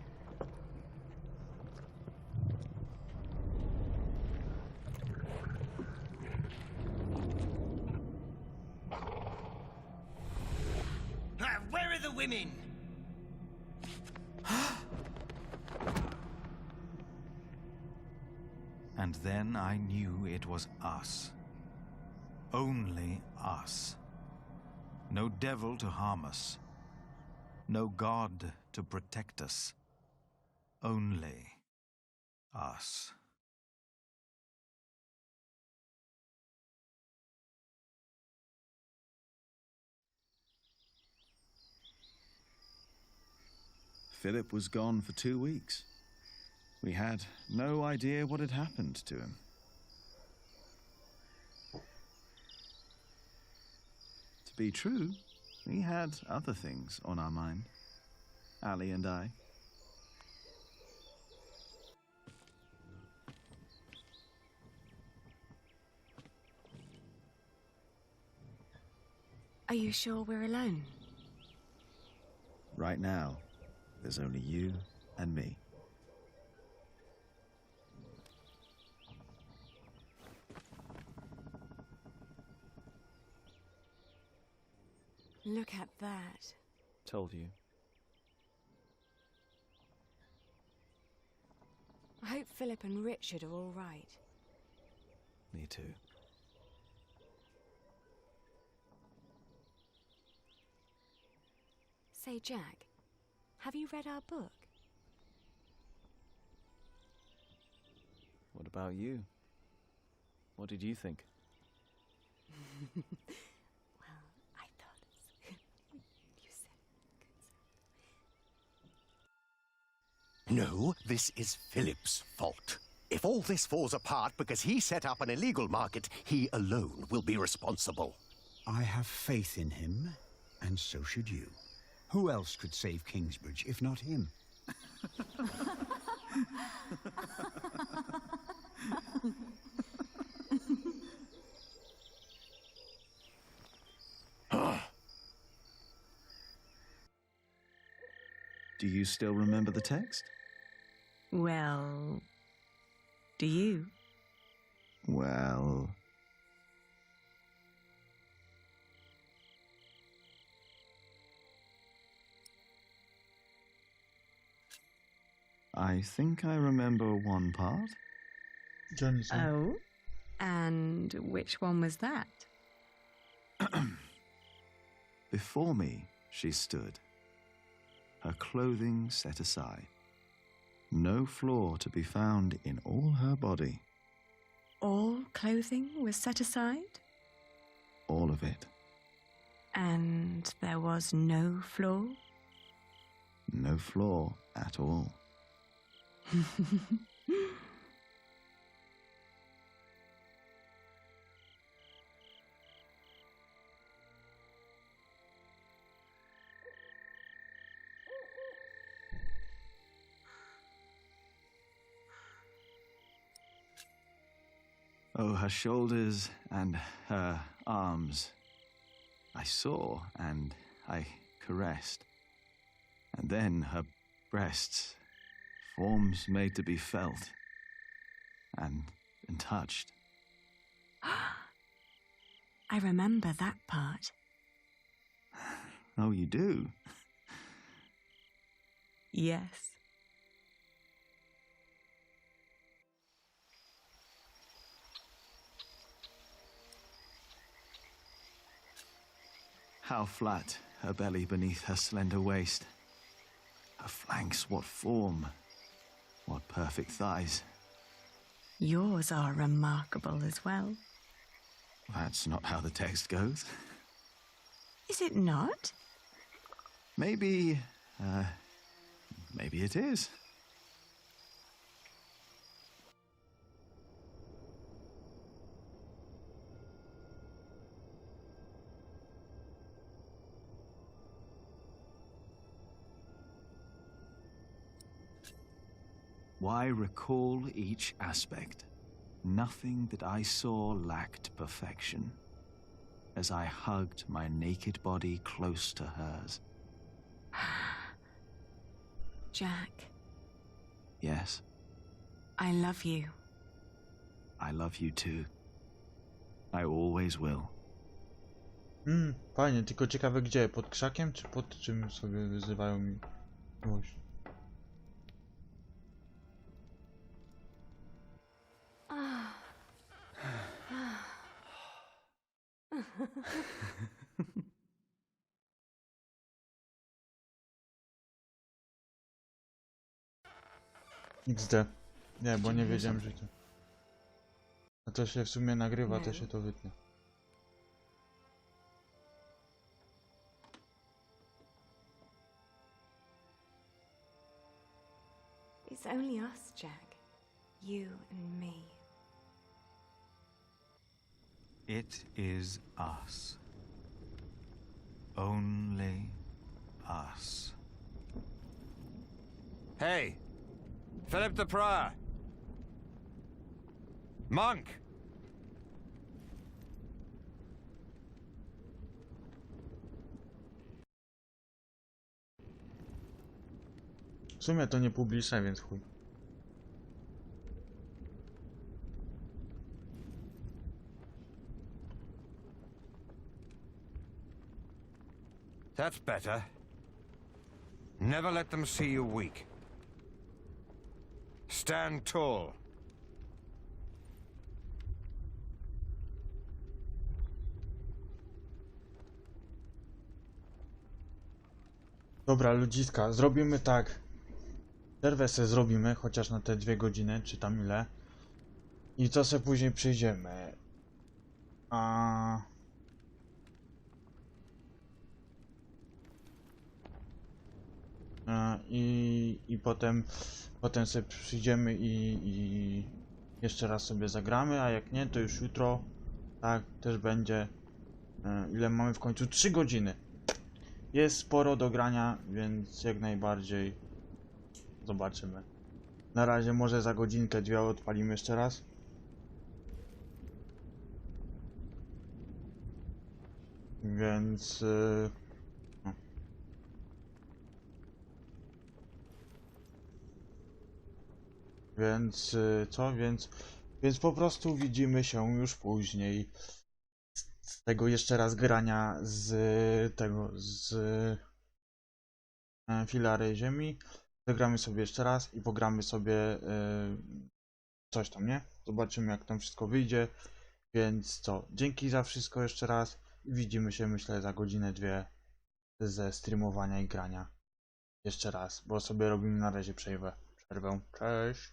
Where are the women? And then I knew it was us. Only us. No devil to harm us. No God to protect us. Only us. Philip was gone for 2 weeks. We had no idea what had happened to him. To be true, we had other things on our mind. Ali and I. Are you sure we're alone? Right now, there's only you and me. Look at that. Told you. I hope Philip and Richard are all right. Me too. Say, Jack, have you read our book? What about you? What did you think? No, this is Philip's fault. If all this falls apart because he set up an illegal market, he alone will be responsible. I have faith in him, and so should you. Who else could save Kingsbridge if not him? Do you still remember the text? Well, do you? Well... I think I remember one part. Oh? And which one was that? Before me, she stood, her clothing set aside, no flaw to be found in all her body. All clothing was set aside? All of it. And there was no flaw? No flaw at all. Oh, her shoulders and her arms. I saw and I caressed. And then her breasts, forms made to be felt and touched. I remember that part. Oh, you do? Yes. How flat her belly beneath her slender waist. Her flanks, what form. What perfect thighs. Yours are remarkable as well. That's not how the text goes. Is it not? Maybe it is. Why recall each aspect? Nothing that I saw lacked perfection. As I hugged my naked body close to hers. Jack. Yes, I love you. I love you too. I always will. Fajnie, tylko ciekawe gdzie? Pod krzakiem, czy pod czym sobie wyzywają mi miłość? XD. Nie, bo nie wiedziałem, że to... A to się w sumie nagrywa, to się to wytnie. It's only us, Jack. You and me. It is us. Only us. Hey! Philip the Prior! Monk! W sumie to nie publiczne, więc chuj. That's better. Never let them see you weak. Stand tall. Dobra, ludziska, zrobimy tak. Przerwę se zrobimy, chociaż na te 2 godziny, czy tam ile. I co se później przyjdziemy. I potem sobie przyjdziemy i jeszcze raz sobie zagramy, a jak nie, to już jutro, tak, też będzie. Ile mamy w końcu? 3 godziny. Jest sporo do grania, więc jak najbardziej zobaczymy. Na razie może za godzinkę, 2 odpalimy jeszcze raz. Więc... no. Więc co? Więc po prostu widzimy się już później. Z tego jeszcze raz grania z filary ziemi. Zagramy sobie jeszcze raz i pogramy sobie coś tam, nie? Zobaczymy jak tam wszystko wyjdzie. Więc co? Dzięki za wszystko jeszcze raz i widzimy się myślę za godzinę, 2 ze streamowania i grania. Jeszcze raz, bo sobie robimy na razie przerwę. Cześć!